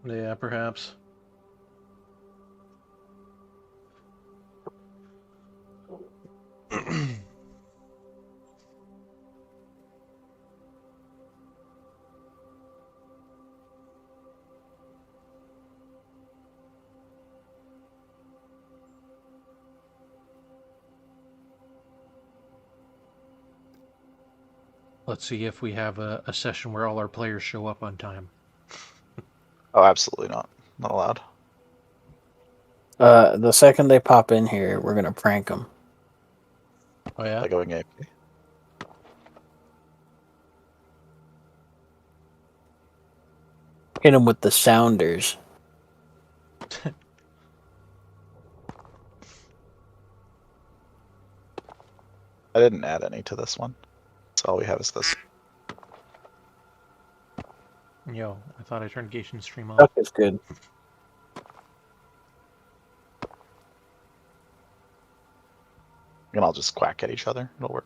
Yeah, perhaps. Let's see if we have a session where all our players show up on time. Oh, absolutely not. Not allowed. The second they pop in here, we're gonna prank them. Oh yeah. By going AFK. Hit them with the sounders. I didn't add any to this one. So all we have is this. Yo, I thought I turned Gation stream off. Duck is good. We can all just quack at each other. It'll work.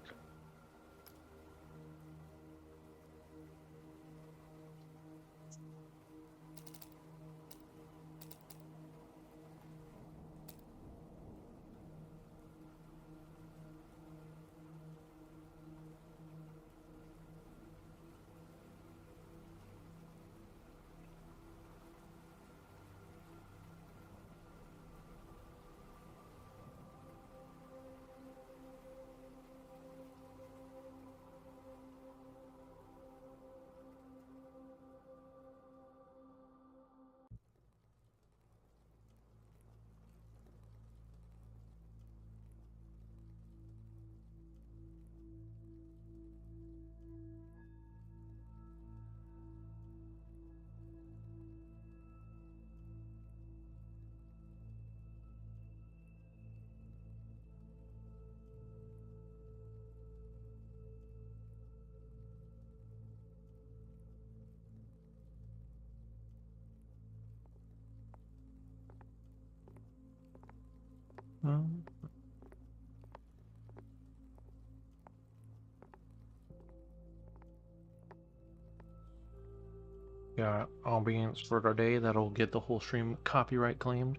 Yeah, ambience for our day that'll get the whole stream copyright claimed.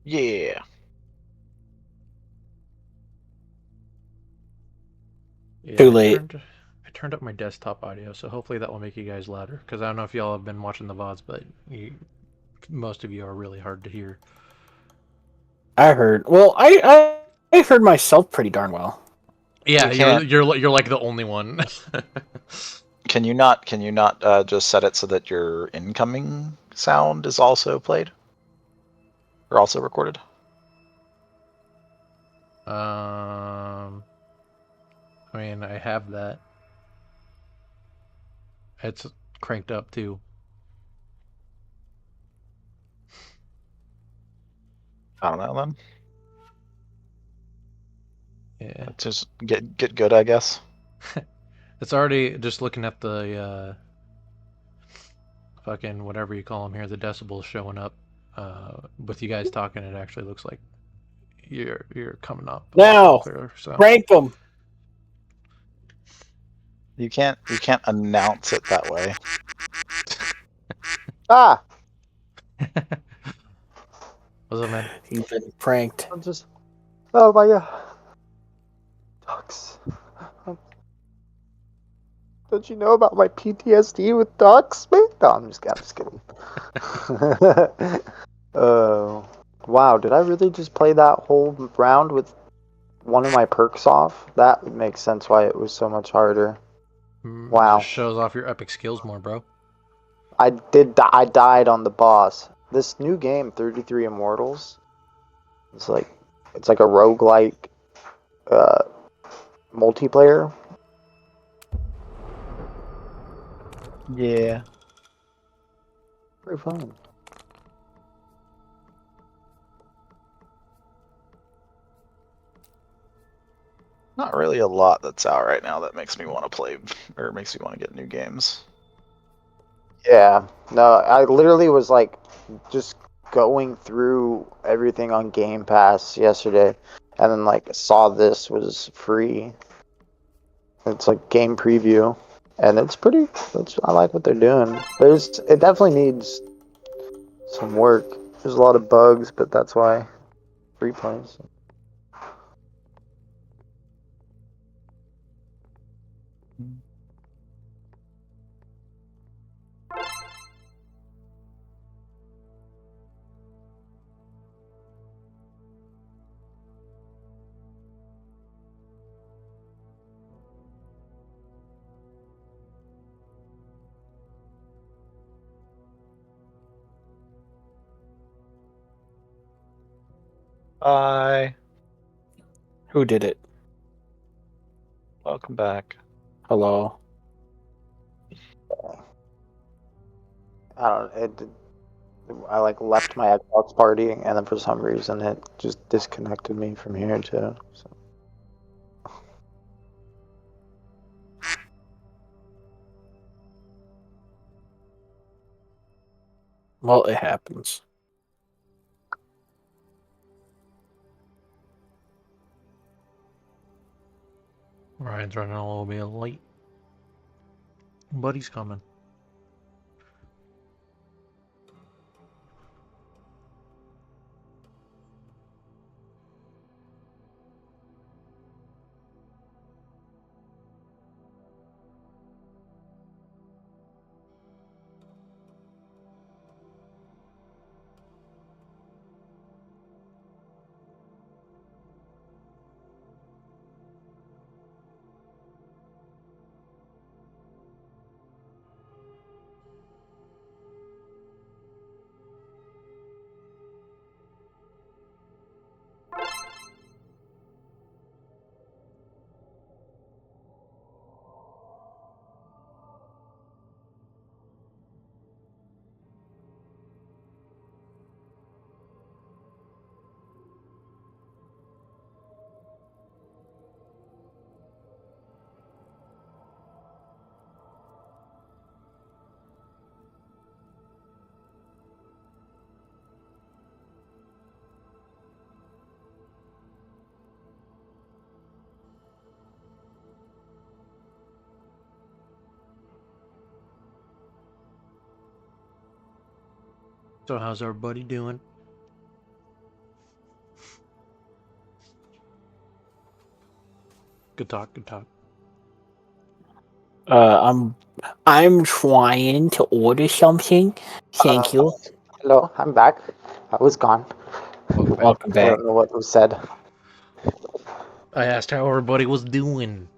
Yeah. Yeah, Too late. I turned up my desktop audio, so hopefully that will make you guys louder. Because I don't know if y'all have been watching the VODs, but most of you are really hard to hear. I heard. Well, I heard myself pretty darn well. Yeah, You you're like the only one. Can you not just set it so that your incoming sound is also played? Or also recorded? I mean, I have that. It's cranked up too. I don't know then. Yeah. Just get good, I guess. It's already just looking at the fucking whatever you call them here, the decibels showing up. With you guys talking, it actually looks like you're coming up a lot Now, clearer. So prank them. You can't announce it that way. Ah! what's up, man? You've been pranked. I'm just oh my ducks. Don't you know about my PTSD with ducks, man? No, I'm just kidding. Oh, wow! Did I really just play that whole round with one of my perks off? That makes sense why it was so much harder. Wow! Just shows off your epic skills more, bro. I died on the boss. This new game, 33 Immortals, it's like a roguelike multiplayer. Yeah. Very fun. Not really a lot that's out right now that makes me want to play or makes me want to get new games. Yeah. No, I literally was like just going through everything on Game Pass yesterday and then like saw this was free. It's like game preview. and it's pretty. I like what they're doing. It definitely needs some work. There's a lot of bugs, but that's why free plays. Bye. Who did it? Welcome back. Hello. I don't. I like left my Xbox party, and then for some reason it just disconnected me from here too. So. Well, it happens. Ryan's running a little bit late. But he's coming. So how's everybody doing? Good talk, good talk. I'm trying to order something. Thank you. Hello, I'm back. I was gone. Welcome back. Welcome I back. don't know what was said. I asked how everybody was doing.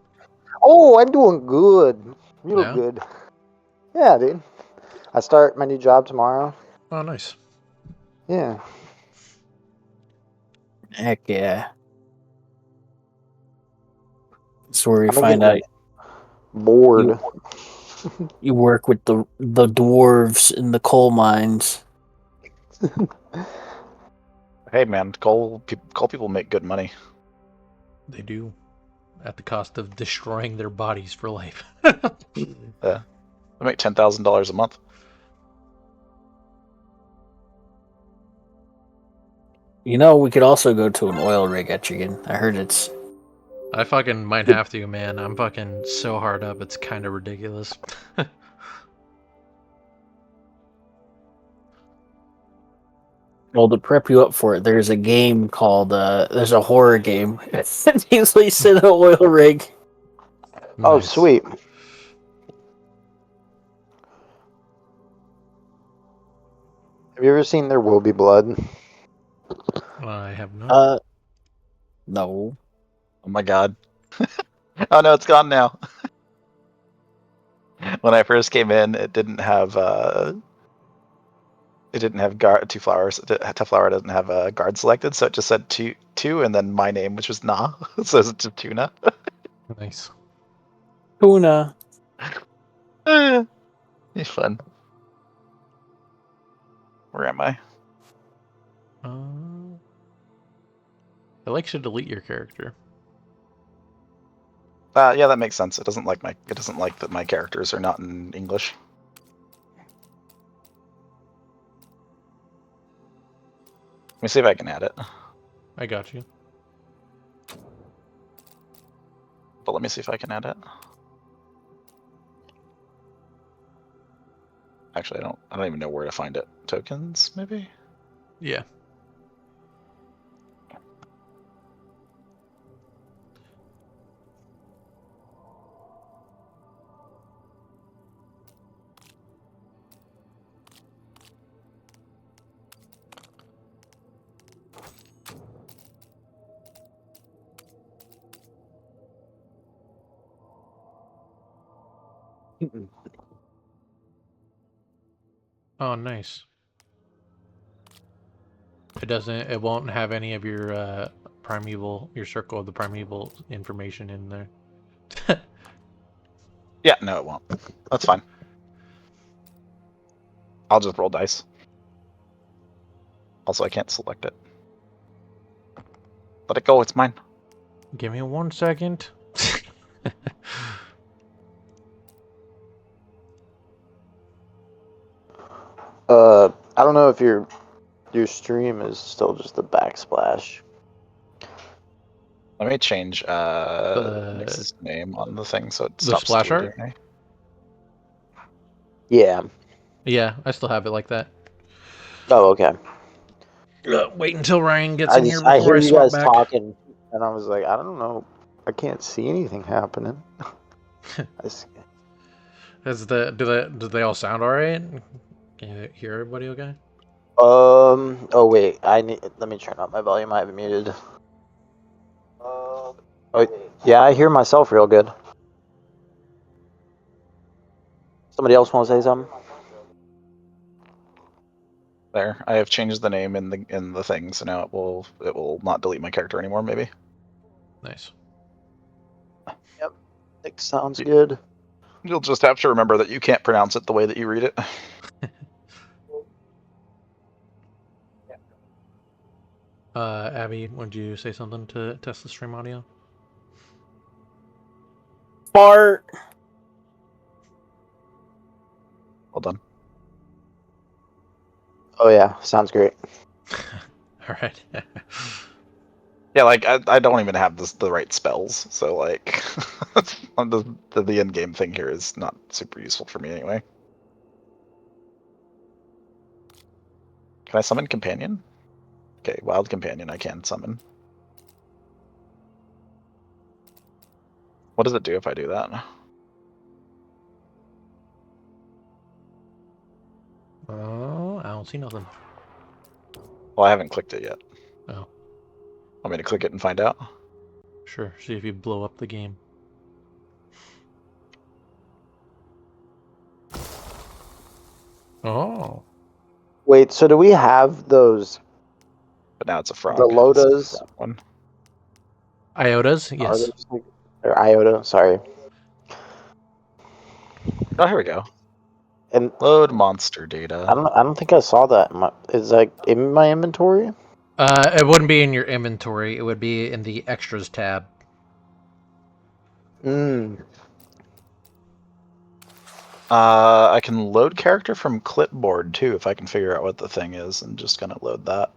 Oh, I'm doing good. Real Yeah? good. Yeah, dude. I start my new job tomorrow. Oh, nice. Yeah. Heck yeah. That's where you I've been find out getting bored. you work with the dwarves in the coal mines. Hey man, coal people make good money. They do. At the cost of destroying their bodies for life. They make $10,000 a month. You know, we could also go to an oil rig at Chicken. I heard it's I fucking might have to, man. I'm fucking so hard up, it's kind of ridiculous. well to prep you up for it. There's a game called there's a horror game. It's usually set in an oil rig. Oh, Nice. sweet. Have you ever seen There Will Be Blood? I have not. No. Oh my god. Oh no, it's gone now. When I first came in, it didn't have guard two flowers. Tough flower doesn't have a guard selected, so it just said two, and then my name, which was Nah. So it's just Tuna. Nice. Tuna. It's fun. Where am I? I like should delete your character. Yeah, that makes sense. It doesn't like that my characters are not in English. Let me see if I can add it. I got you. But let me see if I can add it. Actually, I don't even know where to find it. Tokens, maybe? Yeah. Oh, nice. It won't have any of your primeval, your circle of the primeval information in there. Yeah, no, it won't. That's fine. I'll just roll dice. Also, I can't select it. Let it go, it's mine. Give me 1 second. I don't know if your stream is still just a backsplash. Let me change The Nix's name on the thing so it the stops splash deleting art? me. Yeah. Yeah, I still have it like that. Oh, okay. Wait until Ryan gets in here I before hear I you swap guys back. talking, and I was like, I don't know. I can't see anything happening. I see. Do they all sound alright? Can you hear everybody okay? Oh wait. Let me turn up my volume. I have it muted. Oh, yeah. I hear myself real good. Somebody else want to say something? There, I have changed the name in the thing, so now it will not delete my character anymore. Maybe. Nice. Yep. It sounds Y- good. You'll just have to remember that you can't pronounce it the way that you read it. Abby, would you say something to test the stream audio? Fart. Well done. Oh yeah, sounds great. Alright. Yeah, like I don't even have the right spells, so like the end game thing here is not super useful for me anyway. Can I summon companion? Okay, wild companion I can summon. What does it do if I do that? Oh, I don't see nothing. Well, I haven't clicked it yet. Oh, Want me to click it and find out? sure. See if you blow up the game. Oh. Wait, so do we have those But now it's a the frog. It's a Lotas? frog one. Iotas? Are Yes. those or Iota? Sorry. Oh, here we go. And Load monster data. I don't think I saw that. Is that in my inventory? It wouldn't be in your inventory. It would be in the extras tab. Mm. I can load character from clipboard too if I can figure out what the thing is and just kind of load that.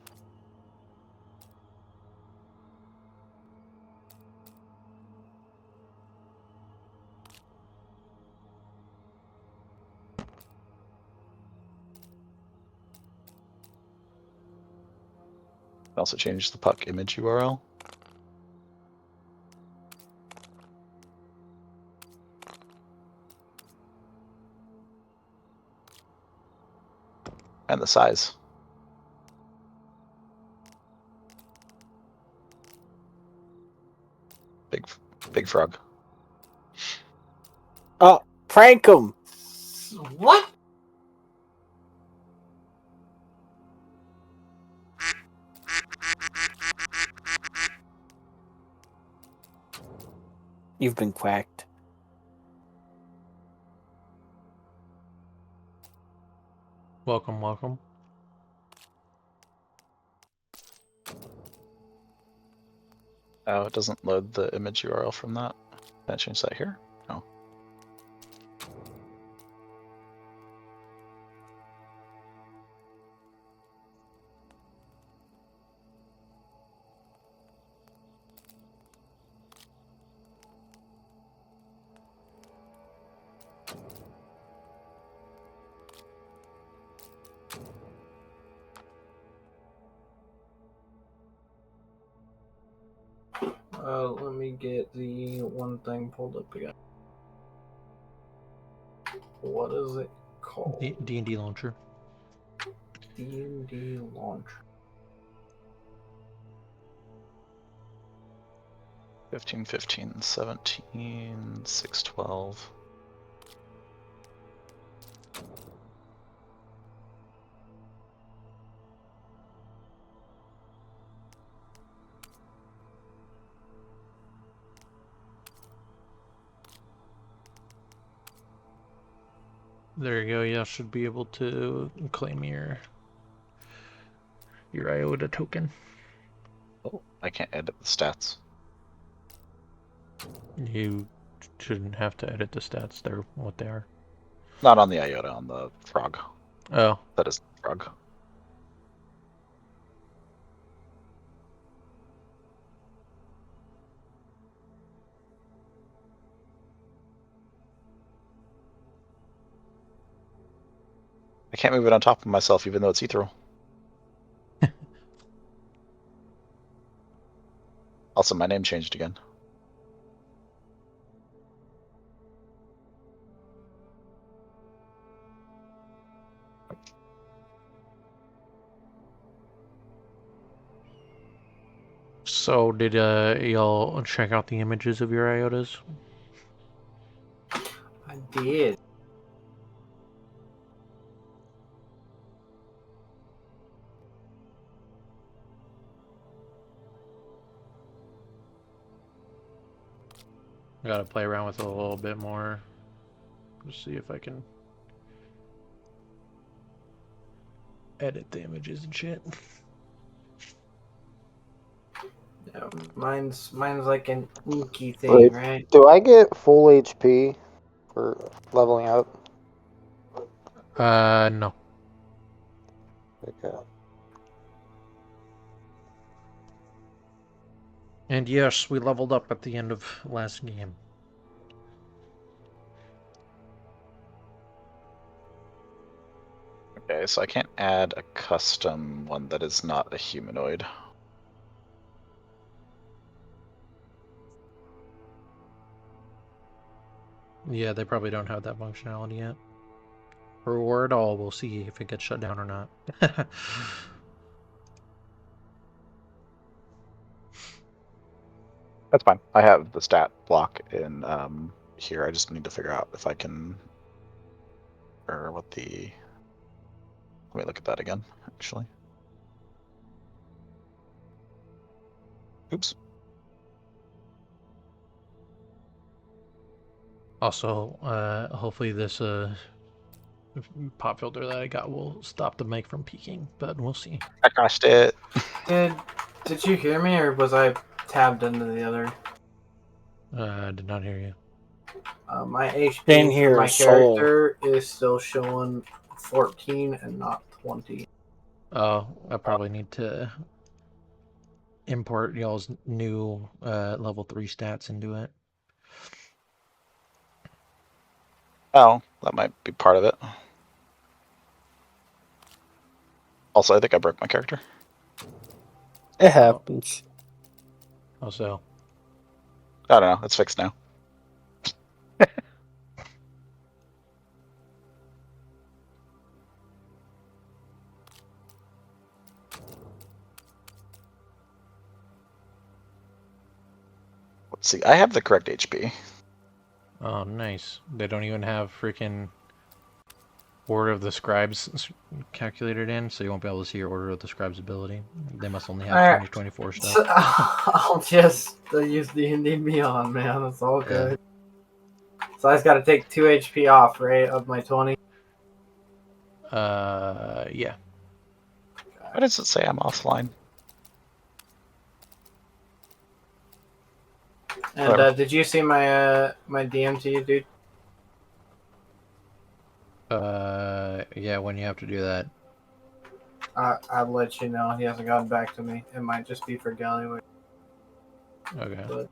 Also change the puck image URL. And the size. Big frog. Oh, prank him. What? You've been quacked. Welcome, welcome. Oh, it doesn't load the image URL from that. Can I change that here? No. Let me get the one thing pulled up again. What is it called? D&D launcher. D&D launcher. 15, 15, 17, 6, 12. There you go. Yeah, should be able to claim your iota token. Oh, I can't edit the stats. You shouldn't have to edit the stats. They're what they are. Not on the iota, on the frog. Oh, That is the frog. I can't move it on top of myself, even though it's ethereal. Also, my name changed again. so did y'all check out the images of your iotas? I did. I gotta play around with it a little bit more. Just see if I can edit the images and shit. Yeah, mine's like an inky thing, Wait, right? do I get full HP for leveling up? No. Okay. And yes, we leveled up at the end of last game. Okay, so I can't add a custom one that is not a humanoid. Yeah, they probably don't have that functionality yet. Or at all, we'll see if it gets shut down or not. That's fine. I have the stat block in here. I just need to figure out if I can, or what the. Let me look at that again. Actually. Oops. Also, hopefully this pop filter that I got will stop the mic from peaking, but we'll see. I crashed it. Did you hear me, or was I tabbed into the other? I did not hear you. My HP Didn't for hear my a soul. character is still showing 14 and not 20. Oh, I probably need to import y'all's new level 3 stats into it. Oh, that might be part of it. Also, I think I broke my character. It happens. Also, I don't know. It's fixed now. Let's see. I have the correct HP. oh, nice. They don't even have freaking Order of the Scribes calculated in, so you won't be able to see your Order of the Scribes ability. They must only have Alright. 2024 stuff. So, I'll just use D&D Beyond, man. That's all good. So I just got to take 2 HP off, right, of my 20. Yeah. Why does it say I'm offline? And did you see my my DM to you, dude? Yeah, when you have to do that. I'll let you know. He hasn't gotten back to me. It might just be for Gallyway. Okay. But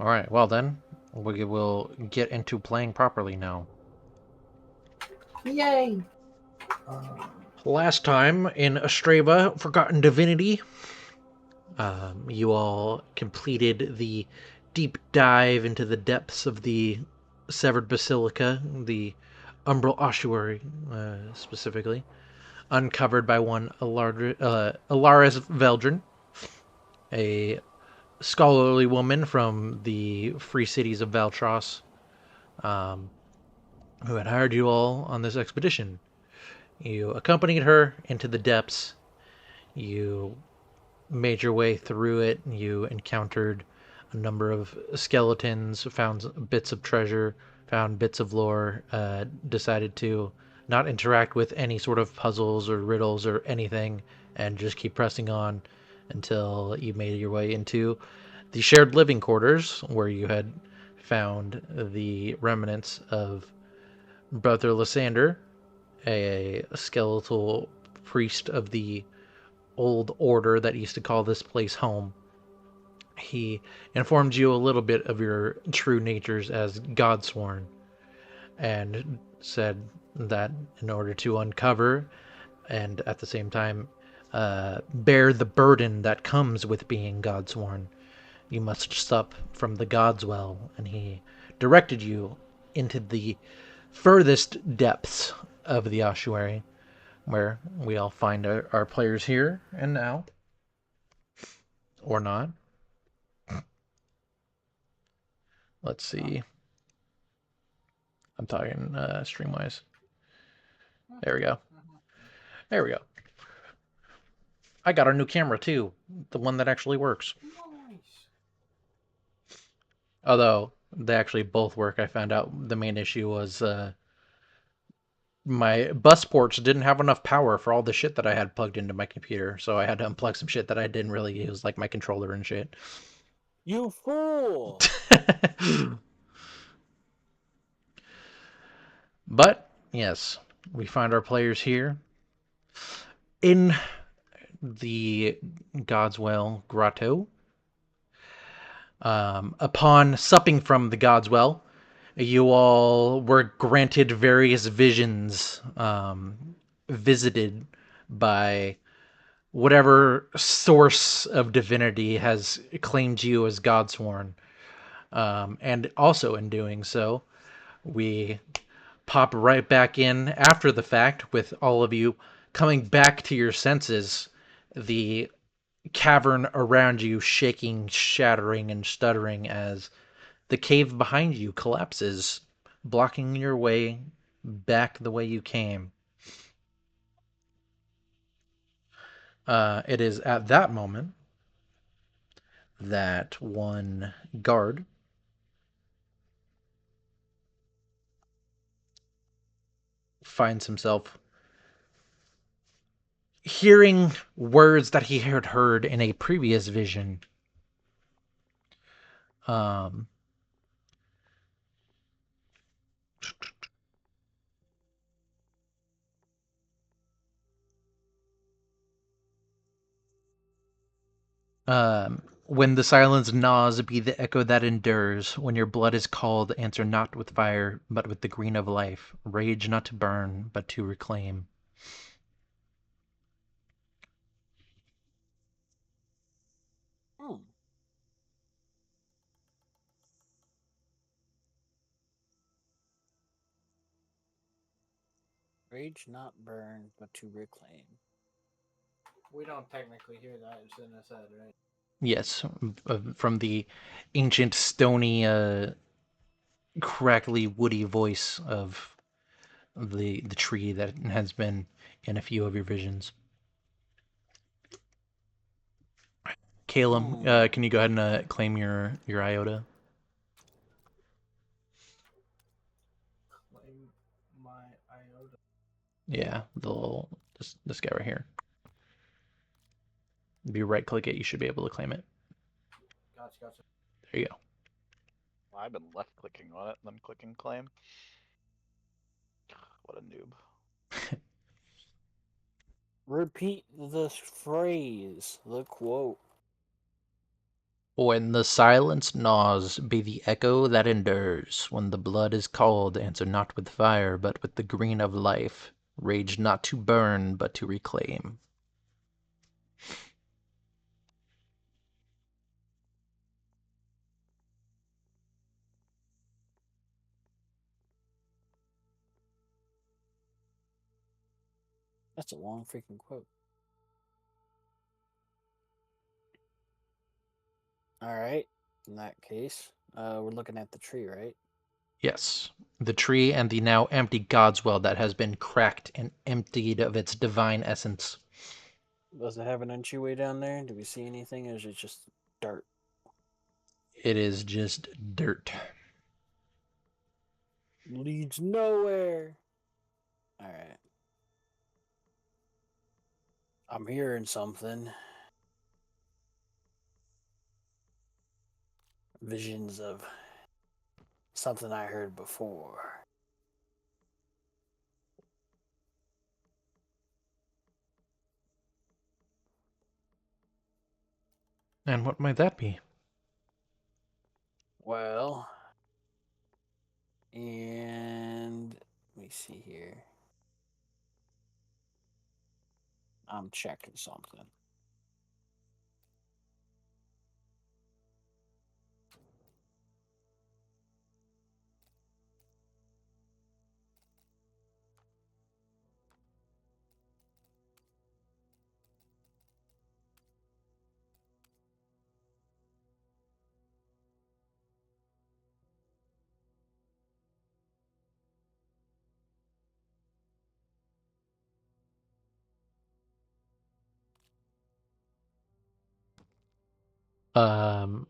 Alright, well then, we will get into playing properly now. yay! Last time in Astreva, Forgotten Divinity, You all completed the deep dive into the depths of the severed basilica, the umbral ossuary specifically, uncovered by one Alaris Veldrin, a scholarly woman from the free cities of Valtros, um, who had hired you all on this expedition. You accompanied her into the depths. You made your way through it. You encountered a number of skeletons, found bits of treasure, found bits of lore, decided to not interact with any sort of puzzles or riddles or anything, and just keep pressing on until you made your way into the shared living quarters where you had found the remnants of Brother Lysander, a skeletal priest of the old order that used to call this place home. He informed you a little bit of your true natures as Godsworn, and said that in order to uncover and at the same time bear the burden that comes with being Godsworn, you must sup from the God's Well, and he directed you into the furthest depths of the ossuary, where we all find our players here and now, or not. Let's see. I'm talking stream-wise. There we go. There we go. I got a new camera too, the one that actually works. Although they actually both work, I found out the main issue was my bus ports didn't have enough power for all the shit that I had plugged into my computer, so I had to unplug some shit that I didn't really use, like my controller and shit. You fool! But yes, we find our players here in the God's Well Grotto. Upon supping from the God's Well, you all were granted various visions, visited by whatever source of divinity has claimed you as Godsworn. And also in doing so, we pop right back in after the fact with all of you coming back to your senses, the cavern around you shaking, shattering, and stuttering as the cave behind you collapses, blocking your way back the way you came. It is at that moment that one guard finds himself hearing words that he had heard in a previous vision. Um, when the silence gnaws, be the echo that endures. When your blood is called, answer not with fire, but with the green of life. Rage not to burn, but to reclaim. Rage not burn, but to reclaim. We don't technically hear that. It's in his head, right? Yes, from the ancient, stony, crackly, woody voice of the tree that has been in a few of your visions. Caleb, can you go ahead and claim your iota? Claim my iota. Yeah, this guy right here. If you right click it, you should be able to claim it. Gotcha. There you go. I've been left clicking on it, then clicking claim. What a noob. Repeat the phrase, the quote. When the silence gnaws, be the echo that endures. When the blood is called, answer not with fire, but with the green of life. Rage not to burn, but to reclaim. It's a long freaking quote. All right. In that case, we're looking at the tree, right? Yes, the tree and the now empty Godswell that has been cracked and emptied of its divine essence. Does it have an entryway down there? Do we see anything, or is it just dirt? It is just dirt. Leads nowhere. All right. I'm hearing something. Visions of something I heard before. And what might that be? Well, and let me see here. I'm checking something.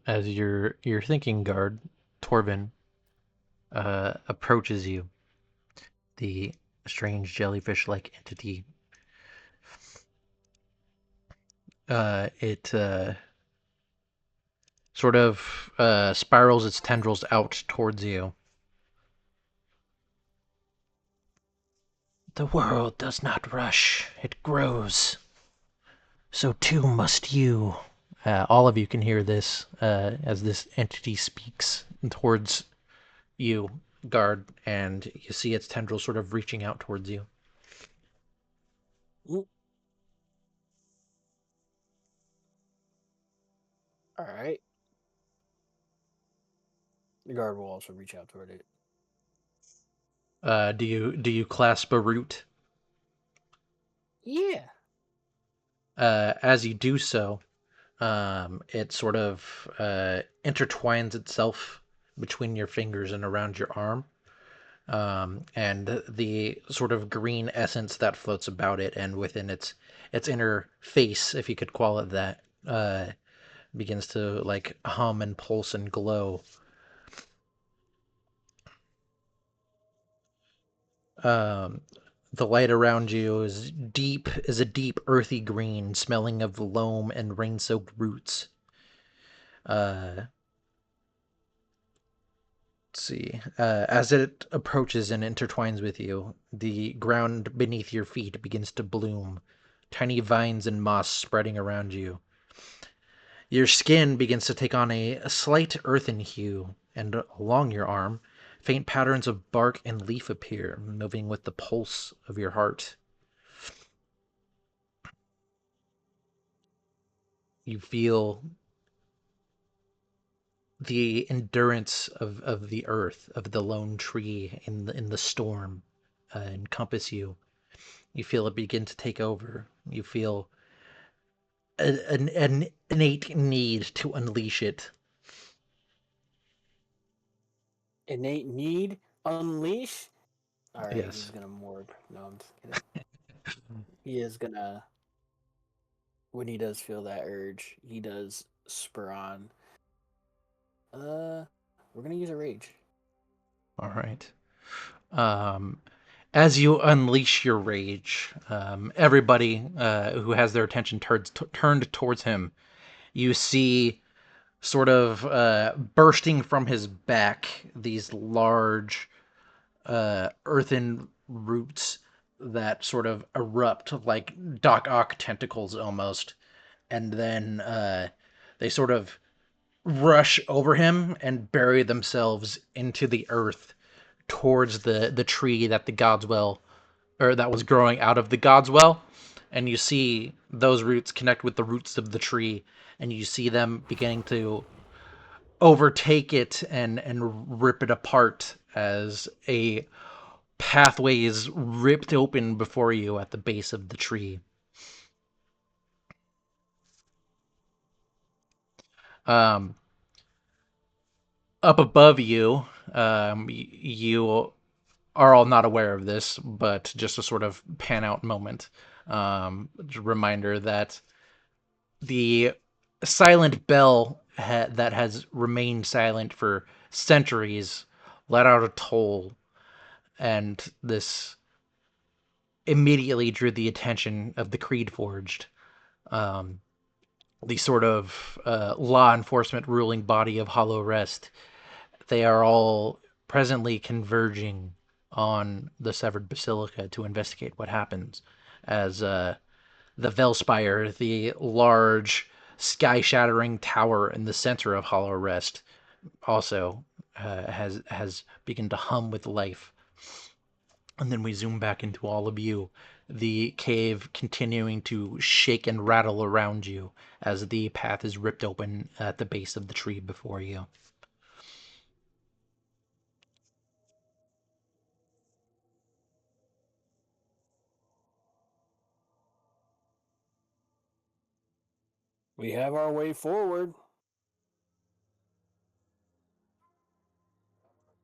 As your thinking guard, Torvin, approaches you, the strange jellyfish-like entity. It sort of spirals its tendrils out towards you. The world does not rush, it grows. So too must you. All of you can hear this as this entity speaks towards you, guard, and you see its tendrils sort of reaching out towards you. All right. The guard will also reach out toward it. Do you clasp a root? Yeah. As you do so, it sort of intertwines itself between your fingers and around your arm. And the sort of green essence that floats about it and within its inner face, if you could call it that, begins to like hum and pulse and glow. Um, the light around you is a deep earthy green, smelling of loam and rain-soaked roots. Uh, let's see. As it approaches and intertwines with you, the ground beneath your feet begins to bloom, tiny vines and moss spreading around you. Your skin begins to take on a slight earthen hue, and along your arm, faint patterns of bark and leaf appear, moving with the pulse of your heart. You feel the endurance of the earth, of the lone tree in the storm encompass you. You feel it begin to take over. You feel an innate need to unleash it. Innate need. Unleash. All right. He's Yes. gonna morg. No, I'm just kidding. He is gonna. When he does feel that urge, he does spur on. We're gonna use a rage. All right. Um, as you unleash your rage, everybody who has their attention turned towards him, you see sort of bursting from his back these large earthen roots that sort of erupt like Doc Ock tentacles almost, and then they sort of rush over him and bury themselves into the earth towards the tree that the Godswell or that was growing out of the Godswell, and you see those roots connect with the roots of the tree, and you see them beginning to overtake it and rip it apart as a pathway is ripped open before you at the base of the tree. Um, Up above you, you are all not aware of this, but just a sort of pan out moment. Reminder that the silent bell that has remained silent for centuries let out a toll, and this immediately drew the attention of the Creed Forged, um, the sort of law enforcement ruling body of Hollow Rest. They are all presently converging on the Severed Basilica to investigate what happens as the Velspire, the large sky-shattering tower in the center of Hollow Rest, also has begun to hum with life. And then we zoom back into all of you, the cave continuing to shake and rattle around you as the path is ripped open at the base of the tree before you. We have our way forward.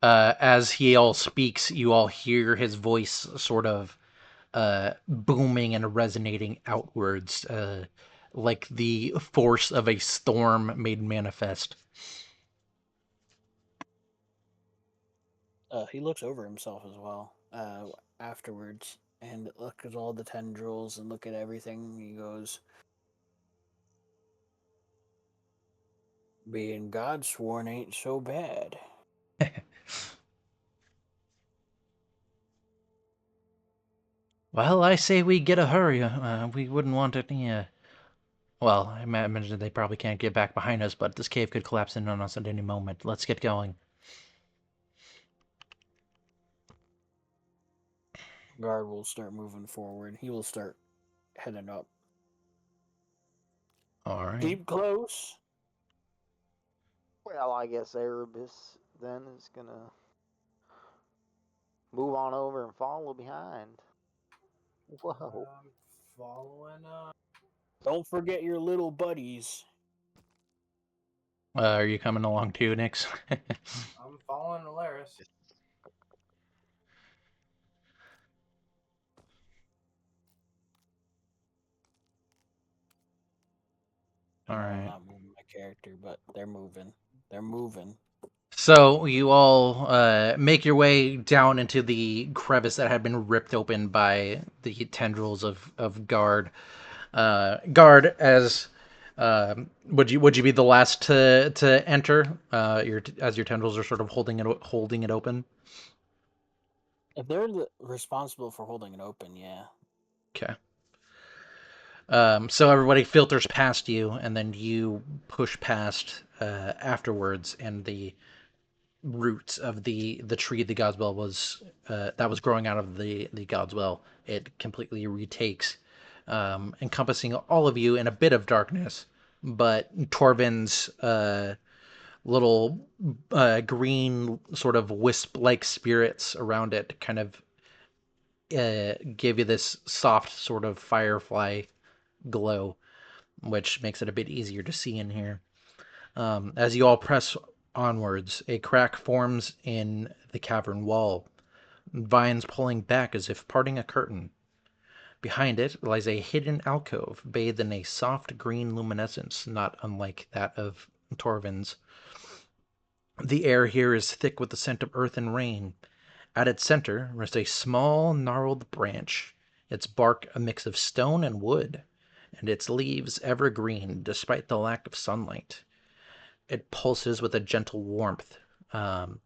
As he all speaks, you all hear his voice sort of booming and resonating outwards, like the force of a storm made manifest. He looks over himself as well afterwards and look at all the tendrils and look at everything. He goes, being God sworn ain't so bad. Well, I say we get a hurry. We wouldn't want any. Well, I imagine they probably can't get back behind us, but this cave could collapse in on us at any moment. Let's get going. Guard will start moving forward. He will start heading up. All right. Keep close. Well, I guess Erebus then is gonna move on over and follow behind. Whoa. I'm following up. Don't forget your little buddies. Are you coming along too, Nix? I'm following Alaris. I All know I'm right. not moving my character, but they're moving. They're moving. So you all make your way down into the crevice that had been ripped open by the tendrils of Guard. Guard, as would you be the last to enter? As your tendrils are sort of holding it open. If they're responsible for holding it open, yeah. Okay. So everybody filters past you, and then you push past afterwards, and the roots of the tree the Godswell was that was growing out of the Godswell. It completely retakes, encompassing all of you in a bit of darkness. But Torvin's little green sort of wisp-like spirits around it kind of give you this soft sort of firefly glow, which makes it a bit easier to see in here. As you all press onwards, a crack forms in the cavern wall, vines pulling back as if parting a curtain. Behind it lies a hidden alcove bathed in a soft green luminescence not unlike that of Torvin's. The air here is thick with the scent of earth and rain. At its center rests a small, gnarled branch, its bark a mix of stone and wood, and its leaves evergreen despite the lack of sunlight. It pulses with a gentle warmth um,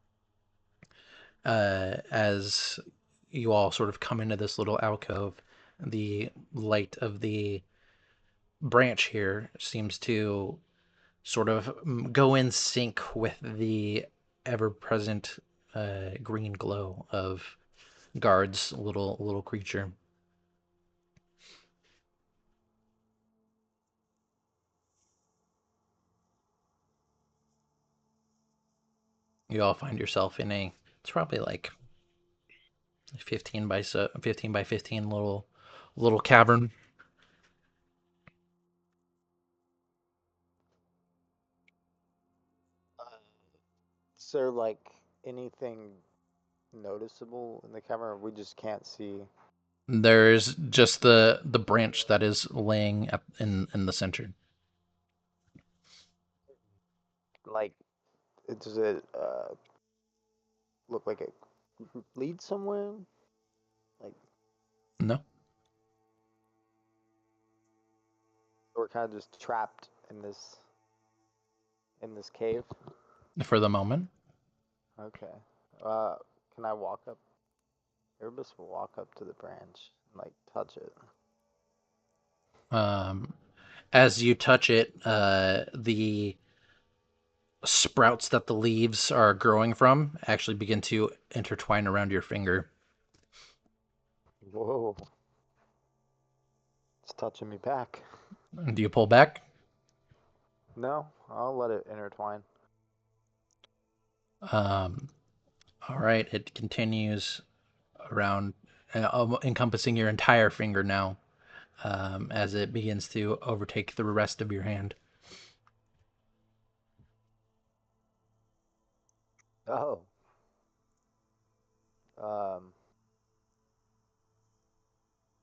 as you all sort of come into this little alcove. The light of the branch here seems to sort of go in sync with the ever-present green glow of Guard's little creature. You all find yourself in a, it's probably like 15 by 15 little cavern. Is there like anything noticeable in the camera? We just can't see. There's just the branch that is laying in the center. Like, does it look like it leads somewhere? Like, No, we're kind of just trapped in this cave. for the moment. Okay. Can I walk up? Erebus will walk up to the branch and like touch it. As you touch it, the sprouts that the leaves are growing from actually begin to intertwine around your finger. Whoa. It's touching me back. Do you pull back? No, I'll let it intertwine. Um, all right, it continues around, encompassing your entire finger now, as it begins to overtake the rest of your hand. Oh. Um,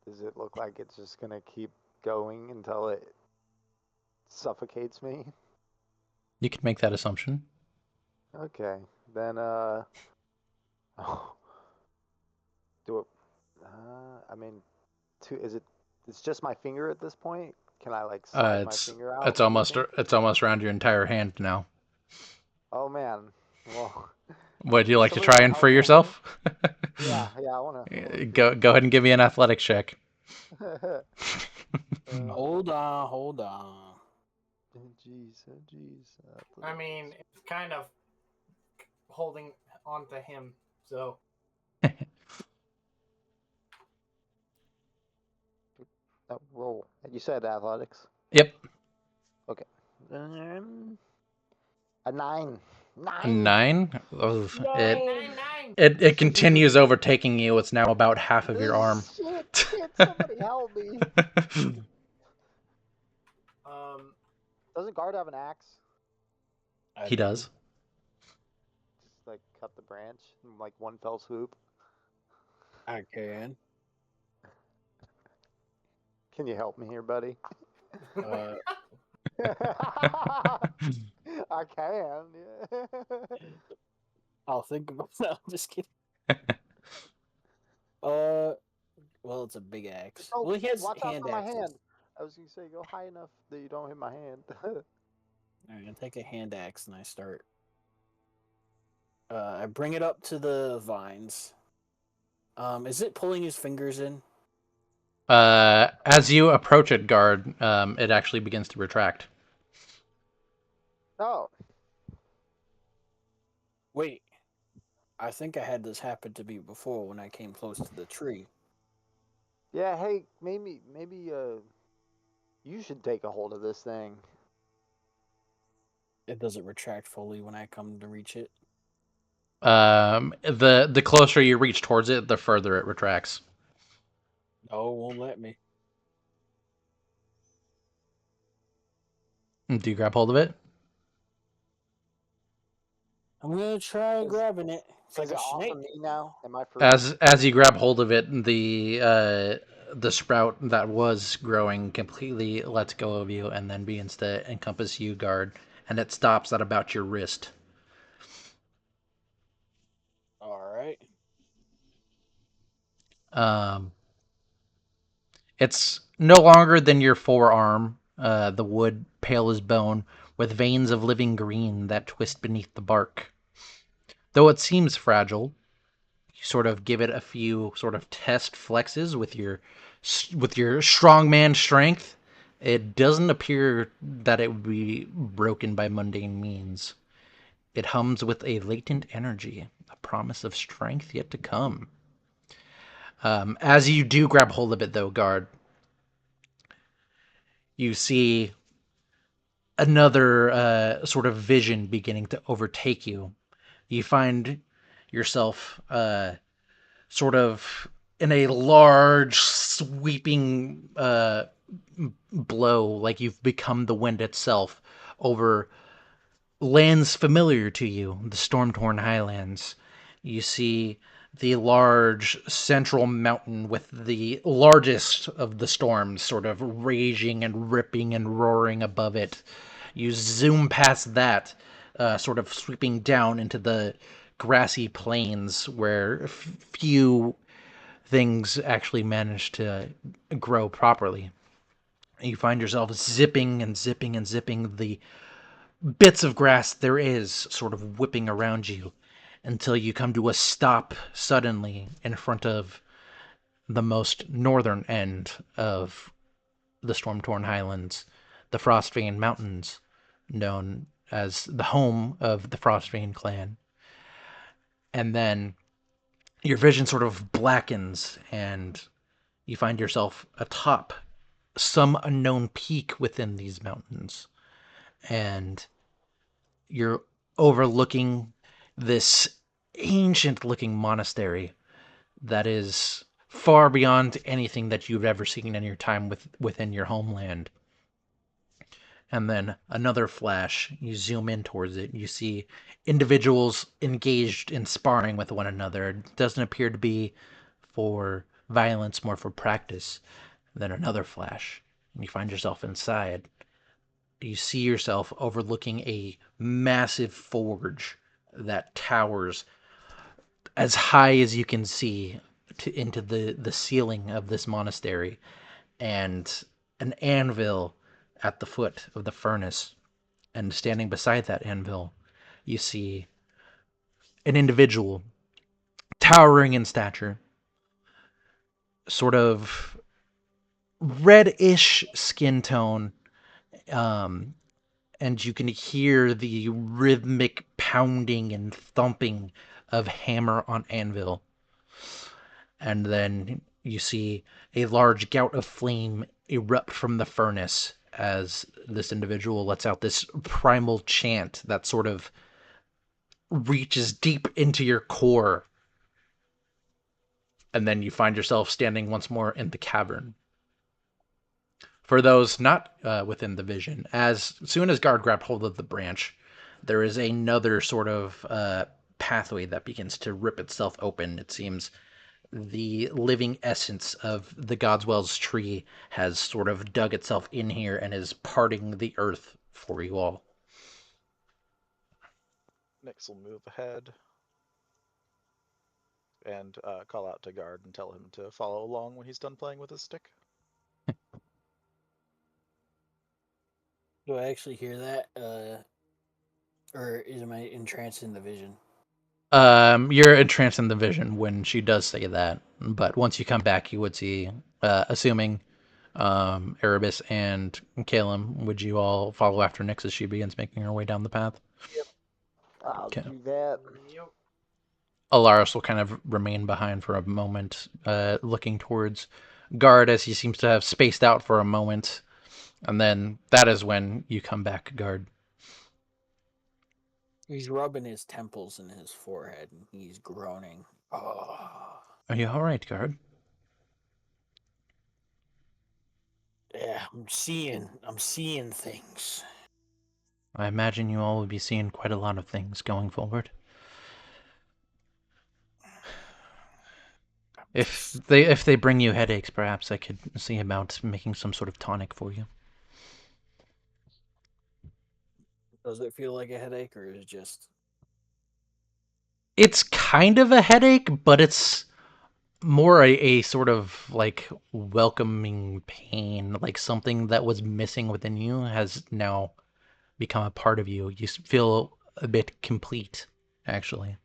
does it look like it's just gonna keep going until it suffocates me? You can make that assumption. Okay, then oh, do it. I mean, is it? It's just my finger at this point. Can I like slide my It's finger out? it's You almost think? it's almost around your entire hand now. Oh man. Well, Would you like to somebody try want to and help free me out? yourself? Yeah, yeah. I wanna free Go ahead and give me an athletics check. myself. Hold on, hold on. Jeez, oh jeez. I mean, it's kind of holding on to him, so. Roll. You said athletics. Yep, Okay. A 9. a 9. 9. Oh, it Nine, nine. it continues overtaking you. It's now about half of your arm. Shit, somebody help me. Um, Doesn't guard have an axe? I He do. does. Just like cut the branch in like one fell swoop. I can. Can you help me here, buddy? Uh, I can. Yeah. I'll think about that. I'm just kidding. Well, it's a big axe. Oh, Well, he has watch out hand for my axes. hand. I was gonna say go high enough that you don't hit my hand. Alright, I take a hand axe and I start. I bring it up to the vines. Is it pulling his fingers in? As you approach it, guard, it actually begins to retract. Oh, Wait, I think I had this happen to me before when I came close to the tree. yeah. Hey, maybe you should take a hold of this thing. It doesn't retract fully when I come to reach it. The closer you reach towards it, the further it retracts. No, it won't let me. Do you grab hold of it? I'm gonna try Is, grabbing it. It's like is it a off snake. of me now? Am I free? As you grab hold of it, the sprout that was growing completely lets go of you and then begins to encompass you, guard, and it stops at about your wrist. Alright. Um, it's no longer than your forearm. The wood pale as bone, with veins of living green that twist beneath the bark. Though it seems fragile, you sort of give it a few sort of test flexes with your strongman strength. It doesn't appear that it would be broken by mundane means. It hums with a latent energy, a promise of strength yet to come. As you do grab hold of it, though, guard, you see another sort of vision beginning to overtake you. You find yourself sort of in a large sweeping blow, like you've become the wind itself over lands familiar to you, the storm-torn highlands. You see the large central mountain with the largest of the storms sort of raging and ripping and roaring above it. You zoom past that, sort of sweeping down into the grassy plains where few things actually manage to grow properly. You find yourself zipping and zipping and zipping the bits of grass there is sort of whipping around you until you come to a stop suddenly in front of the most northern end of the storm-torn highlands, the Frostvein Mountains, known as the home of the Frostvein clan. And then your vision sort of blackens and you find yourself atop some unknown peak within these mountains. And you're overlooking this ancient looking monastery that is far beyond anything that you've ever seen in your time within your homeland. And then another flash, you zoom in towards it, you see individuals engaged in sparring with one another. It doesn't appear to be for violence, more for practice. Then another flash, and you find yourself inside. You see yourself overlooking a massive forge that towers as high as you can see into the ceiling of this monastery, and an anvil at the foot of the furnace. And standing beside that anvil, you see an individual towering in stature, sort of reddish skin tone, um, and you can hear the rhythmic pounding and thumping of hammer on anvil. And then you see a large gout of flame erupt from the furnace as this individual lets out this primal chant that sort of reaches deep into your core. And then you find yourself standing once more in the cavern. For those not within the vision, as soon as Guard grabbed hold of the branch, there is another sort of pathway that begins to rip itself open. It seems the living essence of the Godswell's tree has sort of dug itself in here and is parting the earth for you all. Nyx will move ahead and call out to Guard and tell him to follow along when he's done playing with his stick. Do I actually hear that? Or am I entranced in the vision? You're entranced in the vision when she does say that, but once you come back, you would see, assuming Erebus and Calum, would you all follow after Nyx as she begins making her way down the path? I'll Okay. do that. Yep. Alaris will kind of remain behind for a moment, looking towards Guard as he seems to have spaced out for a moment, and then that is when you come back, Guard. He's rubbing his temples and his forehead, and he's groaning. Oh, Are you all right, Guard? yeah, I'm seeing things. I imagine you all will be seeing quite a lot of things going forward. If they bring you headaches, perhaps I could see about making some sort of tonic for you. Does it feel like a headache, or is it just? It's kind of a headache, but it's more a sort of like welcoming pain, like something that was missing within you has now become a part of you. You feel a bit complete, actually.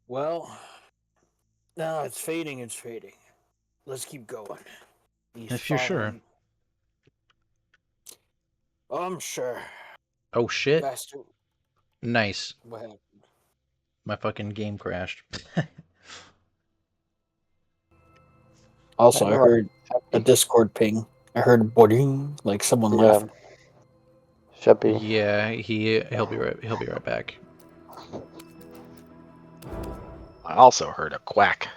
Well, no, it's fading. It's fading. Let's keep going. He's If you're sure. following. I'm sure. Oh shit. Faster. Nice. What happened? My fucking game crashed. Also, I know heard a Discord ping. I heard boarding, like someone Yeah. left. Should be. Yeah, he'll be right back. I also heard a quack.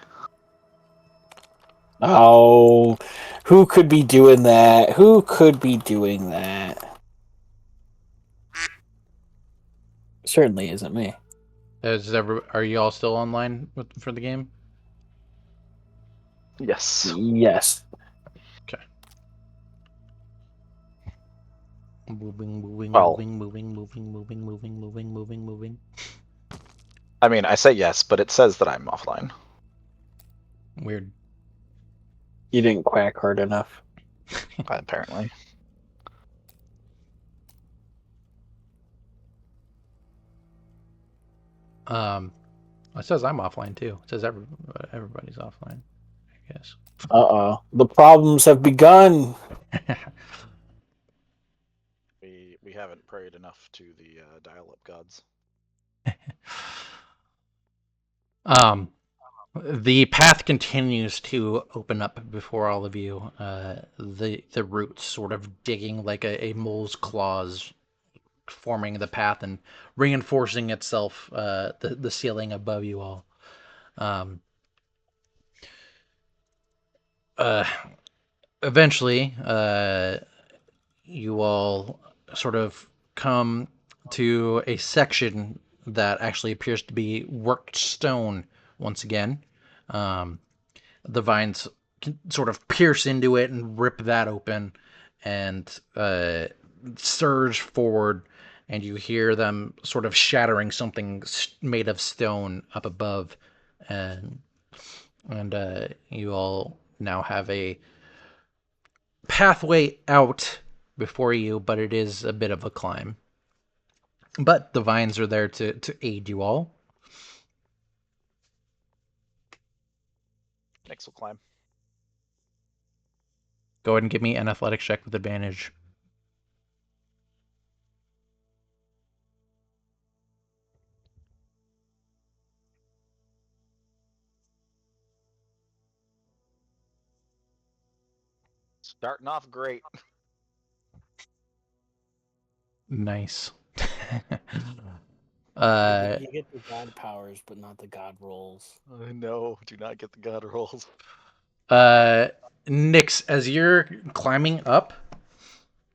Oh, who could be doing that? Who could be doing that? Certainly isn't me. Are you all still online for the game? Yes. Yes. Okay. Moving. Well, I mean, I say yes, but it says that I'm offline. Weird. You didn't quack hard enough. Apparently. It says I'm offline too. It says everybody's offline, I guess. Uh-oh. The problems have begun. We haven't prayed enough to the dial-up gods. The path continues to open up before all of you. The roots sort of digging like a mole's claws, forming the path and reinforcing itself. The ceiling above you all. Um, uh, Eventually, you all sort of come to a section that actually appears to be worked stone once again. Um, the vines can sort of pierce into it and rip that open and surge forward, and you hear them sort of shattering something made of stone up above, and you all now have a pathway out before you, but it is a bit of a climb. But the vines are there to aid you all. Nyx will climb. Go ahead and give me an athletics check with advantage. Starting off great. Nice. You get the god powers, but not the god rolls. No, do not get the god rolls. Nyx, as you're climbing up,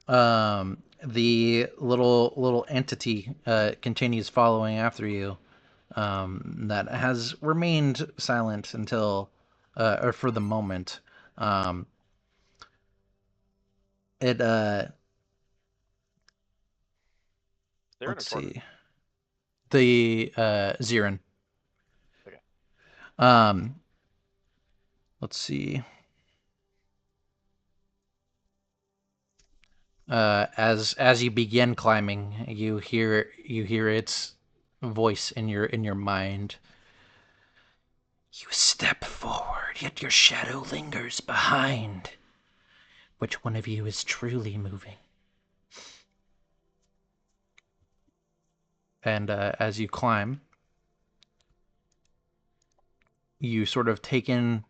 the little entity continues following after you. That has remained silent until, or for the moment. Um, it They're in a let's torment. see, the Zirin. Okay. Um, let's see. As you begin climbing, you hear its voice in your mind. You step forward, yet your shadow lingers behind. Which one of you is truly moving? And as you climb, you sort of take in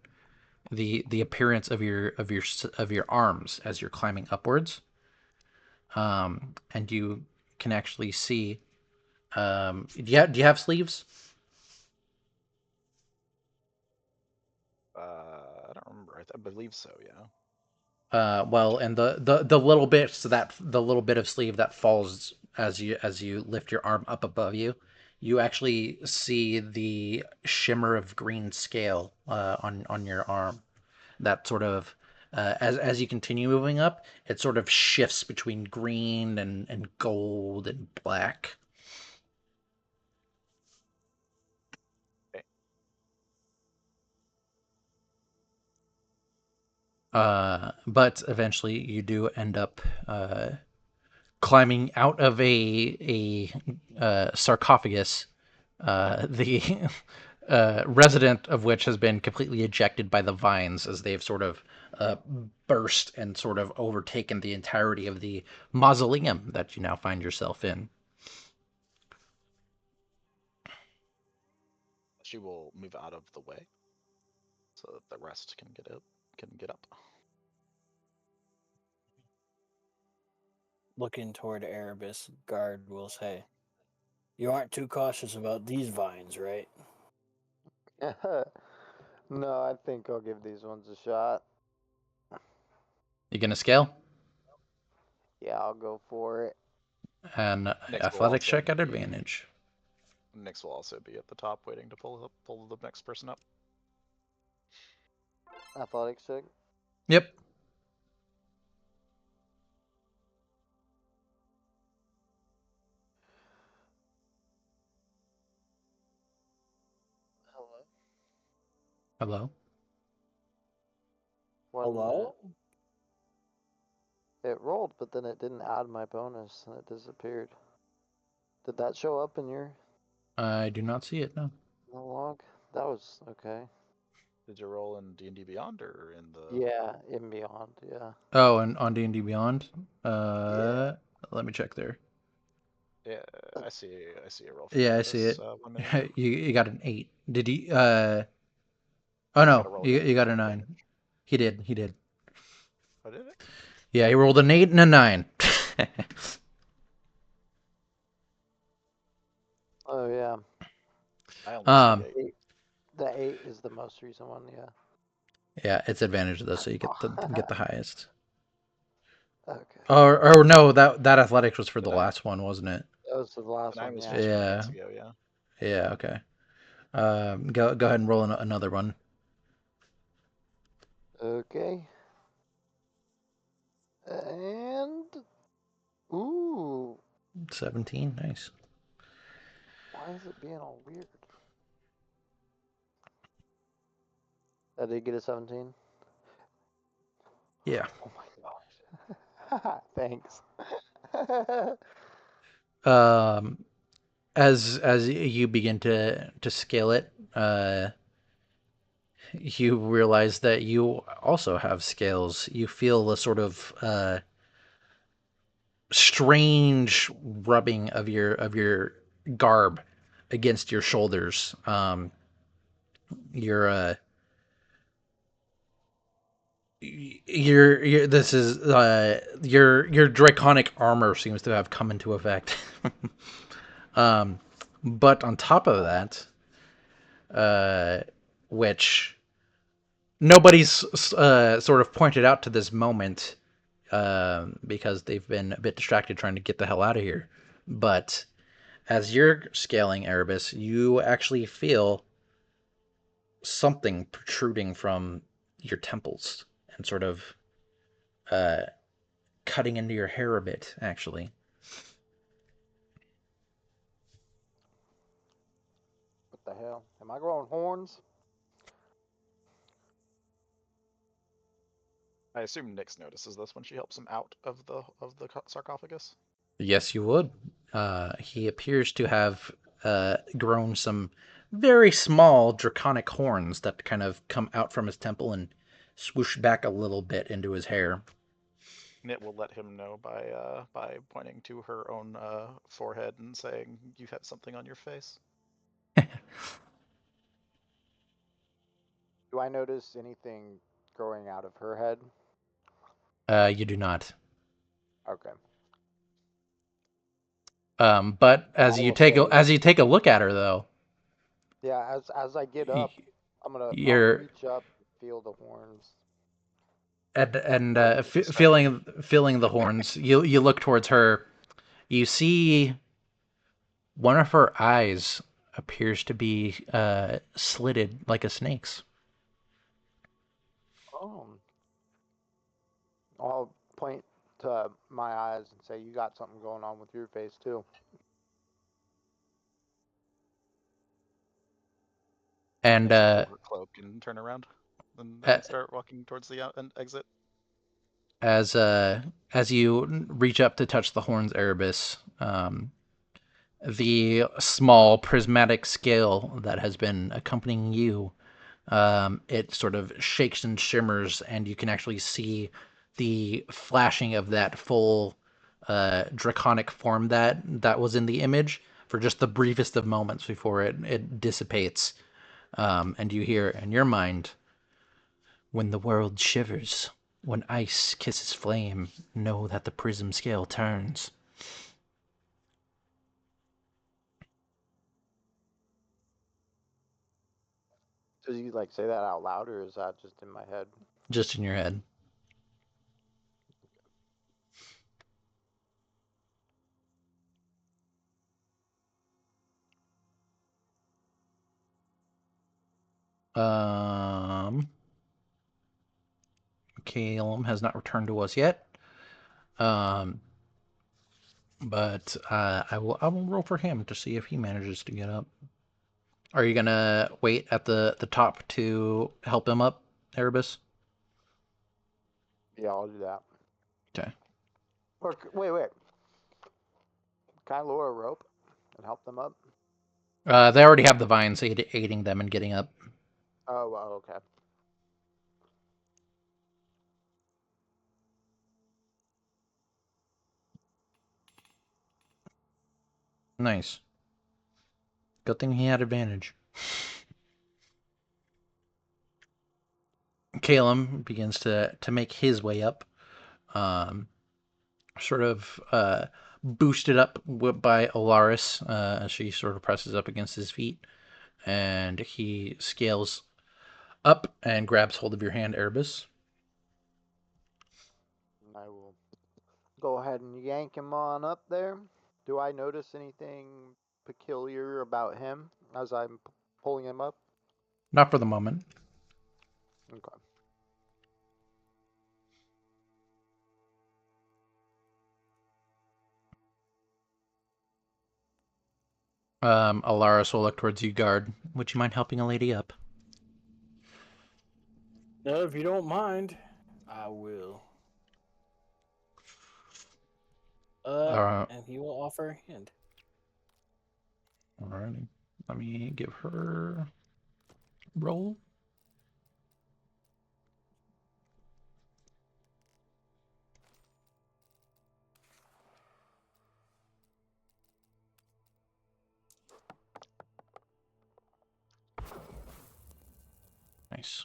the appearance of your arms as you're climbing upwards, and you can actually see. Do you have sleeves? I don't remember. I believe so. Yeah. Well, and the little bits that the little bit of sleeve that falls as you lift your arm up above you, you actually see the shimmer of green scale on your arm. That sort of as you continue moving up, it sort of shifts between green and gold and black. Okay. But eventually, you do end up climbing out of a sarcophagus, the resident of which has been completely ejected by the vines as they've sort of burst and sort of overtaken the entirety of the mausoleum that you now find yourself in. She will move out of the way so that the rest can get up. Can get up. looking toward Erebus, guard will say, "You aren't too cautious about these vines, right?" No, I think I'll give these ones a shot. You gonna scale? Yeah, I'll go for it. And Nyx will athletics also check at be advantage. Nyx will also be at the top, waiting to pull the next person up. Athletics check. Yep. Hello. Hello. One minute. Hello? It rolled, but then it didn't add my bonus, and it disappeared. Did that show up in your I do not see it. No. log? That was okay. Did you roll in D&D Beyond or in the? Yeah, in beyond. Yeah. Oh, and on D&D Beyond. Yeah. Let me check there. Yeah, I see a roll for Yeah, I see Erebus. it. 1 minute. You got an 8. Did he? Oh You got no, to roll you again got for a 9. advantage. He did. He did. Oh, did it? Yeah, he rolled an 8 and a 9. Oh yeah. I only see um, 8. The 8 is the most recent one. Yeah. yeah, it's advantage though, so you get the highest. Okay. Or no, that athletics was for The the 9, last one, wasn't it? That was the the last 9 one. was Yeah. just from Yeah. minutes ago. Yeah. Yeah. Okay. Go ahead and roll another one. Okay. And ooh, 17. Nice. why is it being all weird? I did get a 17. Yeah. Oh my gosh. Thanks. Um, as you begin to scale it, you realize that you also have scales. You feel a sort of strange rubbing of your garb against your shoulders. Your your this is your draconic armor seems to have come into effect. um, but on top of that, uh, which nobody's sort of pointed out to this moment because they've been a bit distracted trying to get the hell out of here. But as you're scaling Erebus, you actually feel something protruding from your temples and sort of uh, cutting into your hair a bit, actually. What the hell? Am I growing horns? I assume Nyx notices this when she helps him out of the sarcophagus. Yes, you would. He appears to have grown some very small draconic horns that kind of come out from his temple and swoosh back a little bit into his hair. Nit will let him know by pointing to her own forehead and saying, "You have something on your face." Do I notice anything growing out of her head? You do not. Okay. But And I will say, as you take a look at her, though, yeah, as I get up, I'll you're reach up, feel the horns. and Roll me with distract. feeling the horns. You look towards her. You see one of her eyes appears to be slitted like a snake's. Oh, I'll point to my eyes and say, "You got something going on with your face too." And Nyx will pull her cloak and turn around, a- and start walking towards the exit. as you reach up to touch the horns, Erebus, the small prismatic scale that has been accompanying you, it sort of shakes and shimmers, and you can actually see the flashing of that full draconic form that was in the image for just the briefest of moments before it dissipates. And you hear in your mind, when the world shivers, When ice kisses flame, know that the prism scale turns. Does you like say that out loud, or is that just in my head? Just in your head. Calum has not returned to us yet. Um, but I will roll for him to see if he manages to get up. Are you gonna wait at the top to help him up, Erebus? Yeah, I'll do that. Okay. Or wait. Can I lower a rope and help them up? They already have the vines aiding them in getting up. Oh, well, okay. Nice. Good thing he had advantage. Calum begins to make his way up, um, sort of boosted up by Alaris as she sort of presses up against his feet, and he scales up and grabs hold of your hand, Erebus. And I will go ahead and yank him on up there. Do I notice anything peculiar about him as I'm pulling him up? Not for the moment. Okay. Alaris will look towards you, guard. Would you mind helping a lady up? No, if you don't mind, I will. Uh, And he will offer a hand. Alrighty. Let me give her roll. Nice.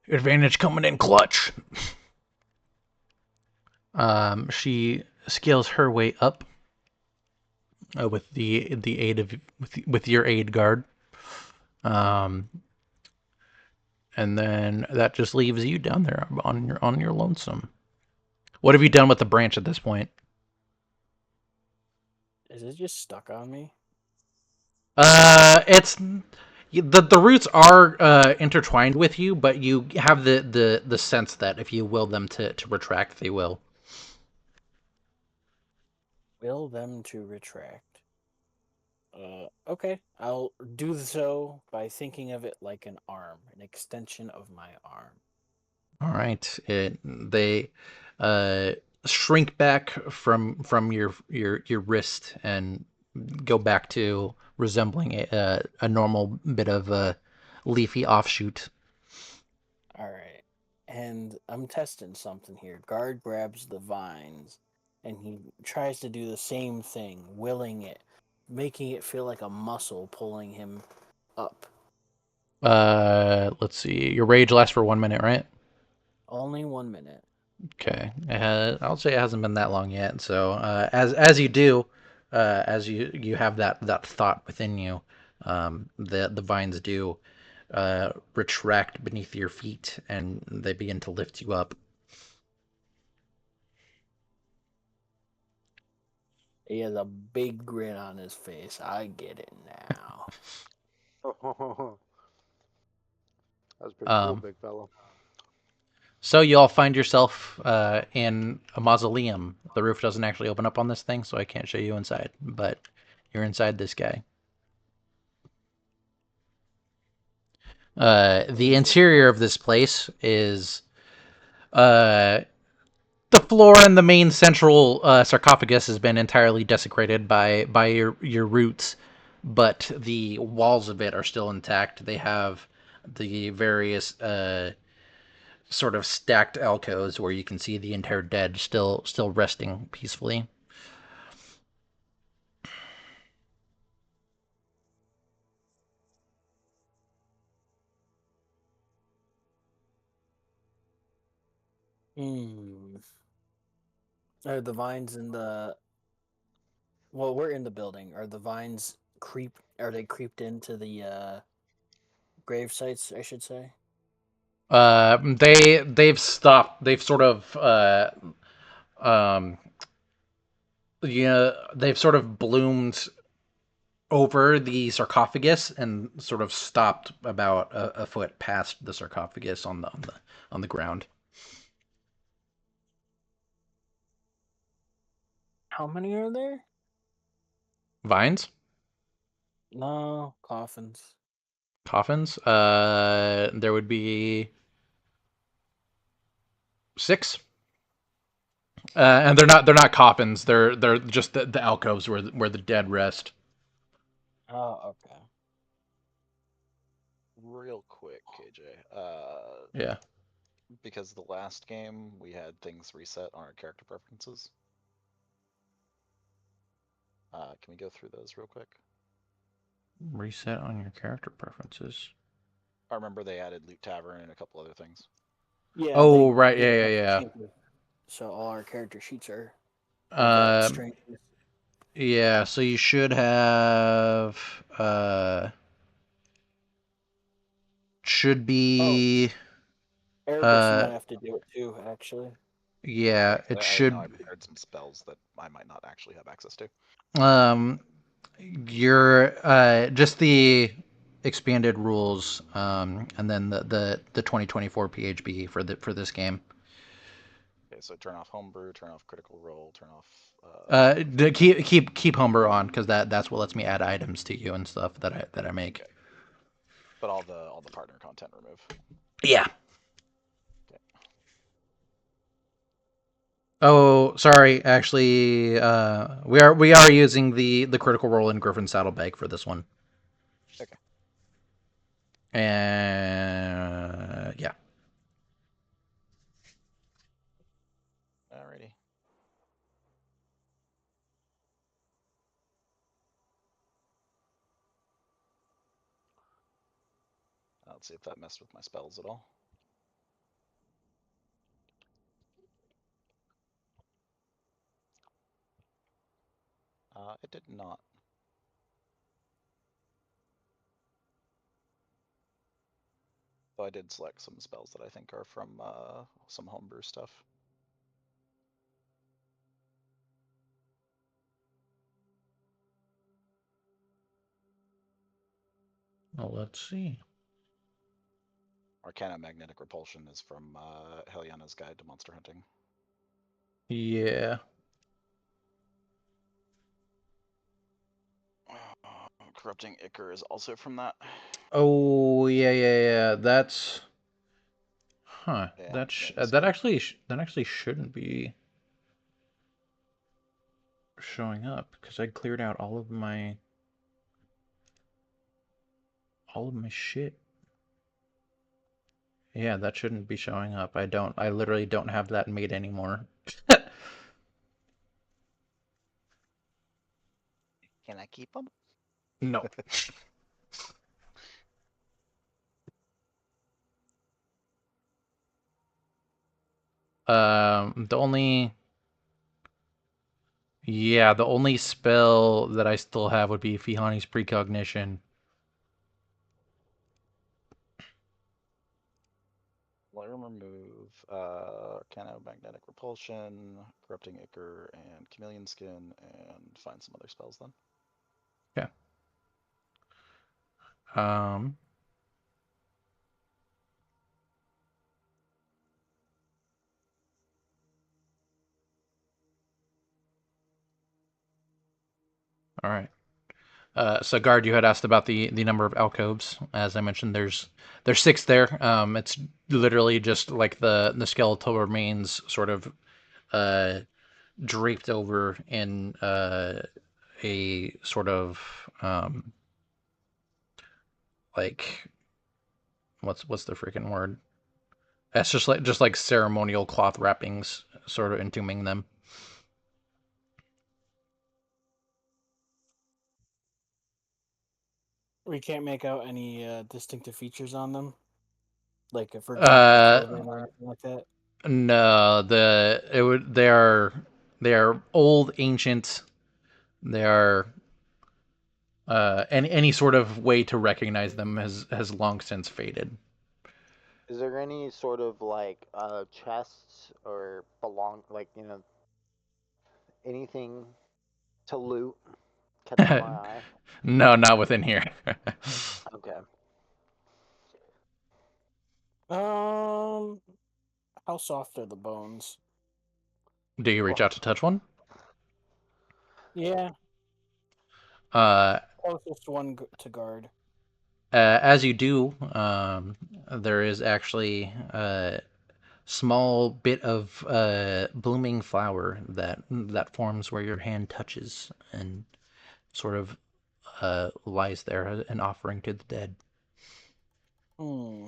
Advantage coming in clutch. She scales her way up with the aid of with your aid, guard. Um, and then that just leaves you down there on your lonesome. What have you done with the branch at this point? Is it just stuck on me? It's the roots are intertwined with you, but you have the sense that if you will them to retract, they will. Will them to retract. Okay. I'll do so by thinking of it like an arm, an extension of my arm. All right. They uh, shrink back from your wrist and go back to resembling a normal bit of a leafy offshoot. All right. And I'm testing something here. Guard grabs the vines and he tries to do the same thing, willing it, making it feel like a muscle pulling him up. Let's see. Your rage lasts for 1 minute, right? Only 1 minute. Okay. I'll say it hasn't been that long yet. So as you do, as you have that thought within you, the vines do retract beneath your feet and they begin to lift you up. He has a big grin on his face. I get it now. That's pretty cool, Um, big fella. so you all find yourself in a mausoleum. The roof doesn't actually open up on this thing, so I can't show you inside. But you're inside this guy. The interior of this place is uh, the floor and the main central sarcophagus has been entirely desecrated by your roots, but the walls of it are still intact. They have the various sort of stacked alcoves where you can see the entire dead still resting peacefully. Are the vines in the? Well, we're in the building. Are the vines creep? Are they creeped into the grave sites? I should say. They've stopped. They've sort of um they've sort of bloomed over the sarcophagus and sort of stopped about a foot past the sarcophagus on the ground. How many are there? Vines, No coffins. coffins. There would be 6. And they're not coffins. They're just the alcoves where the dead rest. Oh, okay. Real quick, KJ. Yeah. Because the last game we had things reset on our character preferences. Can we go through those real quick? Reset on your character preferences. I remember they added Loot Tavern and a couple other things. Yeah, Oh right, they yeah, got yeah, changes. So all our character sheets are have yeah. strength. Yeah. So you should have should Oh, be Erebus, you uh might have to do it too. Actually, yeah, Okay, it I know I should prepared some spells that I might not actually have access to. um your just the expanded rules and then the 2024 PHB for this game. Okay, so turn off homebrew, turn off critical role, turn off. Keep Humber on because that's what lets me add items to you and stuff that I make. Okay, but all the partner content remove. Yeah. Okay. Oh, sorry. Actually, we are using the critical role in Griffin Saddlebag for this one. Okay. And yeah. Alrighty. Let's see if that messed with my spells at all. It did not. Though I did select some spells that I think are from some homebrew stuff. Well, let's see. Arcana Magnetic Repulsion is from Heliana's Guide to Monster Hunting. Yeah. Corrupting Ichor is also from that. Oh yeah. That's And that actually shouldn't be showing up because I cleared out all of my shit. Yeah, that shouldn't be showing up. I literally don't have that made anymore. Can I keep them? No. The only the only spell that I still have would be Fihani's Precognition. Let remove Arcana Magnetic Repulsion, Corrupting Ichor, and Chameleon Skin, and find some other spells then. Okay. Um. All right. So Guard, you had asked about the number of alcoves. As I mentioned, there's 6 there. It's literally just like the skeletal remains, sort of draped over in a sort of like what's the freaking word? It's just like ceremonial cloth wrappings, sort of entombing them. we can't make out any distinctive features on them, like for example, the Uh, clothing or anything like that. No, they are old, ancient. They are any sort of way to recognize them has long since faded. Is there any sort of like chests or anything to loot? Catches my eye. No, not within here. Okay. Um, how soft are the bones? Do you reach out to touch one? Yeah, Uh, closest one to guard. as you do, there is actually a small bit of blooming flower that forms where your hand touches and sort of lies there, an offering to the dead. Hmm.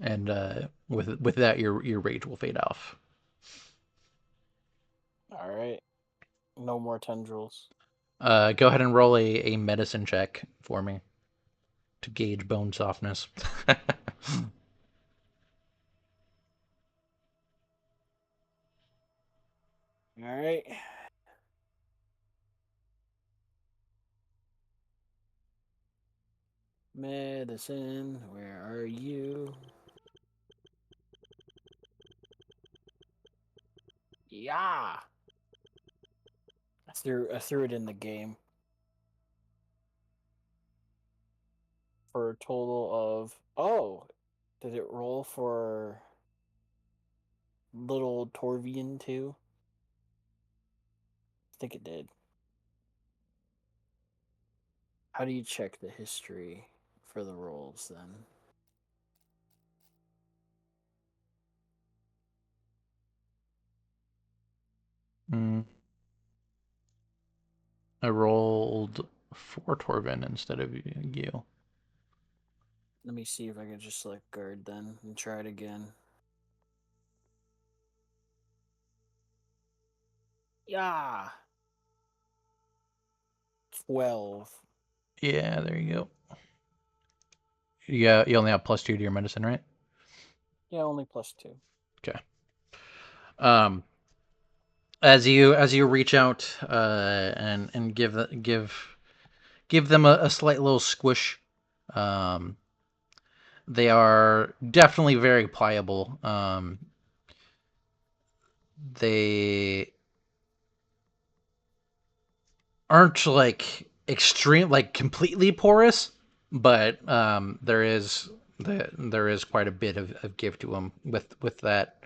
And with that, your rage will fade off. All right. No more tendrils. Go ahead and roll a medicine check for me to gauge bone softness. All right. Medicine, where are you? Yeah. I threw it in the game for a total of did it roll for little Torvian too? I think it did. How do you check the history for the rolls then? Mm, I rolled for Torvin instead of you. Let me see if I can just select guard then and try it again. Yeah. 12. Yeah, there you go. Yeah, you only have +2 to your medicine, right? Yeah, only +2. Okay. Um, as you reach out and give them a slight little squish, um, they are definitely very pliable. They aren't like extreme, like completely porous, but there is quite a bit of give to them with that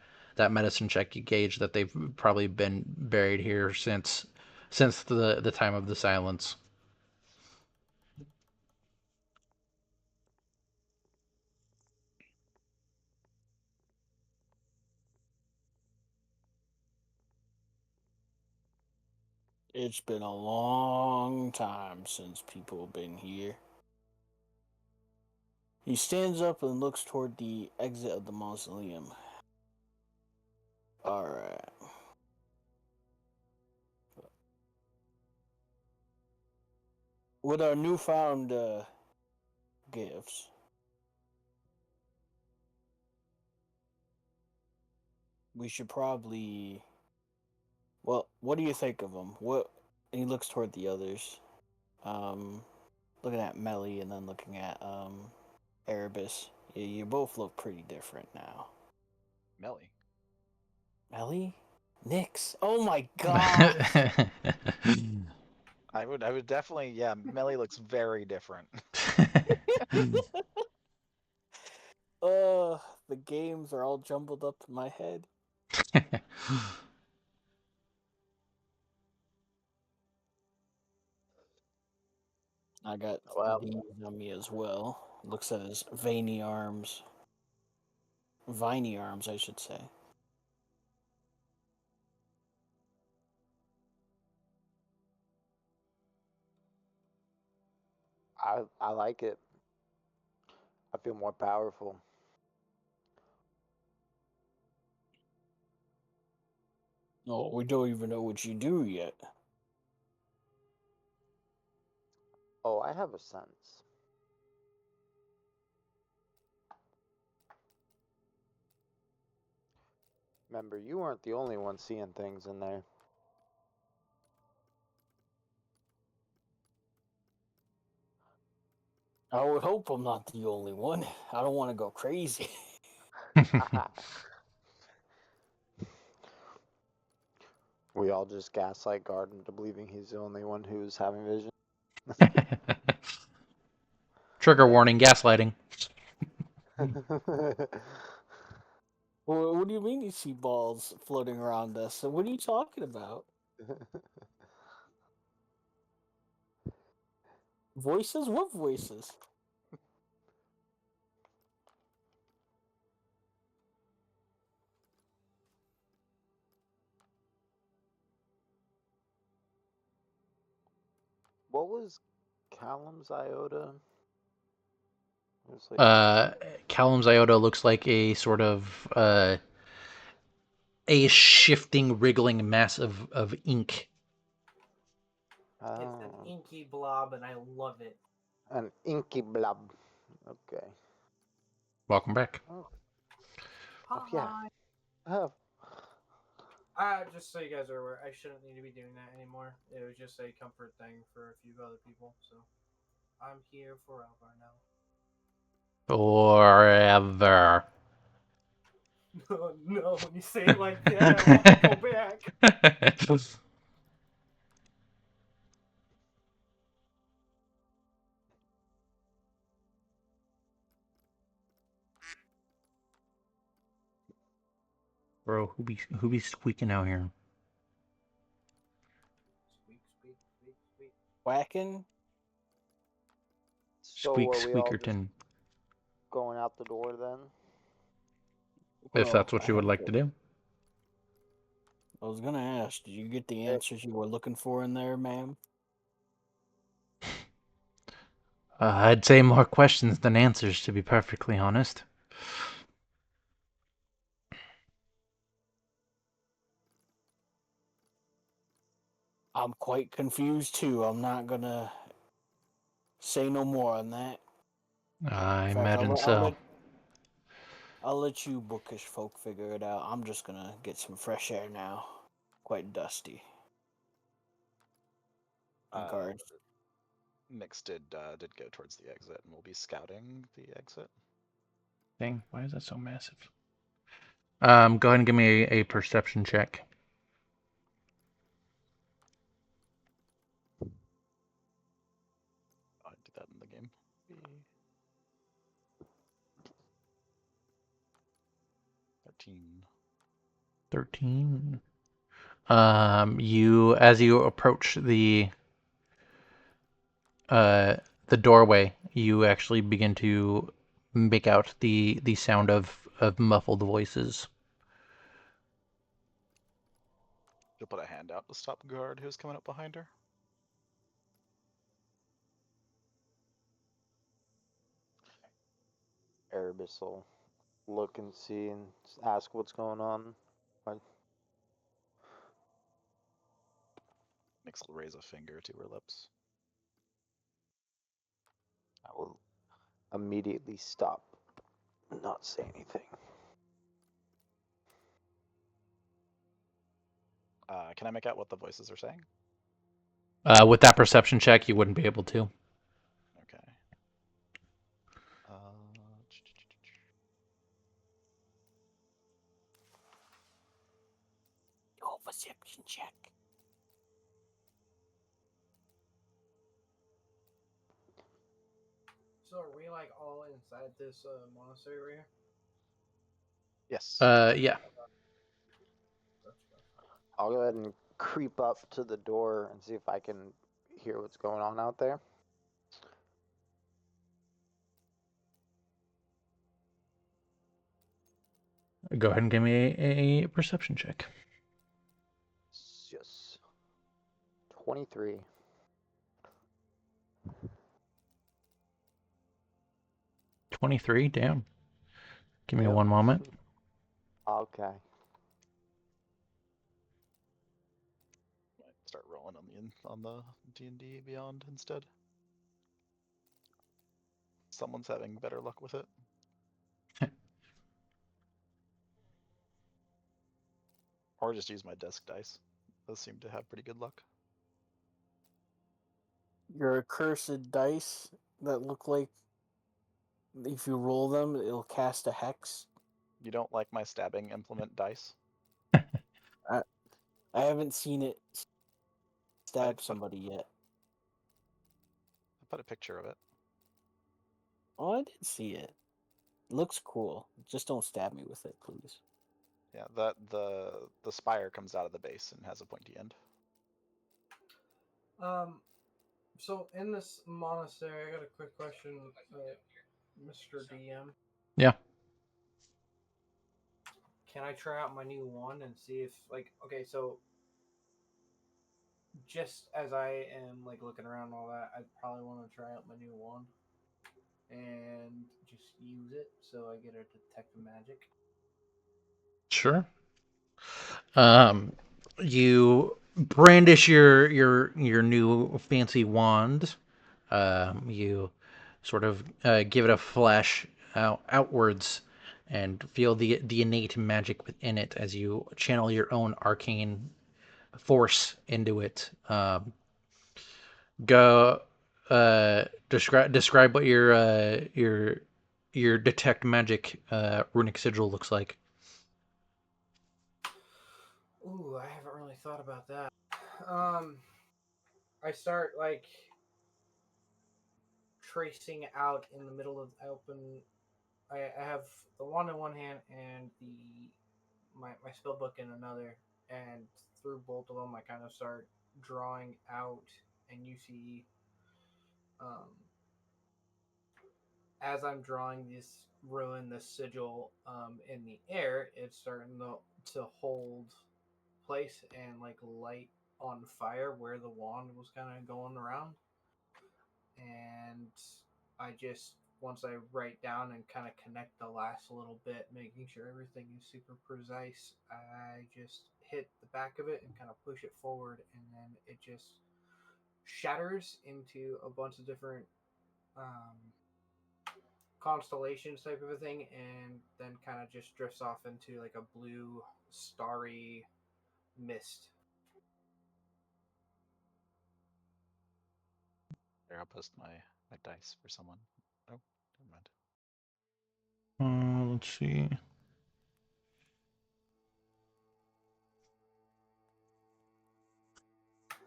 medicine check. You gauge that they've probably been buried here since the time of the silence. It's been a long time since people have been here. He stands up and looks toward the exit of the mausoleum. Alright. With our newfound gifts, we should probably. Well, what do you think of them? What? And he looks toward the others. Um, Looking at Melly and then looking at Erebus. Yeah, you both look pretty different now. Melly. Melly? Nyx. Oh my gosh. I would definitely, yeah. Melly looks very different. The games are all jumbled up in my head. I got Well, these on me as well. Looks at his veiny arms. Viney arms, I should say. I like it. I feel more powerful. Oh, we don't even know what you do yet. Oh, I have a sense. Remember, you weren't the only one seeing things in there. I would hope I'm not the only one. I don't want to go crazy. We all just gaslight Guard into believing he's the only one who's having vision. Trigger warning: gaslighting. Well, what do you mean you see balls floating around us? What are you talking about? Voices? What voices? What was Callum's iota? It was like, Callum's iota looks like a sort of a shifting, wriggling mass of ink. It's an inky blob, and I love it. An inky blob. Okay. Welcome back. Oh, Hi. yeah. Oh, Just so you guys are aware, I shouldn't need to be doing that anymore. It was just a comfort thing for a few other people, so I'm here forever now. Forever. No, no, when you say it like that, I want to go back. Bro, who be squeaking out here? Squeak, squeak, squeak, squeak. Whacking? so Squeak are we all just Squeakerton. going out the door then? If that's what I you would have like to do. I was gonna ask, did you get the answers you were looking for in there, ma'am? I'd say more questions than answers, to be perfectly honest. I'm quite confused too. I'm not gonna say no more on that. I In fact, imagine so. I'll let you bookish folk figure it out. I'm just gonna get some fresh air now. Quite dusty. Guard. Mix did go towards the exit, and we'll be scouting the exit. Dang, why is that so massive? Go ahead and give me a perception check. I did that in the game. 13. 13. As you approach the doorway, you actually begin to make out the sound of muffled voices. She'll put a hand out to stop Guard, who's coming up behind her. Erebus will look and see and ask what's going on. Mix will raise a finger to her lips. I will immediately stop, not say anything. Can I make out what the voices are saying? With that perception check, you wouldn't be able to. Okay. Oh, perception check. So are we like all inside this monastery right here? Yes. Yeah. I'll go ahead and creep up to the door and see if I can hear what's going on out there. Go ahead and give me a perception check. Yes. 23. 23, damn. Give me Yep. one moment. Okay. Might start rolling on the D&D Beyond instead. Someone's having better luck with it. Or just use my disc dice. Those seem to have pretty good luck. Your accursed dice that look like if you roll them, it'll cast a hex. You don't like my stabbing implement dice? I, I haven't seen it stab put- somebody yet. I put a picture of it. Oh, I did see it. It looks cool. Just don't stab me with it, please. Yeah, the spire comes out of the base and has a pointy end. So in this monastery, I got a quick question, Mr. DM. Yeah. Can I try out my new wand and see if, like, okay, so just as I am like looking around and all that, I'd probably want to try out my new wand and just use it so I get to detect magic. Sure. You brandish your new fancy wand. You sort of give it a flash outwards, and feel the innate magic within it as you channel your own arcane force into it. Go describe what your detect magic runic sigil looks like. Ooh, I haven't really thought about that. Um, I start like tracing out in the middle of the open. I have the wand in one hand and my spell book in another, and through both of them, I kind of start drawing out, and you see, um, as I'm drawing this ruin, this sigil, in the air, it's starting to hold place and like light on fire where the wand was kind of going around. And I just, once I write down and kind of connect the last little bit, making sure everything is super precise, I just hit the back of it and kind of push it forward, and then it just shatters into a bunch of different um, constellations type of a thing, and then kind of just drifts off into like a blue starry mist. There, I'll post my dice for someone. Oh, never mind. Let's see.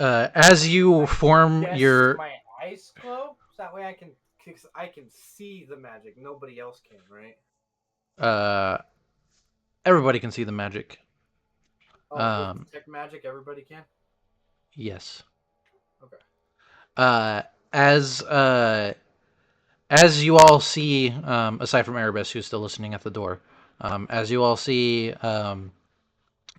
As you form Yes, your my eyes glow. So that way I can see the magic. Nobody else can, right? uh, everybody can see the magic. Oh, with Um, detect magic, everybody can. yes. Okay. Uh, as as you all see, aside from Erebus, who's still listening at the door, as you all see,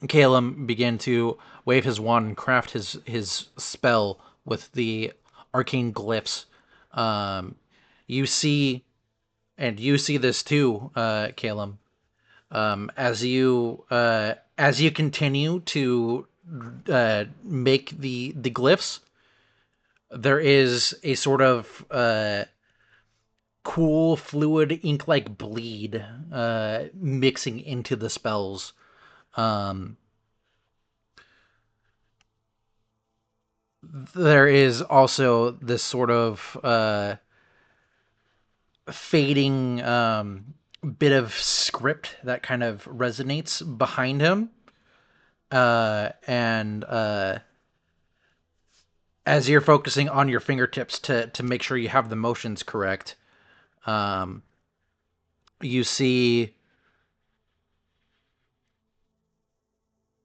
Caleb begin to wave his wand and craft his spell with the arcane glyphs. Um, you see, and you see this too, Caleb. As you continue to make the glyphs, there is a sort of cool fluid ink like bleed mixing into the spells. Um, there is also this sort of fading bit of script that kind of resonates behind him. And as you're focusing on your fingertips to make sure you have the motions correct, um, you see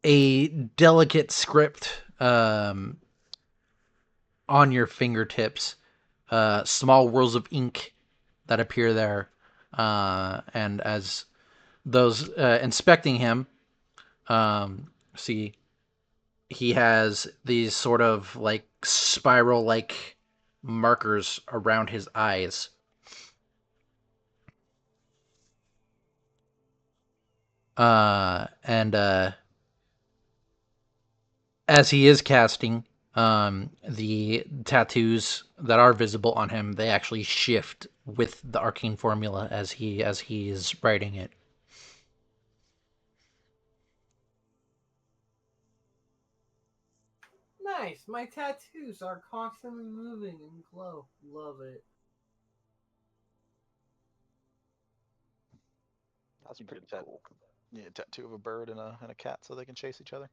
a delicate script on your fingertips, small whirls of ink that appear there. And as those inspecting him see, he has these sort of like spiral like markers around his eyes. And as he is casting, the tattoos that are visible on him, they actually shift with the arcane formula as he is writing it. nice. My tattoos are constantly moving and glow. Love it. That's You pretty get that. cool. You need a tattoo of a bird and a cat so they can chase each other.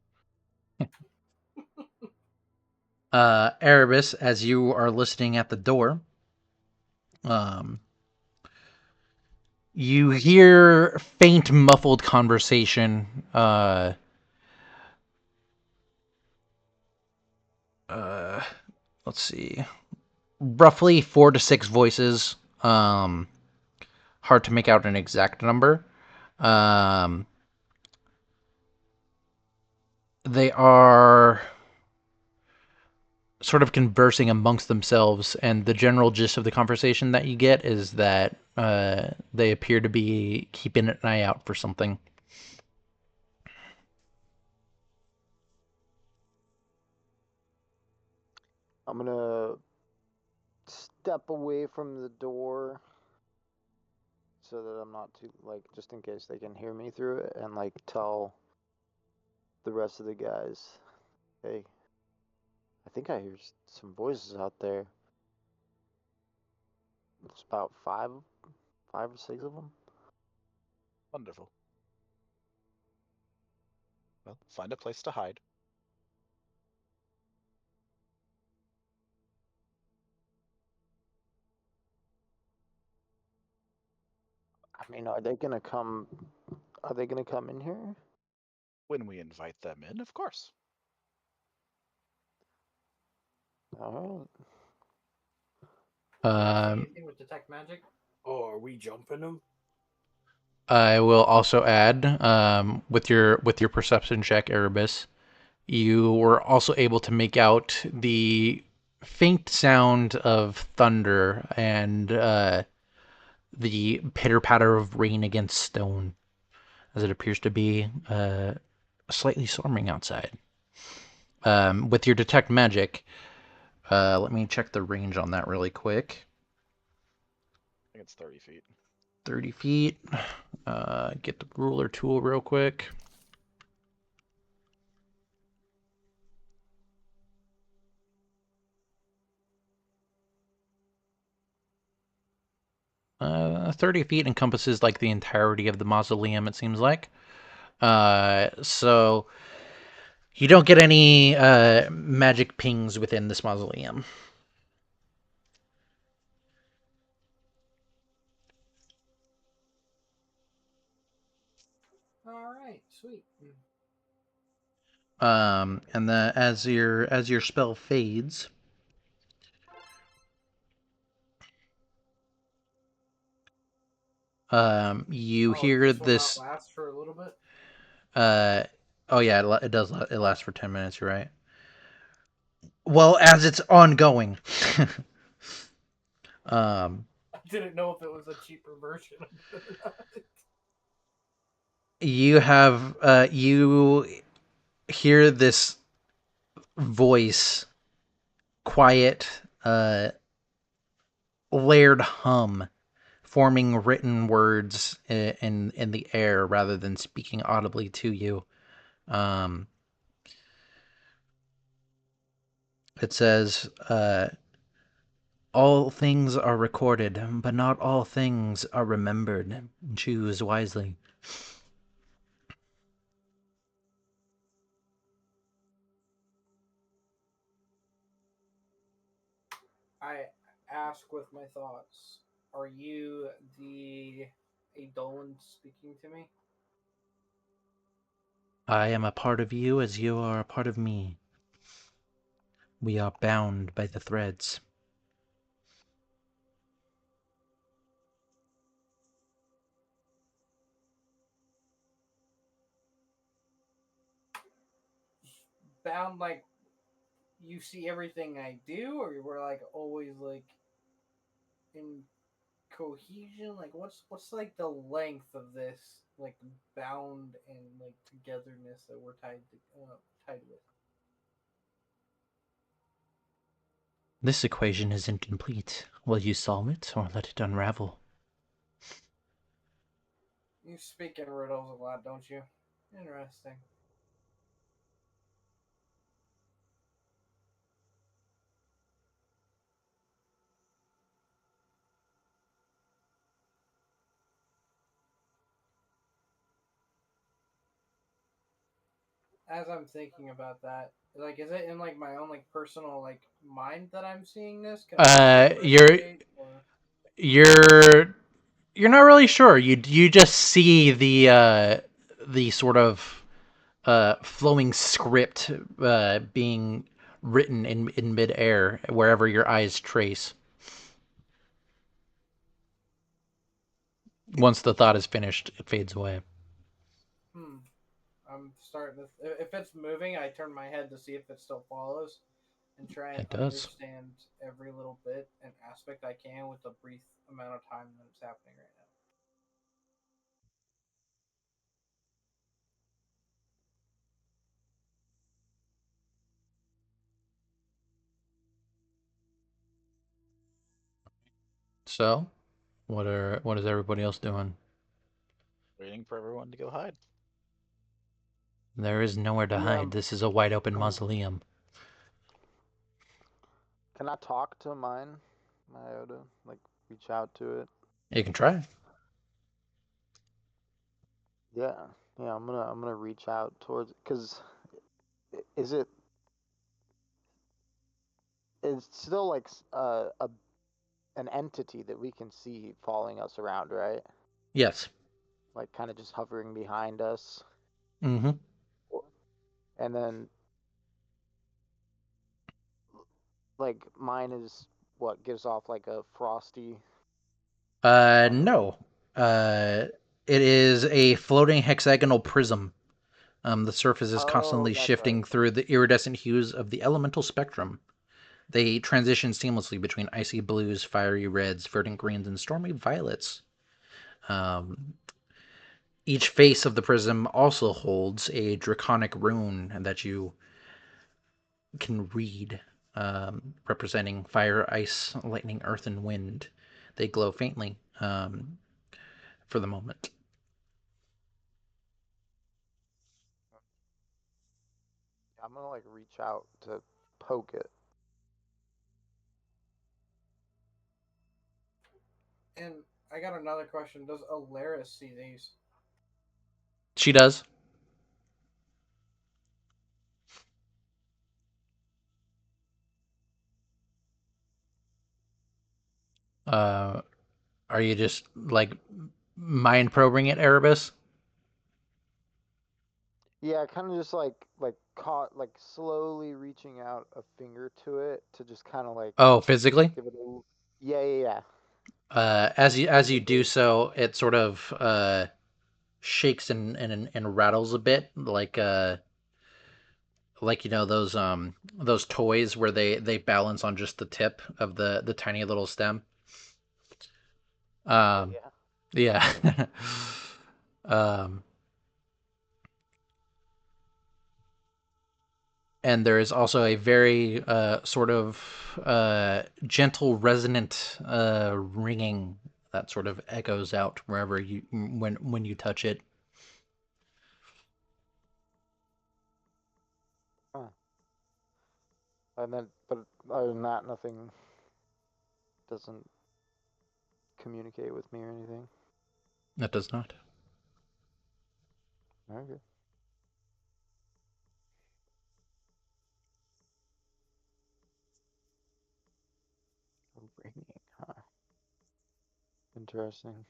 Erebus, as you are listening at the door, um, you hear faint, muffled conversation. Uh, let's see, roughly 4 to 6 voices. Hard to make out an exact number. Um, they are sort of conversing amongst themselves, and the general gist of the conversation that you get is that they appear to be keeping an eye out for something. I'm gonna step away from the door so that I'm not too, like, just in case they can hear me through it, and, like, tell the rest of the guys, hey, I think I hear some voices out there. It's about five or six of them. Wonderful. Well, find a place to hide. I mean, are they gonna come? Are they gonna come in here? When we invite them in, of course. All Can I see Um, anything with detect magic? Oh, are we jumping them? I will also add, with your perception check, Erebus, you were also able to make out the faint sound of thunder and the pitter patter of rain against stone, as it appears to be slightly storming outside. With your detect magic, let me check the range on that really quick. I think it's 30 feet. 30 feet. Get the ruler tool real quick. Uh, 30 feet encompasses like the entirety of the mausoleum, it seems like. So you don't get any magic pings within this mausoleum. All right, sweet. And as your spell fades, you Oh, hear this will not this. last for a little bit. Uh, oh yeah, it does. It lasts for 10 minutes. You're right. Well, as it's ongoing. um, I didn't know if it was a cheaper version of it or not. you hear this voice, quiet, layered hum, forming written words in the air rather than speaking audibly to you. Um, it says, "All things are recorded, but not all things are remembered. Choose wisely." I ask with my thoughts. Are you the Edolan speaking to me? I am a part of you as you are a part of me. We are bound by the threads. Bound like you see everything I do, or we're like always like in cohesion? Like what's like the length of this like bound and like togetherness that we're tied with? This equation is incomplete. Will you solve it or let it unravel? You speak in riddles a lot, don't you? Interesting. as I'm thinking about that, like, is it in like my own like personal like mind that I'm seeing this? Can I like Uh, you're investigate or? you're you're not really sure. You just see the sort of flowing script being written in midair wherever your eyes trace. Once the thought is finished, it fades away. Hmm. I'm starting to. If it's moving, I turn my head to see if it still follows, and try and It does. understand every little bit and aspect I can with the brief amount of time that it's happening right now. So, what is everybody else doing? Waiting for everyone to go hide. There is nowhere to Yeah. hide. This is a wide open mausoleum. Can I talk to mine, Iota? Like, reach out to it? You can try. Yeah. Yeah, I'm gonna reach out towards, cause is it it's still like a an entity that we can see following us around, right? Yes. Like kind of just hovering behind us. Mm-hmm. And then like mine is what gives off like a frosty No. Uh, it is a floating hexagonal prism. The surface is Oh, constantly that's right. shifting through the iridescent hues of the elemental spectrum. They transition seamlessly between icy blues, fiery reds, verdant greens, and stormy violets. Um, each face of the prism also holds a draconic rune that you can read, representing fire, ice, lightning, earth, and wind. They glow faintly for the moment. I'm gonna like reach out to poke it. And I got another question. Does Alaris see these? She does. Uh, are you just like mind probing it, Erebus? Yeah, kind of just like caught like slowly reaching out a finger to it to just kind of like Oh, physically. give it yeah, yeah, yeah. As you do Physically. so, it sort of shakes and rattles a bit, like you know those toys where they balance on just the tip of the tiny little stem. Oh Um, yeah. yeah. um, and there is also a very sort of gentle, resonant ringing that sort of echoes out wherever you when you touch it. Huh. And then, but other than that, nothing doesn't communicate with me or anything. That does not. Okay. Ringing, huh? Interesting.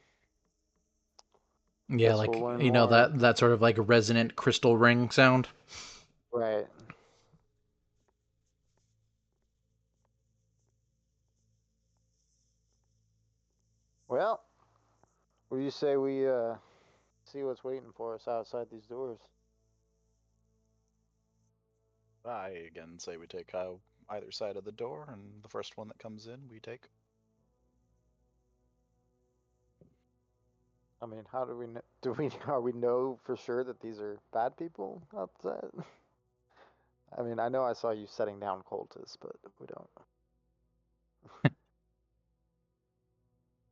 Yeah, Guess we'll like learn you know more. that sort of like resonant crystal ring sound. Right. Well, what do you say we see what's waiting for us outside these doors? I again say we take either side of the door, and the first one that comes in, we take. I mean, how do we know? Do we are we know for sure that these are bad people outside? I mean, I know I saw you setting down cultists, but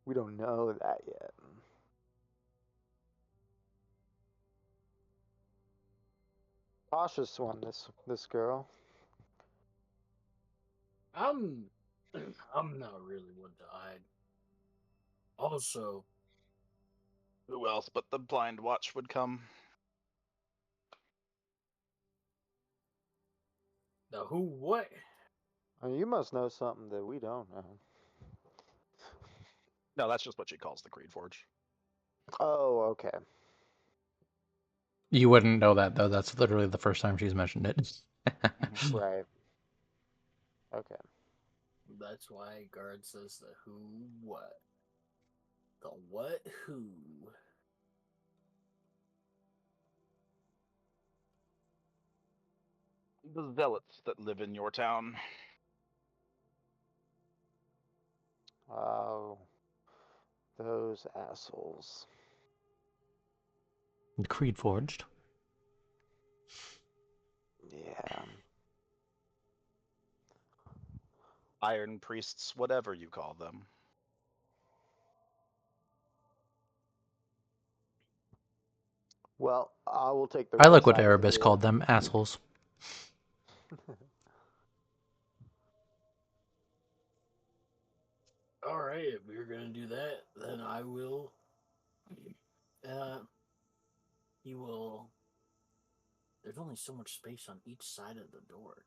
we don't know that yet. Cautious one, this girl. I'm I'm not really one to hide. Also, Who else but the blind watch would come? The who what? You must know something that we don't know. No, that's just what she calls the Creed Forge. Oh, okay. You wouldn't know that though. That's literally the first time she's mentioned it. Right. Okay. That's why guard says the who what. The what who. The zealots that live in your town. Oh, those assholes. Creed forged. Yeah. Iron priests, whatever you call them. Well, I will take the I right like what side of the Erebus door. called them, assholes. Alright, if we're gonna do that, then I will. He will. There's only so much space on each side of the door.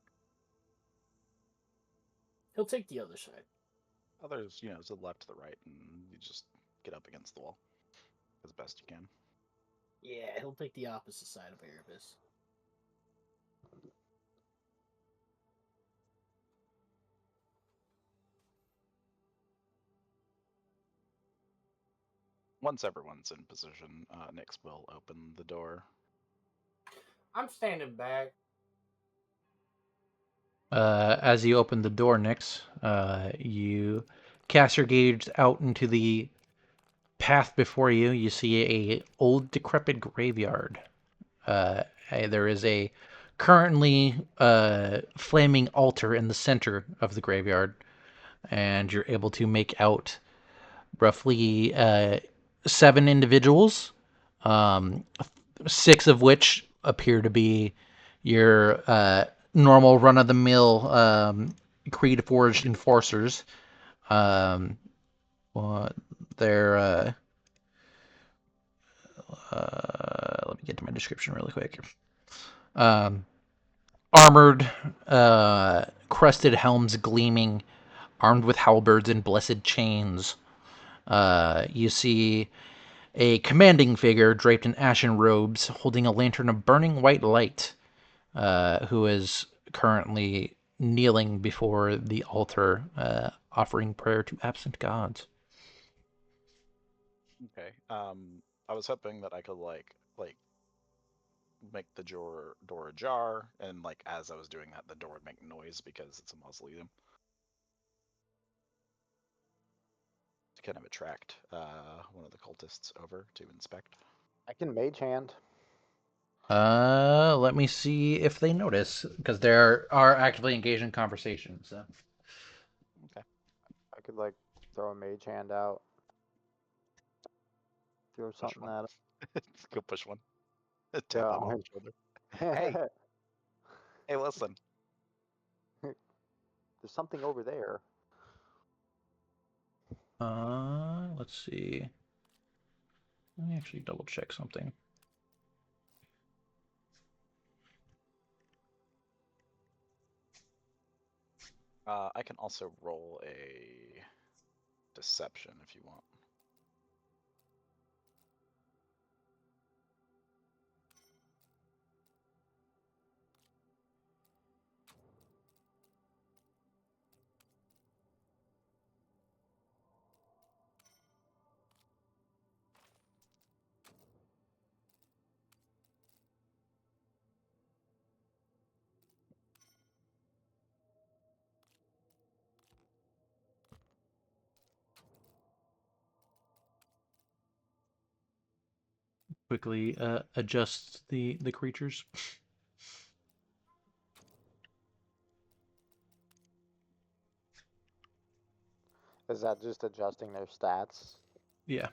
He'll take the other side. Others, to the left, to the right, and you just get up against the wall as best you can. Yeah, he'll take the opposite side of Erebus. Once everyone's in position, Nyx will open the door. I'm standing back. As you open the door, Nyx, you cast your gaze out into the path before you. You see a old, decrepit graveyard. There is a currently flaming altar in the center of the graveyard, and you're able to make out roughly 7 individuals, um, 6 of which appear to be your normal run-of-the-mill Creed Forged enforcers. Um, well, they're let me get to my description really quick. Um, Armored, crested helms gleaming, armed with halberds and blessed chains. You see a commanding figure draped in ashen robes, holding a lantern of burning white light, who is currently kneeling before the altar, offering prayer to absent gods. Okay. I was hoping that I could like make the door ajar, and like as I was doing that, the door would make noise because it's a mausoleum to kind of attract one of the cultists over to inspect. I can mage hand. Let me see if they notice, because they are actively engaged in conversation. So, Okay. I could like throw a mage hand out. Throw Push something one. at Go push one. Tap them on him. the shoulder. Hey, Go. hey, listen. There's something over there. let's see. Let me actually double check something. I can also roll a deception if you want. Quickly adjust the creatures. Is that just adjusting their stats? Yeah.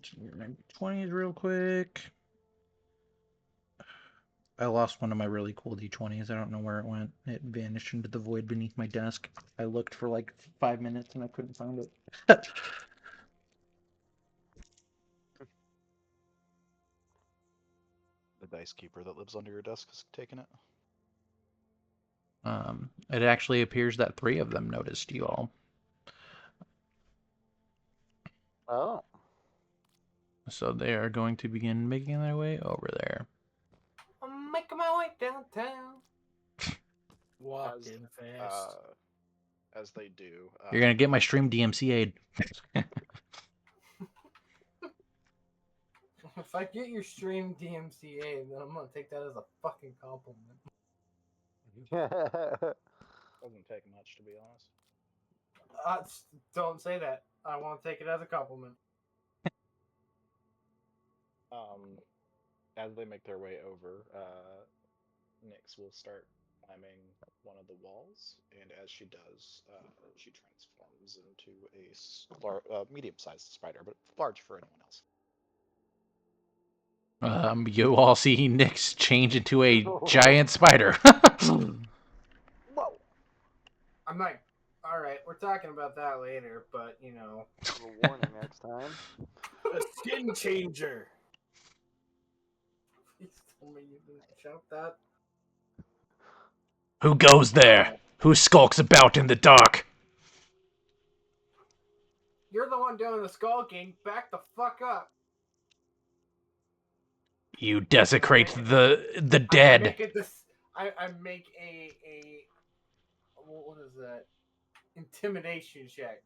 20s real quick. I lost one of my really cool D20s. I don't know where it went. It vanished into the void beneath my desk. I looked for like 5 minutes and I couldn't find it. The dice keeper that lives under your desk has taken it. It actually appears that 3 of them noticed you all. Oh. So they are going to begin making their way over there. I'm making my way downtown. Walking fast. As they do. You're going to get my stream DMCA'd. If I get your stream DMCA, then I'm gonna take that as a fucking compliment. Doesn't take much, to be honest. Don't say that. I want to take it as a compliment. As they make their way over, Nyx will start climbing one of the walls, and as she does, she transforms into a medium-sized spider, but large for anyone else. You all see Nyx change into a giant spider. Whoa. I'm like, all right, we're talking about that later, but you know, A warning next time. A skin changer. please tell me you didn't shout that. Who goes there? Who skulks about in the dark? You're the one doing the skulking. Back the fuck up. You desecrate the dead. I make a what is that? Intimidation check.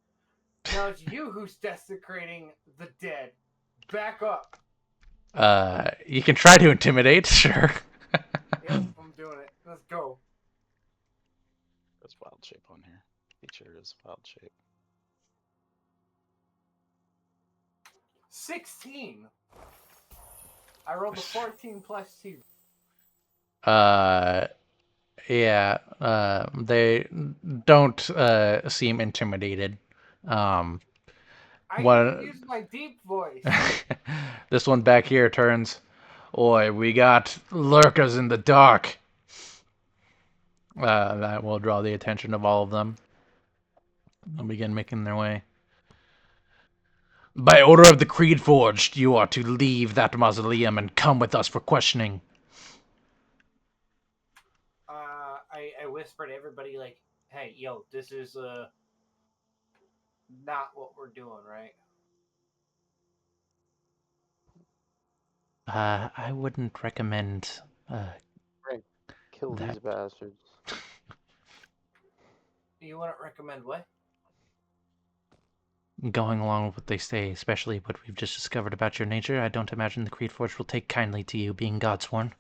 Now it's you who's desecrating the dead. Back up. You can try to intimidate, sure. Yep, I'm doing it. Let's go. There's wild shape on here. Feature is wild shape. 16. I rolled a 14 plus 2. Yeah, they don't seem intimidated. I What? use my deep voice. This one back here turns. Oi, we got lurkers in the dark. That will draw the attention of all of them. They'll begin making their way. By order of the Creed Forged, you are to leave that mausoleum and come with us for questioning. I whisper to everybody like, hey, yo, this is not what we're doing, right? I wouldn't recommend Kill that. these bastards. You wouldn't recommend what? Going along with what they say, especially what we've just discovered about your nature. I don't imagine the Creed Forge will take kindly to you being Godsworn.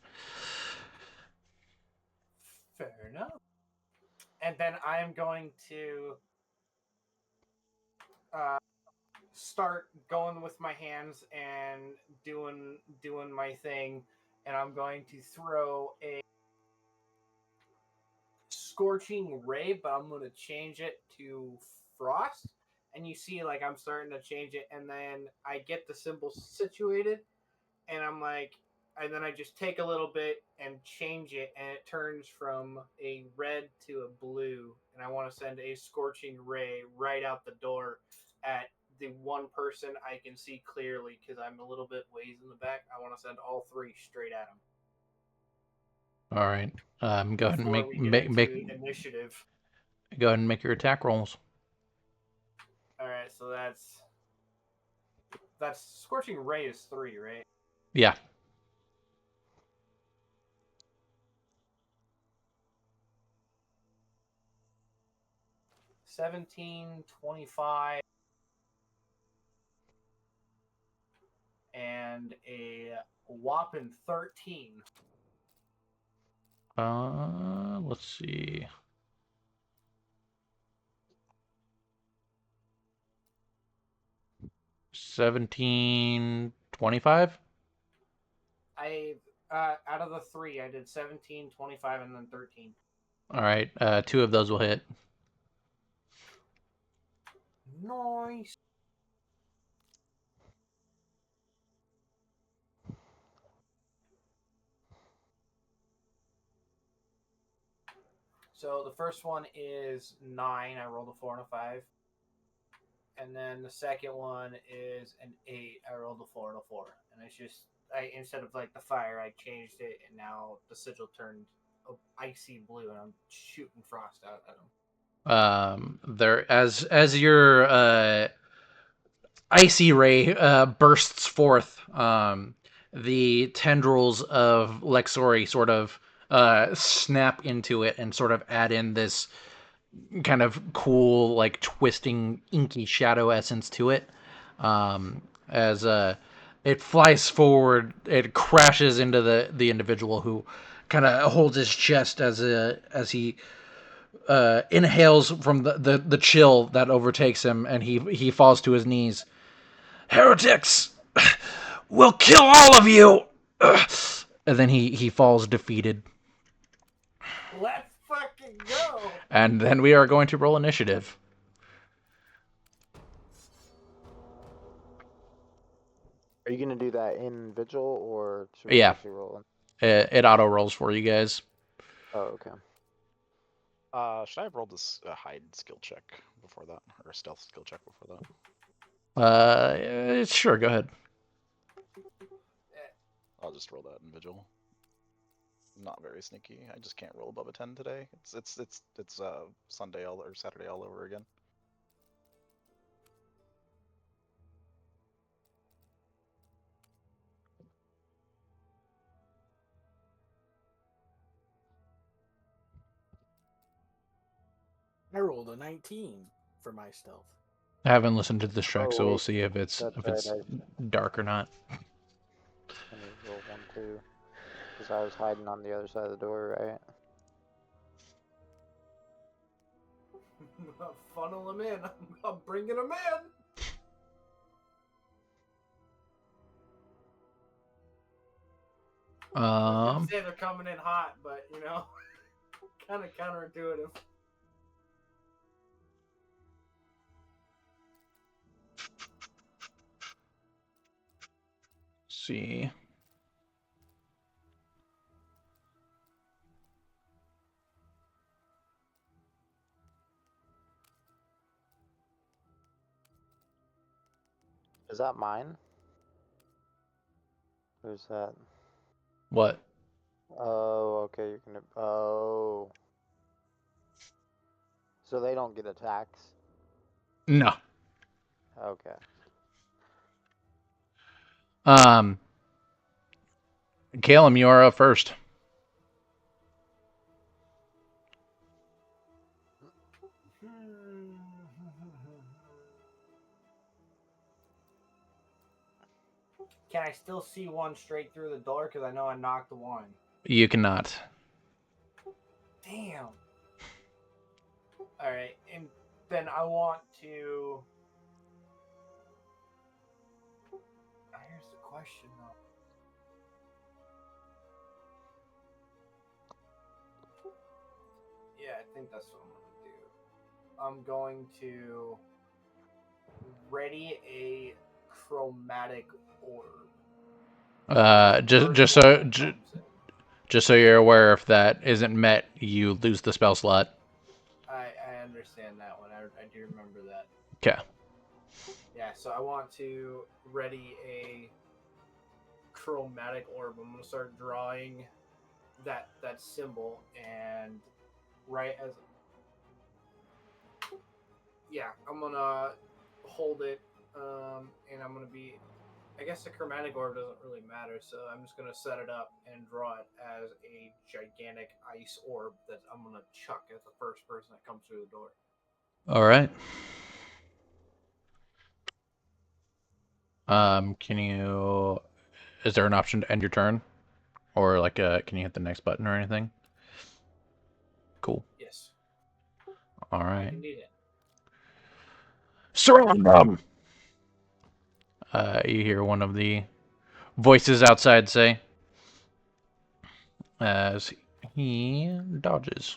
Fair enough. And then I'm going to start going with my hands and doing my thing, and I'm going to throw a scorching ray, but I'm going to change it to frost. And you see, like, I'm starting to change it, and then I get the symbol situated, and I'm like, and then I just take a little bit and change it, and it turns from a red to a blue, and I want to send a scorching ray right out the door at the one person I can see clearly, because I'm a little bit ways in the back. I want to send all 3 straight at him. All right. Go ahead and make initiative. Go ahead and make your attack rolls. All right, so that's scorching ray is 3, right? Yeah. $17, $25, and a whopping 13. Let's see. 17, 25? I out of the 3, I did 17, 25, and then 13. All right. 2 of those will hit. Nice. So the first one is 9. I rolled a 4 and a 5. And then the second one is an 8. I rolled a 4 and a 4. And it's just, instead of like the fire, I changed it, and now the sigil turned icy blue, and I'm shooting frost out at them. There, as your icy ray bursts forth, the tendrils of Lexori sort of snap into it and sort of add in this kind of cool, like twisting, inky shadow essence to it. As it flies forward, it crashes into the individual, who kind of holds his chest as he inhales from the chill that overtakes him, and he falls to his knees. Heretics! We'll kill all of you! And then he falls defeated. Let's fucking go! And then we are going to roll initiative. Are you gonna do that in Vigil, or should we Yeah. actually roll? It auto rolls for you guys. Oh, okay. Should I have rolled this hide skill check before that, or stealth skill check before that? Sure, go ahead. I'll just roll that in Vigil. Not very sneaky. I just can't roll above a 10 today. It's Sunday or Saturday all over again. I rolled a 19 for my stealth. I haven't listened to this track, so we'll wait. see if it's dark or not. Let me roll 1, 2. Because I was hiding on the other side of the door, right? Funnel them in. I'm bringing them in. I was gonna say they're coming in hot, but kind of counterintuitive. See. Is that mine? Who's that? What? Oh, okay. You're gonna. Oh. So they don't get attacks? No. Okay. Calum, you are up first. Can I still see one straight through the door? Because I know I knocked one. You cannot. Damn. Alright, and then I want to... Here's the question, though. Yeah, I think that's what I'm going to do. I'm going to ready a chromatic orb. Just so you're aware, if that isn't met, you lose the spell slot. I understand that one. I do remember that. Okay. Yeah, so I want to ready a chromatic orb. I'm going to start drawing that symbol, and right as... Yeah, I'm going to hold it, and I'm going to be... I guess the chromatic orb doesn't really matter, so I'm just going to set it up and draw it as a gigantic ice orb that I'm going to chuck at the first person that comes through the door. All right. Can you... Is there an option to end your turn? Or, like, can you hit the next button or anything? Cool. Yes. All I right. can need it. Surround them! You hear one of the voices outside say, as he dodges.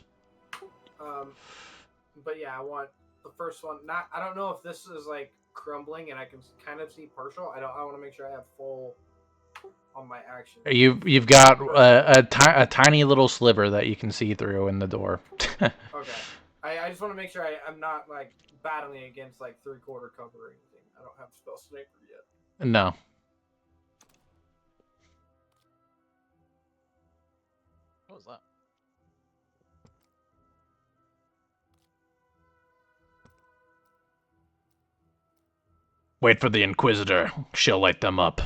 But yeah, I want the first one. I don't know if this is like crumbling and I can kind of see partial. I want to make sure I have full on my action. You've got a tiny little sliver that you can see through in the door. Okay. I just want to make sure I'm not like battling against like 3/4 cover or anything. I don't have spell sniper yet. No. What was that? Wait for the Inquisitor. She'll light them up.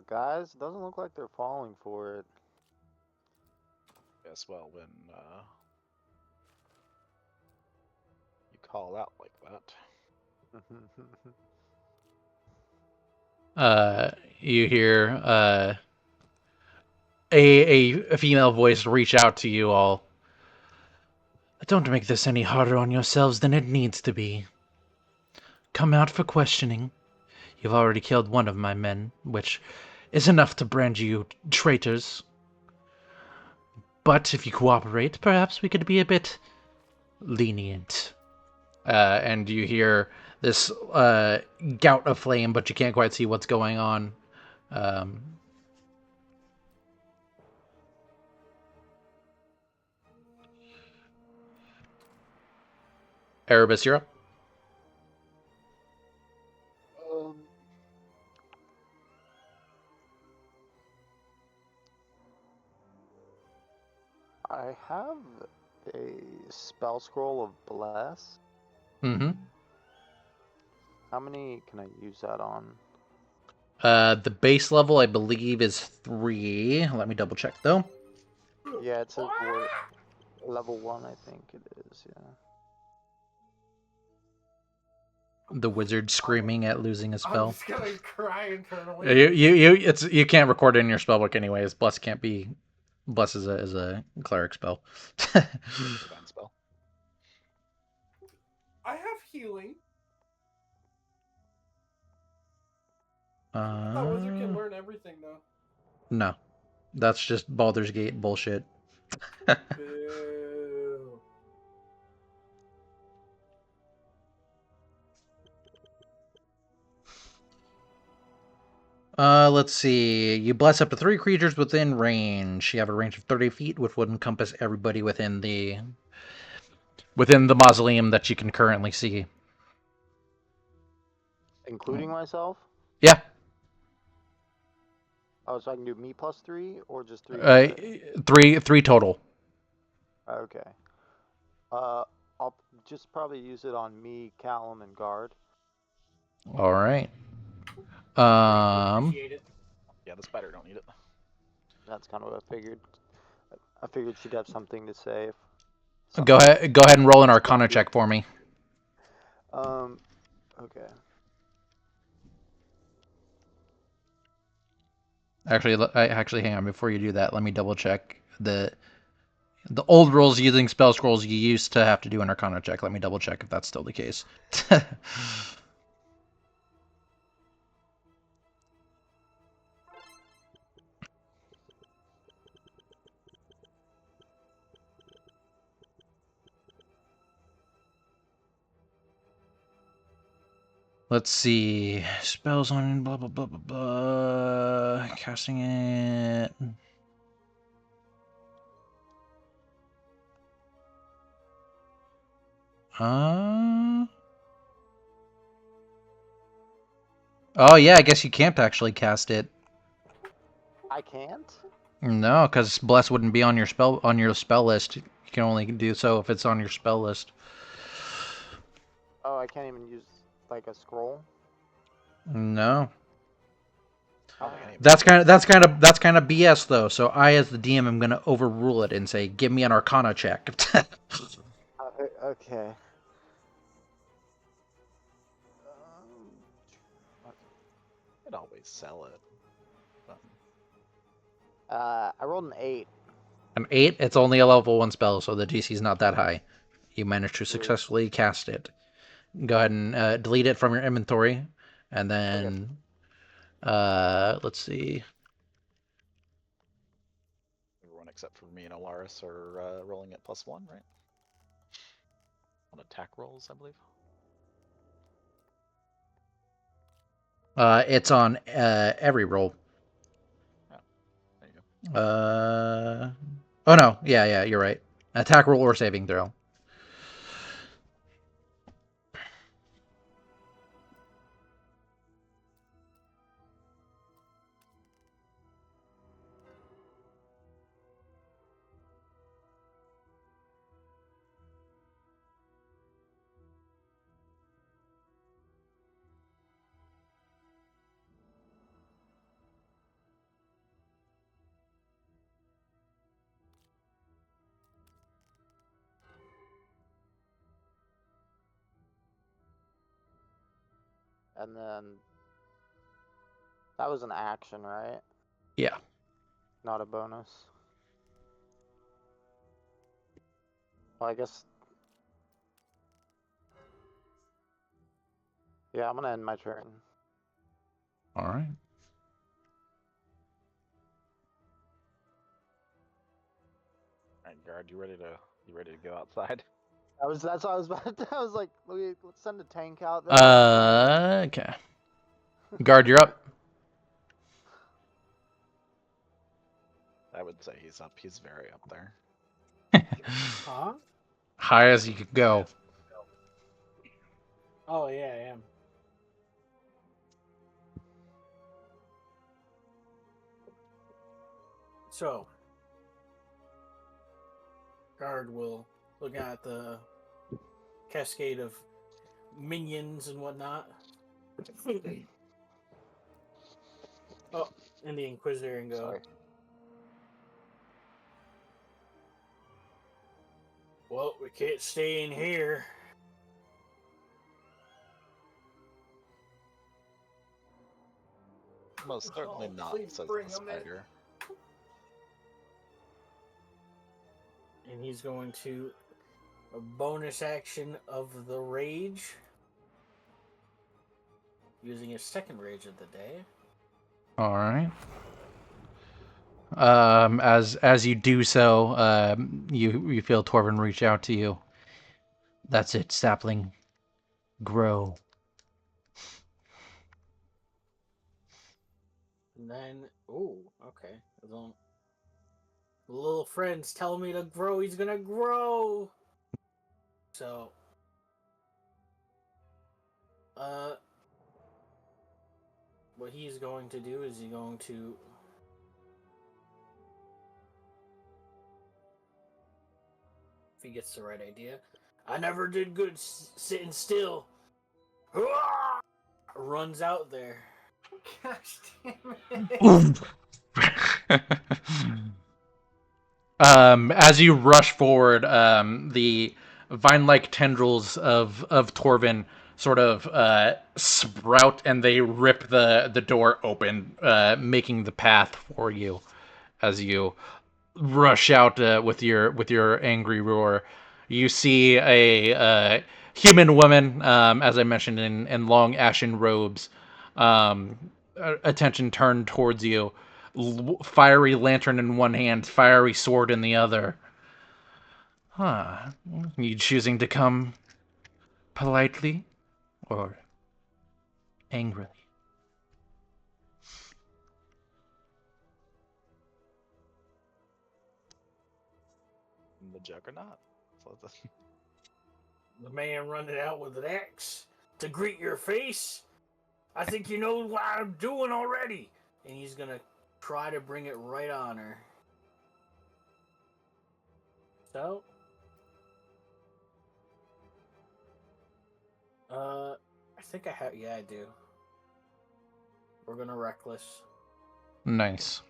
Guys, doesn't look like they're falling for it. Yes, well, when you call out like that. You hear a female voice reach out to you all. Don't make this any harder on yourselves than it needs to be. Come out for questioning. You've already killed one of my men, which is enough to brand you traitors. But if you cooperate, perhaps we could be a bit lenient. And you hear this gout of flame, but you can't quite see what's going on. Erebus, you're up. I have a spell scroll of bless. Mm-hmm. How many can I use that on? The base level, I believe, is 3. Let me double check, though. Yeah, it says we're level 1, I think it is, yeah. The wizard screaming at losing a I'm spell. just gonna cry internally. You can't record it in your spellbook anyways. Bless can't be. Bless is a cleric spell. Divine spell. I have healing. Uh, That wizard can learn everything though. No, that's just Baldur's Gate bullshit. Boo. Let's see. You bless up to 3 creatures within range. You have a range of 30 feet, which would encompass everybody within the mausoleum that you can currently see. Including myself? Yeah. Oh, so I can do me plus 3 or just 3 everybody? Three total. Okay. I'll just probably use it on me, Callum, and Guard. All right. Appreciate it. Yeah, the spider don't need it. That's kind of what I figured. I figured she'd have something to say. Go ahead and roll an Arcana check for me. Okay. Actually, hang on. Before you do that, let me double check the old rules using spell scrolls. You used to have to do an Arcana check. Let me double check if that's still the case. Let's see. Spells on blah blah blah blah blah. Casting it. Oh yeah, I guess you can't actually cast it. I can't? No, because bless wouldn't be on your spell list. You can only do so if it's on your spell list. Oh, I can't even use like a scroll. No. I don't think any of That's us kind of BS though. So I, as the DM, am gonna overrule it and say, "Give me an Arcana check." Okay. could always sell it. I rolled an 8. An 8. It's only a level 1 spell, so the DC is not that high. You managed to successfully cast it. Go ahead and delete it from your inventory, and then let's see. Everyone except for me and Alaris are rolling at +1, right? On attack rolls, I believe. It's on every roll. Oh no, yeah, you're right. Attack roll or saving throw. And then that was an action, right? Yeah. Not a bonus. Well, I guess. Yeah, I'm gonna end my turn. All right. All right, guard, you ready to go outside? That's what I was about to, I was like, let's send a tank out there. Okay. Guard, you're up. I would say he's up. He's very up there. Huh? High as you could go. Oh, yeah, I am. So, guard will look at the cascade of minions and whatnot. Oh, and the Inquisitor and go. Sorry. Well, we can't stay in here. Most certainly Oh, not, please says bring the him in. spider. And he's going to a bonus action of the rage, using his second rage of the day. All right. As you do so, you feel Torvin reach out to you. That's it, sapling. Grow. And then, oh, okay. The little friend's telling me to grow. He's gonna grow. So, what he's going to do is he's going to if he gets the right idea. I never did good sitting still. Runs out there. Gosh damn it. As you rush forward, the vine-like tendrils of Torvin sort of sprout, and they rip the door open, making the path for you as you rush out with your angry roar. You see a human woman, as I mentioned, in long ashen robes, um, attention turned towards you, fiery lantern in one hand, fiery sword in the other. Huh? You choosing to come politely or angrily? The Juggernaut. So The man running out with an axe to greet your face. I think you know what I'm doing already. And he's gonna try to bring it right on her. So, I think I have. Yeah, I do. We're gonna reckless. Nice.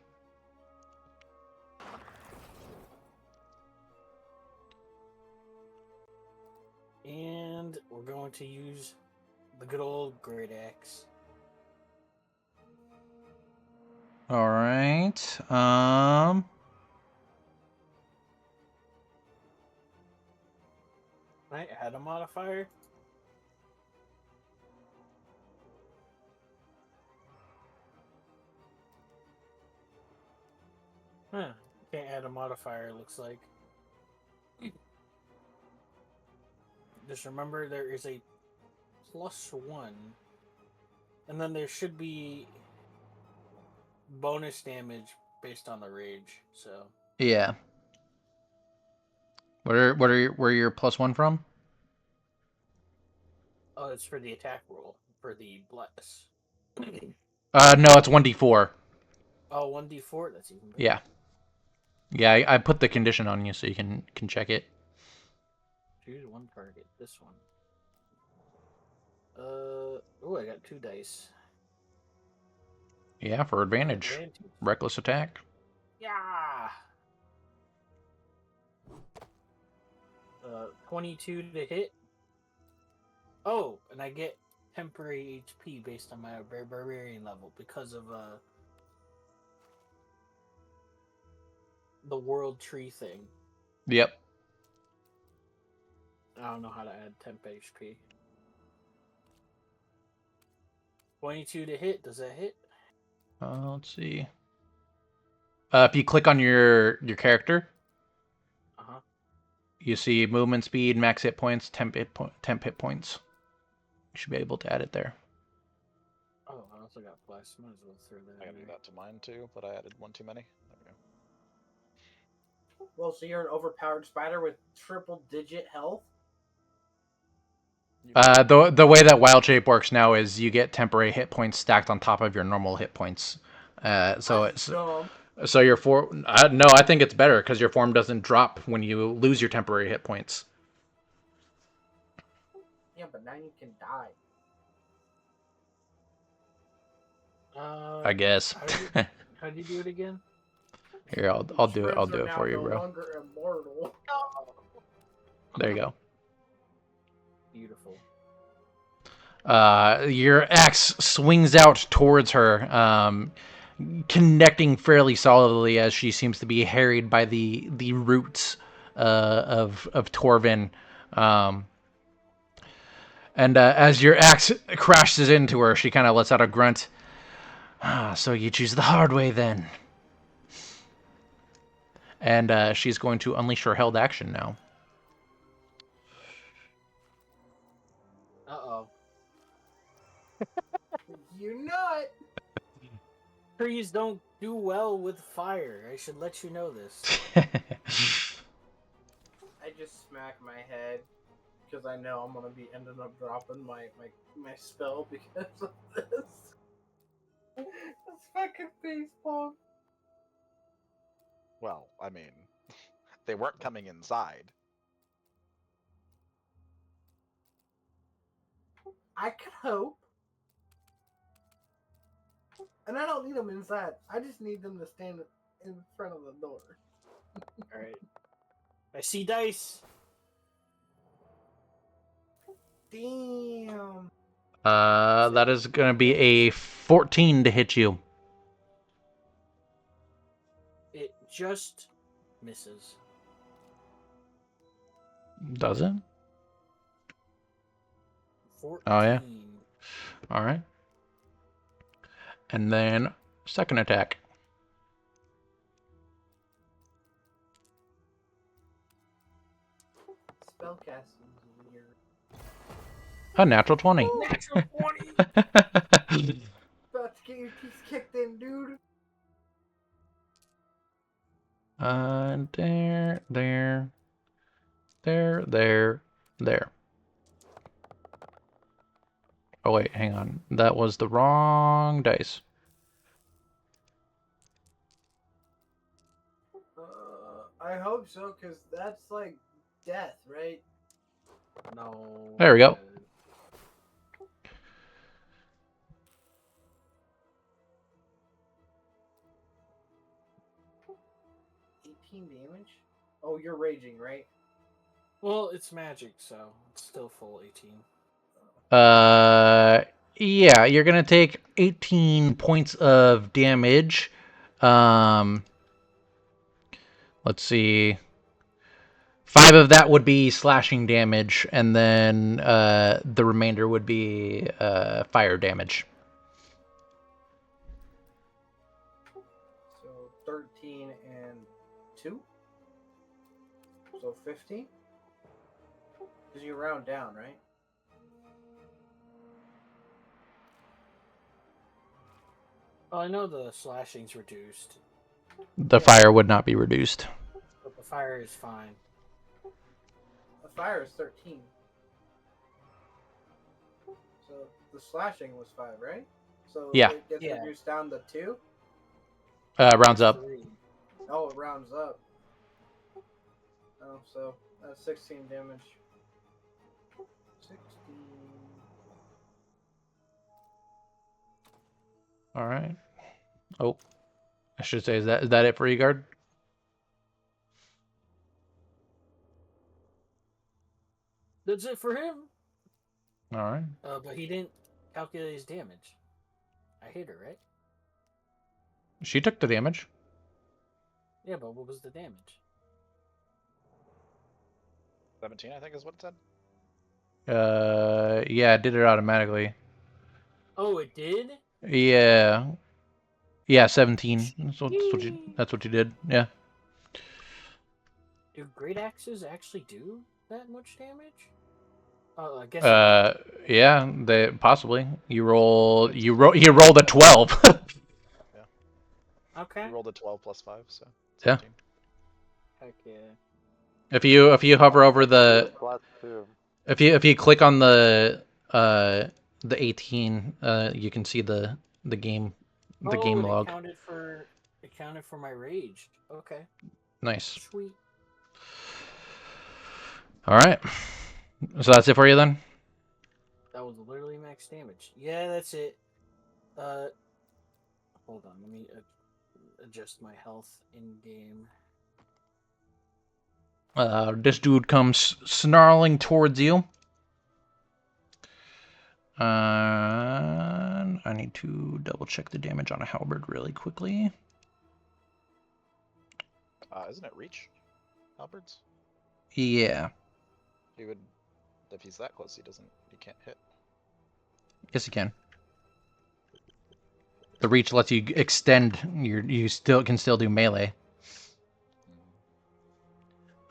And we're going to use the good old great axe. All right. Right, add a modifier. Huh. Can't add a modifier, it looks like. Just remember there is a +1. And then there should be bonus damage based on the rage. So Yeah. Where your +1 from? oh, it's for the attack roll for the bless. No, it's 1d4. Oh, 1d4. That's even better. Yeah. Yeah, I put the condition on you so you can check it. Choose one target. This one. Oh, I got 2 dice. Yeah, for advantage. Advantage. Reckless attack. Yeah. 22 to hit. Oh, and I get temporary HP based on my barbarian level because of the world tree thing. Yep. I don't know how to add temp HP. 22 to hit. Does that hit? Let's see. If you click on your character, Uh-huh. you see movement speed, max hit points, temp hit points. You should be able to add it there. Oh, I also got bless. Might as well throw that I in gotta do there. that to mine too, but I added one too many. There we go. Well, so you're an overpowered spider with triple-digit health. The way that wild shape works now is you get temporary hit points stacked on top of your normal hit points. So That's dumb. so your form. No, I think it's better because your form doesn't drop when you lose your temporary hit points. Yeah, but now you can die. I guess. How do you do it again? Here, I'll do it. I'll do it for you, no bro. longer immortal. There you go. Beautiful. Your axe swings out towards her, connecting fairly solidly as she seems to be harried by the roots of Torvin. And as your axe crashes into her, she kind of lets out a grunt. Ah, so you choose the hard way then. And she's going to unleash her held action now. Uh-oh. You know it. Trees don't do well with fire. I should let you know this. I just smack my head because I know I'm gonna be ending up dropping my spell because of this. This fucking baseball. Well, I mean, they weren't coming inside. I could hope. And I don't need them inside. I just need them to stand in front of the door. Alright. I see dice. Damn. That is going to be a 14 to hit you. It just misses. Does it? 14. Oh, yeah. All right. And then second attack. Spellcasting's weird. A natural 20. Natural 20! About to get your teeth kicked in, dude. There. Oh, wait, hang on. That was the wrong dice. I hope so, because that's like death, right? No. There we go. 18 damage? Oh, you're raging, right? Well, it's magic, so it's still full 18. Yeah, you're gonna take 18 points of damage. Let's see. 5 of that would be slashing damage, and then the remainder would be fire damage. So 13 and 2? So 15? Because you round down, right? Oh, I know the slashing's reduced. The Yeah. fire would not be reduced. But the fire is fine. The fire is 13. So the slashing was 5, right? So Yeah. it gets Yeah. reduced down to 2. Rounds It's up. 3. Oh, it rounds up. Oh, so that's 16 damage. 16. All right. Oh, I should say, is that it for you, guard? That's it for him. All right. But he didn't calculate his damage. I hit her, right? She took the damage. Yeah, but what was the damage? 17, I think, is what it said. Yeah, it did it automatically. Oh, it did? Yeah. Yeah, 17. That's what you did. Yeah. Do great axes actually do that much damage? Oh, I guess they do. Yeah, they possibly. You rolled It's you rolled a 12. yeah. Okay. You rolled a 12 plus 5, so Yeah. 17. Heck yeah. If you hover over the +2. if you click on the 18, you can see the game Oh, it log. accounted for my rage. Okay. Nice. Sweet. All right. So that's it for you then? That was literally max damage. Yeah, that's it. Hold on. Let me adjust my health in game. This dude comes snarling towards you. I need to double check the damage on a halberd really quickly. Isn't it reach? Halberds? Yeah. He would, if he's that close, he can't hit. Yes, you can. The reach lets you extend. You can still do melee.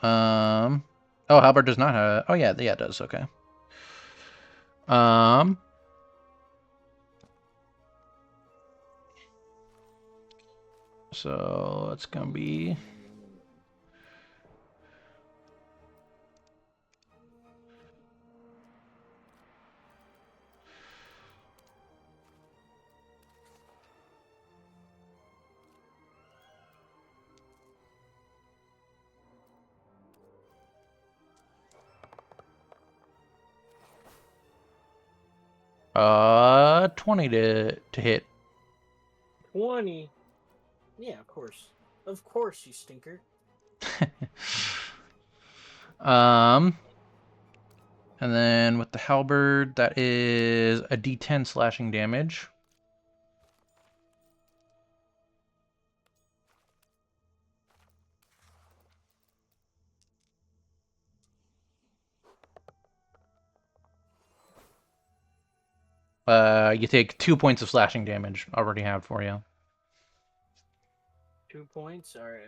Oh, halberd does not have. Oh yeah, it does. Okay. So it's gonna be. Uh, 20 to hit. 20. Yeah, of course. Of course, you stinker. And then with the halberd, that is a D10 slashing damage. You take 2 points of slashing damage. Already have for you. 2 points. All right.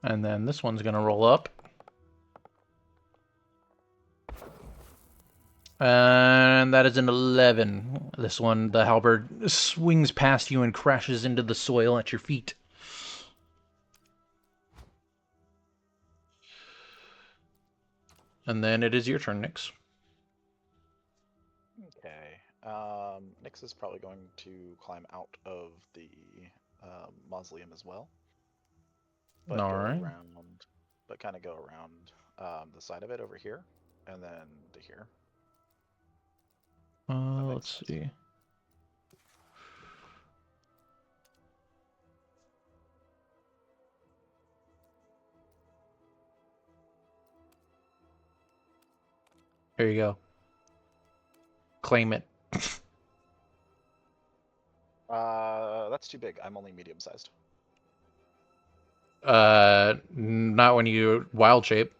And then this one's gonna roll up. And that is an 11. This one, the halberd swings past you and crashes into the soil at your feet. And then it is your turn, Nyx. Okay. Nyx is probably going to climb out of the mausoleum as well, but All go right. around, but kind of go around the side of it over here, and then to here. Let's see. Here you go. Claim it. That's too big. I'm only medium sized. Not when you wild shape.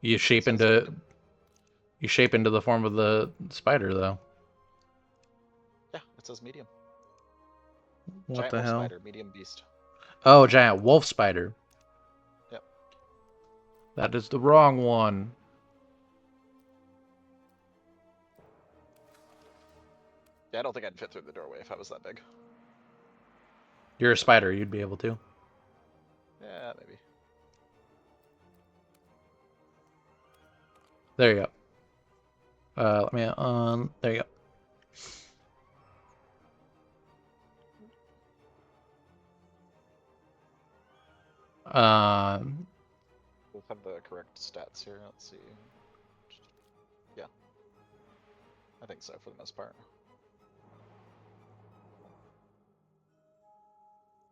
You shape Says into. You shape into the form of the spider, though. Yeah, it says medium. What Giant the wolf hell? spider, medium beast. Oh, giant wolf spider. Yep. That is the wrong one. Yeah, I don't think I'd fit through the doorway if I was that big. You're a spider. You'd be able to. Yeah, maybe. There you go. Let me. There you go. Both have the correct stats here. Let's see. Yeah, I think so for the most part.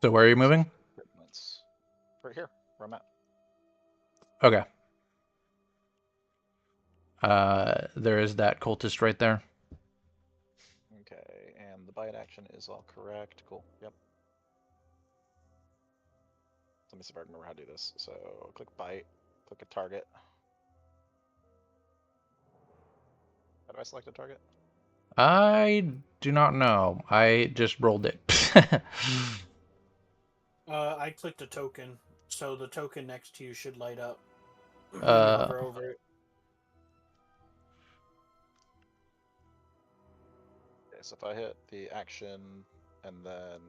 So where are you moving? It's right here, where I'm at. Okay. There is that cultist right there. Okay, and the bite action is all correct. Cool. Yep. Let me see if I remember how to do this. So click bite, click a target. How do I select a target? I do not know. I just rolled it. I clicked a token, so the token next to you should light up when you uh, hover over it. Okay, so if I hit the action and then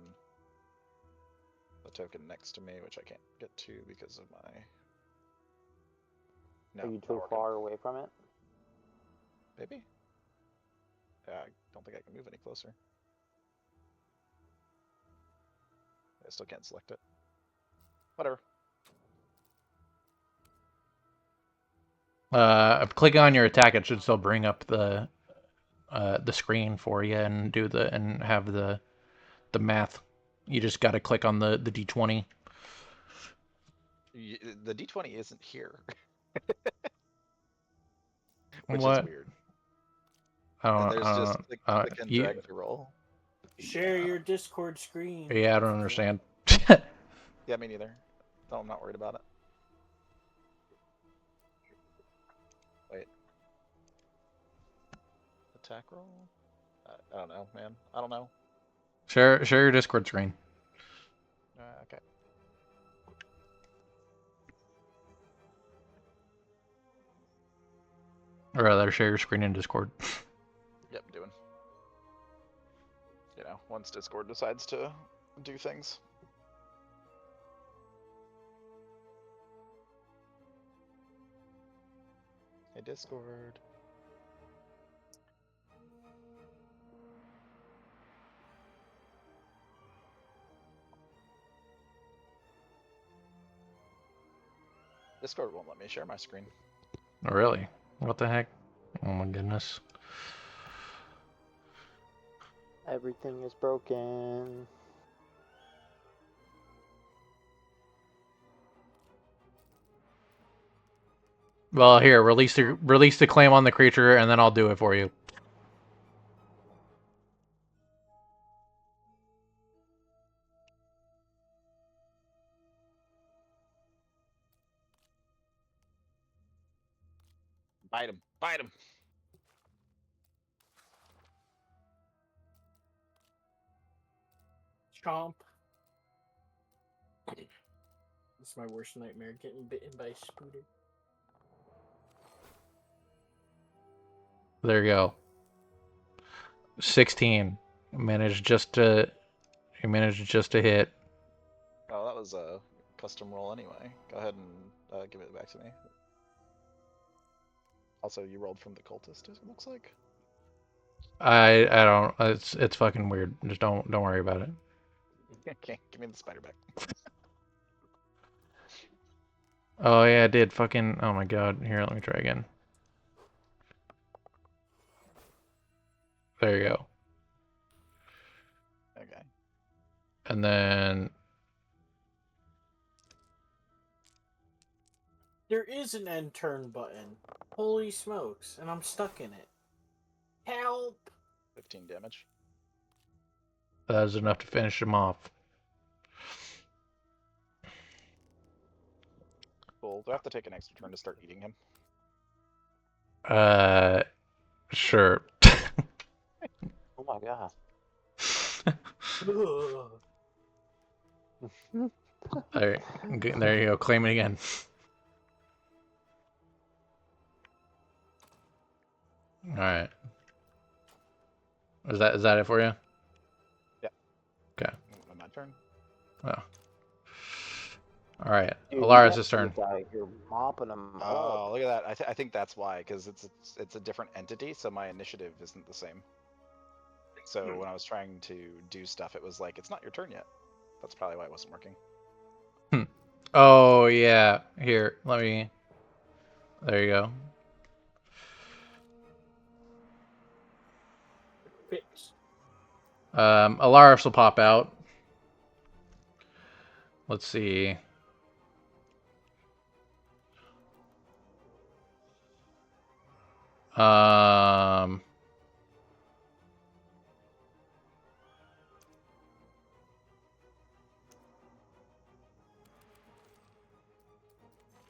the token next to me, which I can't get to because of my... No, Are you not too working. far away from it? Maybe? Yeah, I don't think I can move any closer. I still can't select it. Whatever. Clicking on your attack, it should still bring up the screen for you and have the math. You just got to click on the d20. The d20 isn't here, which is What? weird. I There's just click and you. drag to roll. Share your Discord screen. Yeah, I don't understand. Yeah, me neither. No, I'm not worried about it. Wait. Attack roll? I don't know, man. I don't know. Share your Discord screen. Okay. Or rather, share your screen in Discord. Yep, doing. You know, once Discord decides to do things. Hey, Discord. Discord won't let me share my screen. Really? What the heck? Oh my goodness. Everything is broken. Well, here, release the claim on the creature, and then I'll do it for you. Bite him. Bite him. Chomp. It's my worst nightmare, getting bitten by a spooter. There you go. 16. Managed just to hit. Oh, that was a custom roll anyway. Go ahead and give it back to me. Also, you rolled from the cultist, it looks like. I don't. It's fucking weird. Just don't worry about it. Okay, give me the spider back. Oh yeah, I did. Fucking. Oh my god. Here, let me try again. There you go. Okay. And then There is an end turn button. Holy smokes, and I'm stuck in it. Help! 15 damage. that was enough to finish him off. Cool. Do I have to take an extra turn to start eating him? Sure. Oh my god. There, there you go. Claim it again. All right. Is that it for you? Yeah. Okay. My turn. Oh. All right. Dude, you Alaris' guys turn. you're mopping them Oh, up. look at that. I think that's why, because it's a different entity, so my initiative isn't the same. So when I was trying to do stuff, it was like, it's not your turn yet. That's probably why it wasn't working. Oh yeah. Here, let me. There you go. Fix. Alaris will pop out. Let's see. Um.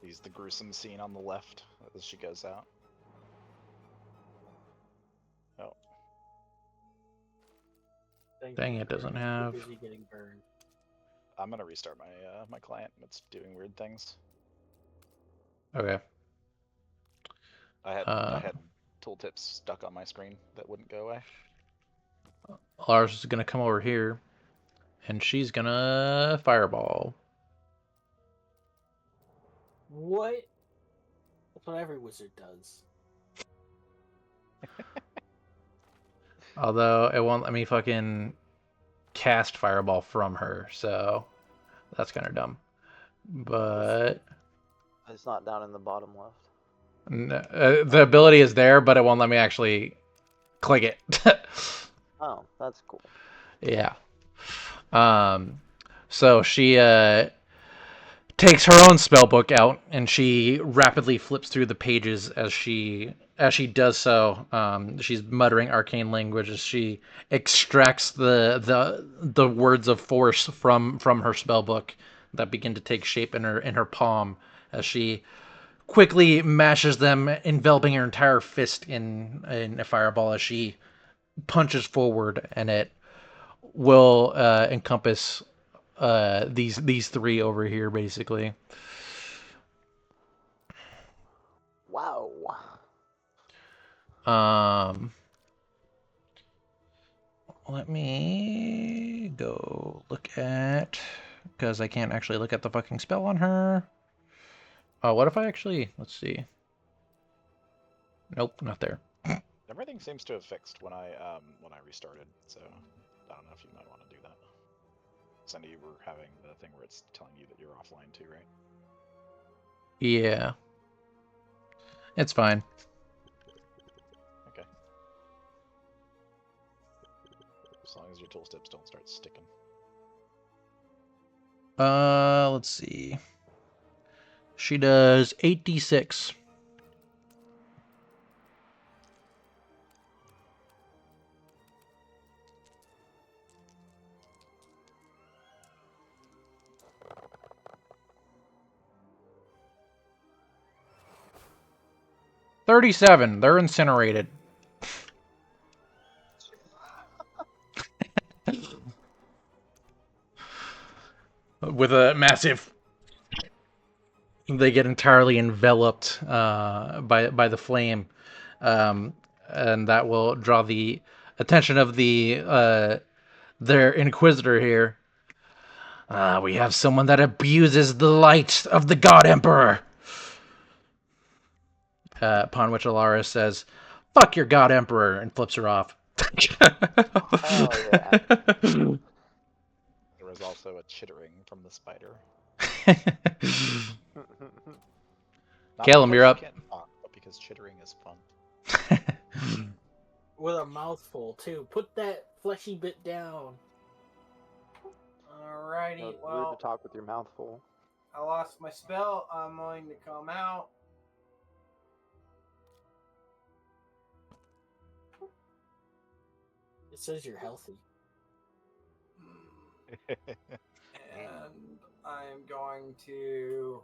Use the gruesome scene on the left as she goes out. Oh, Dang, it doesn't have. Busy getting burned. I'm gonna restart my my client. It's doing weird things. Okay. I had tooltips stuck on my screen that wouldn't go away. Alaris is gonna come over here, and she's gonna fireball. What? That's what every wizard does. Although it won't let me fucking cast fireball from her, so that's kind of dumb. But It's not down in the bottom left. the ability is there, but it won't let me actually click it. Oh, that's cool. Yeah. So she takes her own spell book out and she rapidly flips through the pages as she does so. She's muttering arcane language as she extracts the words of force from her spell book that begin to take shape in her palm as she quickly mashes them, enveloping her entire fist in a fireball as she punches forward, and it will encompass these three over here, basically. Wow. Let me go look at, because I can't actually look at the fucking spell on her. Oh, what if I actually, let's see. Nope, not there. Everything seems to have fixed when I restarted. So I don't know if you might want to do that. Because I know you were having the thing where it's telling you that you're offline too, right? Yeah, it's fine. Okay. As long as your tool tips don't start sticking. Let's see. She does 8d6. $37. They're incinerated. With a massive, they get entirely enveloped by the flame, and that will draw the attention of their inquisitor here. We have someone that abuses the light of the God Emperor. Upon which Alaris says, "Fuck your God Emperor," and flips her off. Hell yeah. There was also a chittering from the spider. Not Caleb, because you're she up. can't talk, but because chittering is fun. With a mouthful, too. Put that fleshy bit down. Alrighty, Rude well, to talk with your mouth full. I lost my spell. I'm going to come out. It says you're healthy. And I'm going to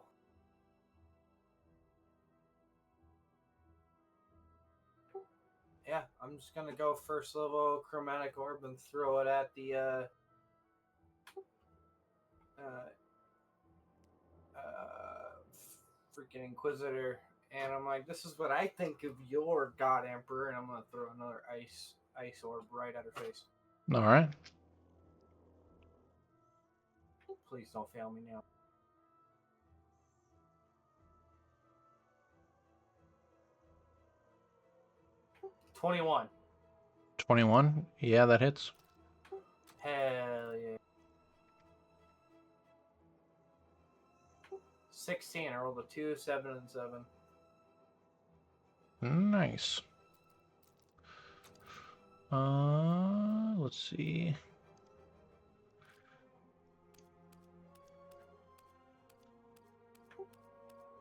I'm just gonna go first level chromatic orb and throw it at the uh, freaking Inquisitor, and I'm like, this is what I think of your God Emperor, and I'm gonna throw another ice orb right at her face. All right. Please don't fail me now. $21. 21. Yeah, that hits. Hell yeah. 16. I rolled a 2, 7, and 7. Nice. Let's see.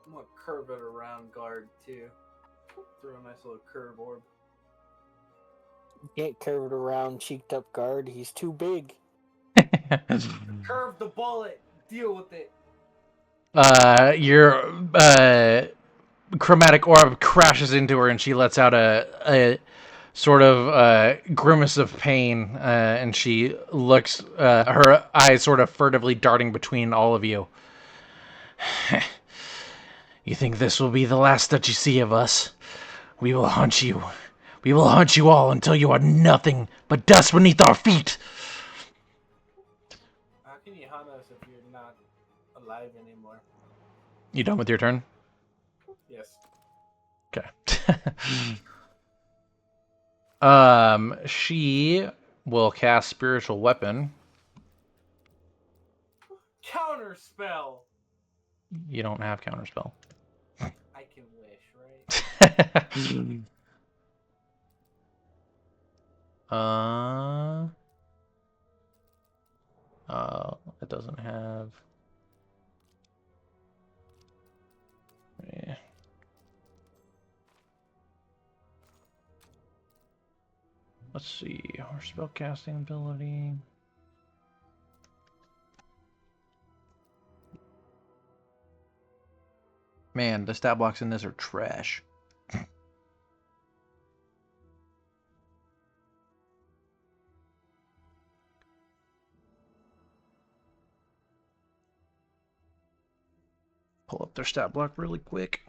I'm gonna curve it around guard too. Throw a nice little curve orb. Can't curve it around cheeked up guard. He's too big. Curve the bullet. Deal with it. Your chromatic orb crashes into her, and she lets out a sort of grimace of pain, and she looks, her eyes sort of furtively darting between all of you. You think this will be the last that you see of us? We will hunt you. We will hunt you all until you are nothing but dust beneath our feet. How can you hunt us if you're not alive anymore? You done with your turn? Yes. Okay. She will cast Spiritual Weapon. Counter spell. You don't have Counterspell. I can wish, right? It doesn't have. Yeah. Let's see, our spellcasting ability. Man, the stat blocks in this are trash. Pull up their stat block really quick.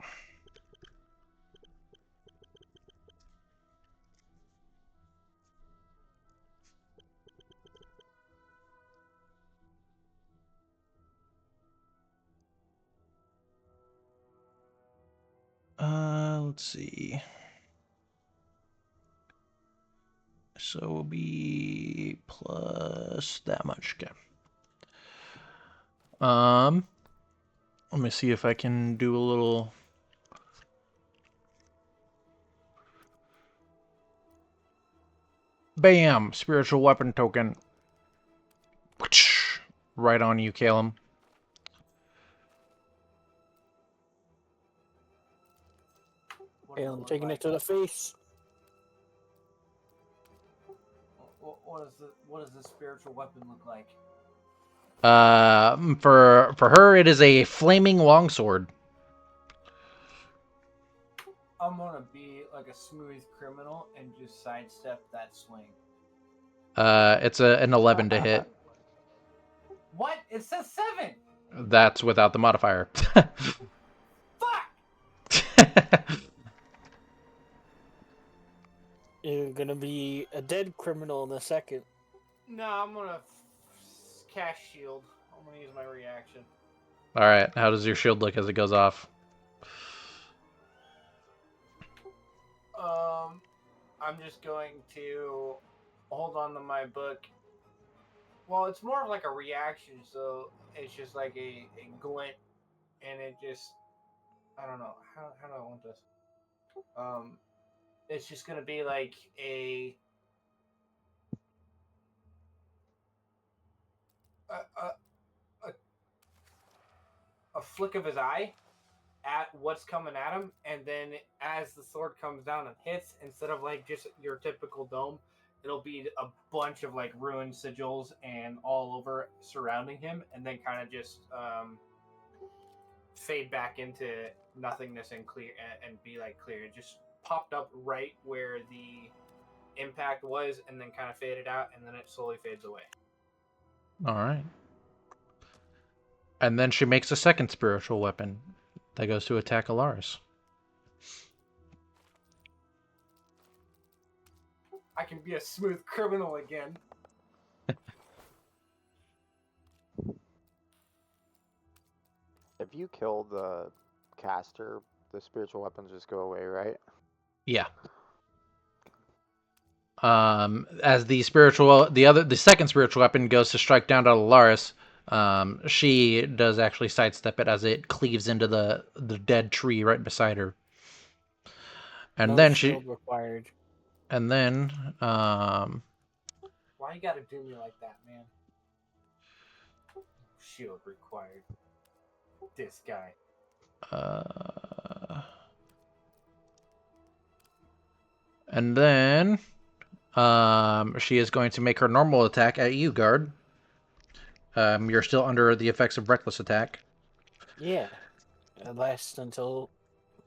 Let's see. So it'll be plus that much. Okay. Let me see if I can do a little. Bam! Spiritual weapon token. Right on you, Calum. And I'm taking it to the face. What does the spiritual weapon look like? For her, it is a flaming longsword. I'm gonna be like a smooth criminal and just sidestep that swing. It's an 11 to hit. What? It says 7. That's without the modifier. Fuck! You're gonna be a dead criminal in a second. No, I'm gonna cast shield. I'm gonna use my reaction. All right. How does your shield look as it goes off? I'm just going to hold on to my book. Well, it's more of like a reaction, so it's just like a glint, and it just, I don't know, how do I want this? It's just gonna be like a flick of his eye at what's coming at him, and then as the sword comes down and hits, instead of like just your typical dome, it'll be a bunch of like ruined sigils and all over surrounding him, and then kind of just fade back into nothingness and clear and be like clear. It just popped up right where the impact was, and then kind of faded out, and then it slowly fades away. All right. And then she makes a second spiritual weapon that goes to attack Alaris. I can be a smooth criminal again. If you kill the caster, the spiritual weapons just go away, right? Yeah. As the second spiritual weapon goes to strike down to Alaris, she does actually sidestep it as it cleaves into the dead tree right beside her. And No then shield required. and then, Why you gotta do me like that, man? Shield required. This guy. and then, she is going to make her normal attack at you, guard. You're still under the effects of reckless attack. Yeah. It lasts until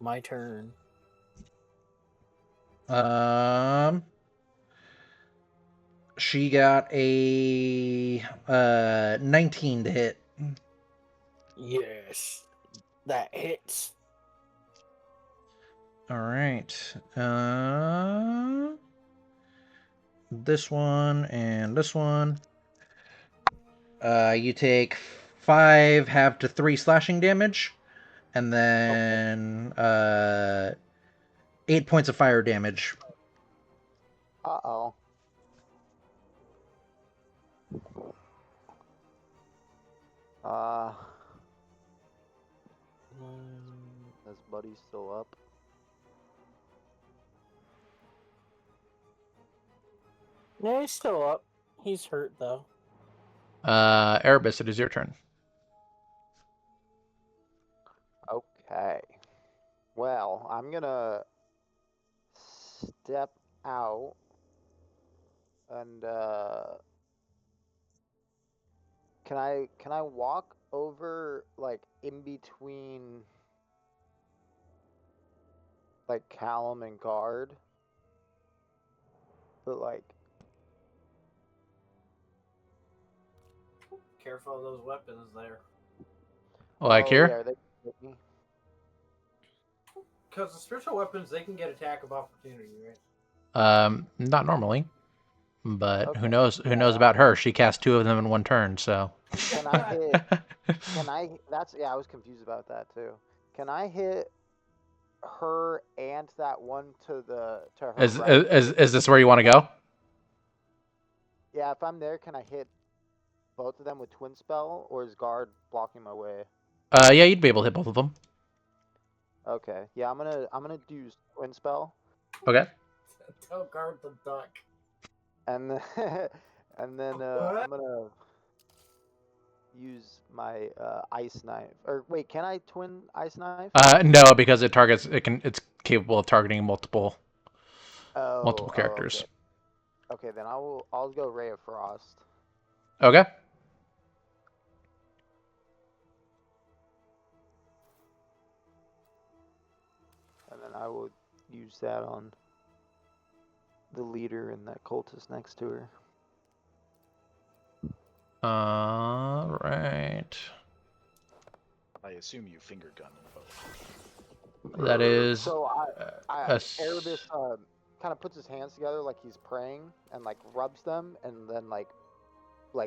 my turn. She got a 19 to hit. Yes. That hits. All right. This one and this one. You take 5 half to 3 slashing damage, and then 8 points of fire damage. Uh-oh. This buddy's still up. No, he's still up. He's hurt though. Erebus, it is your turn. Okay. Well, I'm gonna step out and can I walk over like in between like Callum and guard? But like Careful of those weapons there. Like yeah, here? are they hit me? Because the spiritual weapons, they can get attack of opportunity, right? Not normally, but Okay. who knows? Who Yeah, knows about her? She cast 2 of them in one turn, so. Can I hit? Can I? That's I was confused about that too. Can I hit her and that one to her Is right? is this where you want to go? Yeah, if I'm there, can I hit both of them with twin spell, or is guard blocking my way? Yeah, you'd be able to hit both of them. Okay. Yeah, I'm gonna do twin spell, Okay. Tell guard the duck. and then and then What? I'm gonna use my ice knife. Or wait, can I twin ice knife? No, because it's capable of targeting multiple Oh, characters. okay. Okay, then I'll go Ray of Frost. Okay. And then I will use that on the leader and that cultist next to her. All right. I assume you finger gun them both. That is. So a Erebus kind of puts his hands together like he's praying and like rubs them and then like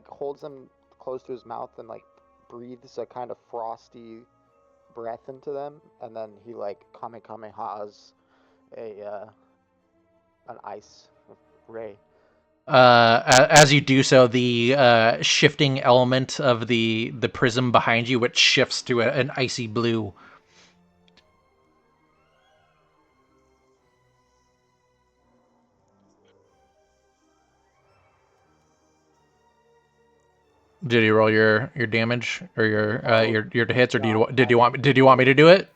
holds them close to his mouth and like breathes a kind of frosty breath into them, and then he like kamehamehas an ice ray. As you do so, the shifting element of the prism behind you, which shifts to an icy blue. Did you roll your damage or your hits, or No, did you want me to do it?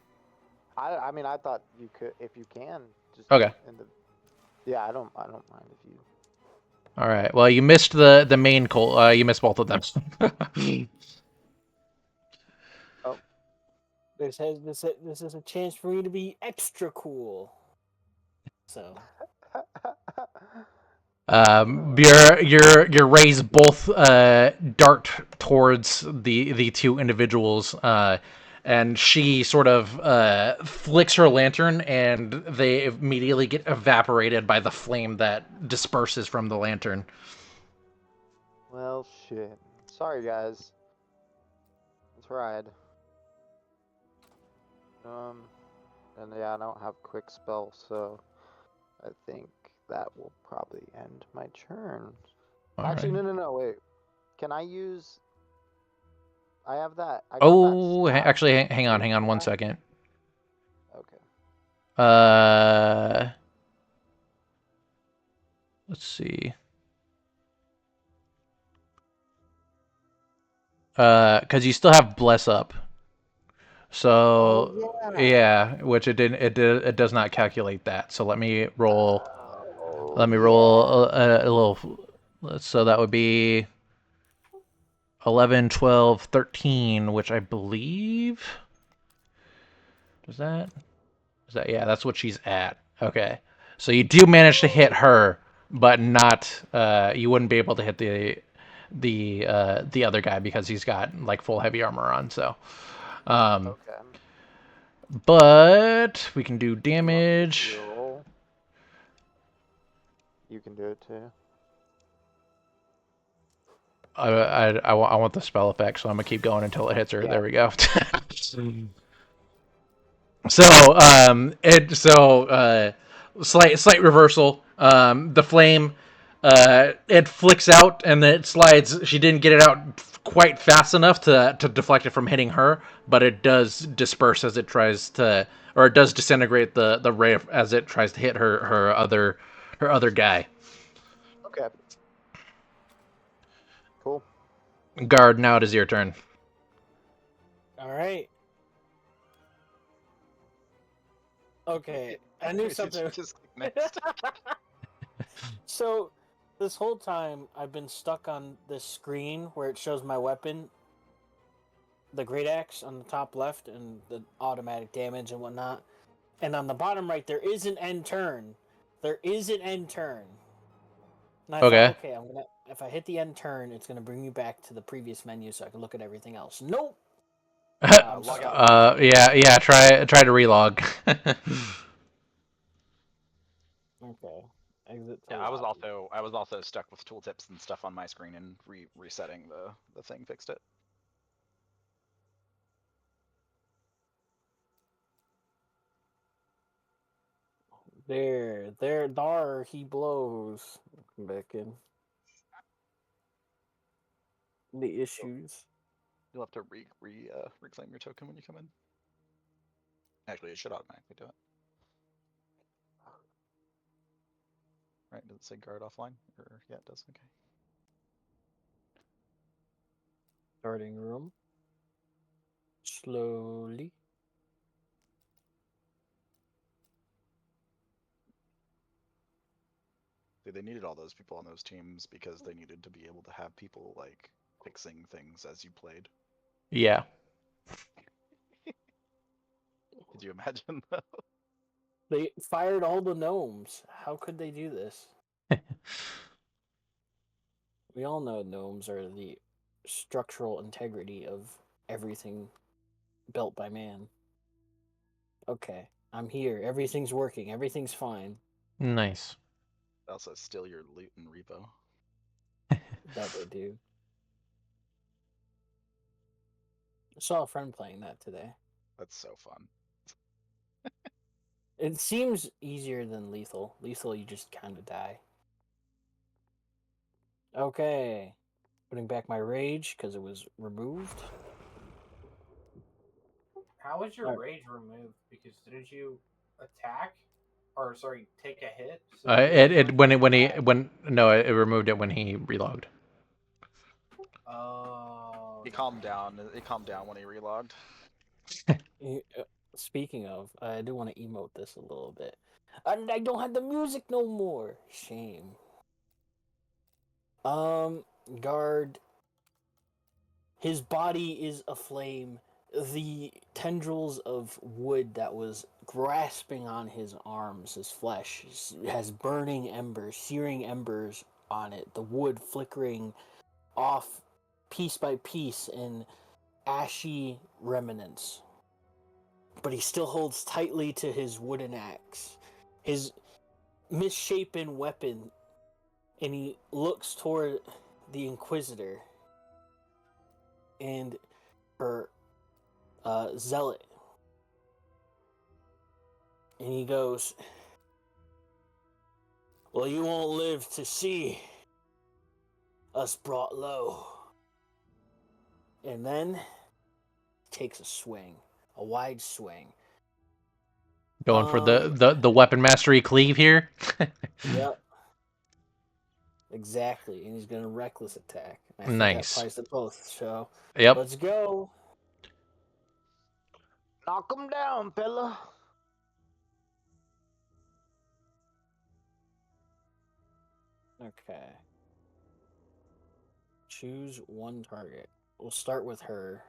I mean, I thought you could, if you can, just Okay. yeah, I don't mind if you. All right. Well, you missed the main cult. You missed both of them. Oh, This is a chance for me to be extra cool. So Your rays both dart towards the two individuals, and she sort of flicks her lantern, and they immediately get evaporated by the flame that disperses from the lantern. Well, shit. Sorry, guys. I tried. And yeah, I don't have quick spell, so I think that will probably end my turn. All Actually, right. no, wait. Can I use? I have that. I got that Oh, staff. actually, hang on, Can 1 second. Okay. Uh, let's see. Because you still have bless up. Oh So yeah. yeah, which it does not calculate that. So let me roll. Oh Let me yeah. roll a little. So that would be 11, 12, 13, which I believe is that yeah, that's what she's at. Okay. So you do manage to hit her, but not you wouldn't be able to hit the other guy because he's got like full heavy armor on. So Okay. but we can do Do you want me to damage. reroll? You can do it too. I want the spell effect, so I'm gonna keep going until it hits her. Yeah. There we go. So slight reversal. The flame it flicks out and then it slides. She didn't get it out quite fast enough to deflect it from hitting her, but it does disperse as it tries to, or it does disintegrate the ray as it tries to hit her other guy. Okay. Cool. Guard, now it is your turn. All right. Okay, I knew something. Just click next. So, this whole time I've been stuck on this screen where it shows my weapon, the great axe on the top left, and the automatic damage and whatnot. And on the bottom right, there is an end turn. There is an end turn. And I thought, Okay. okay, if I hit the end turn, it's gonna bring me back to the previous menu so I can look at everything else. Nope. Now I'm Log stuck. out and relog again. Yeah. Try to relog. Okay. Exit to Yeah, lobby. I was also stuck with tooltips and stuff on my screen, and resetting the thing fixed it. There he blows. Come back in. The issues. You'll have to reclaim your token when you come in. Actually, it should automatically do it. Right? Does it say guard offline? Or yeah, it does. Okay. Starting room. Slowly. See, they needed all those people on those teams because they needed to be able to have people like fixing things as you played. Yeah. Could you imagine? They fired all the gnomes. How could they do this? We all know gnomes are the structural integrity of everything built by man. Okay, I'm here. Everything's working. Everything's fine. Nice. Also, steal your loot and repo. That they do. I saw a friend playing that today. That's so fun. It seems easier than lethal. Lethal, you just kind of die. Okay. Putting back my rage because it was removed. How was your Alright. rage removed? Because didn't you attack, or sorry, take a hit? So It when back. no, it removed it when he relogged. Oh. He calmed down. It calmed down when he relogged. Speaking of, I do want to emote this a little bit. And I don't have the music no more. Shame. Guard. His body is aflame. the tendrils of wood that was grasping on his arms, his flesh, has burning embers, searing embers on it. The wood flickering off piece by piece in ashy remnants. But he still holds tightly to his wooden axe, his misshapen weapon, and he looks toward the Inquisitor and her zealot. And he goes, "Well, you won't live to see us brought low." And then takes a swing, a wide swing. Going for the weapon mastery cleave here. Yep. Exactly. And he's going to reckless attack. I think that Nice. applies to both. So Yep. let's go. Knock him down, fella. Okay. Choose one target. We'll start with her.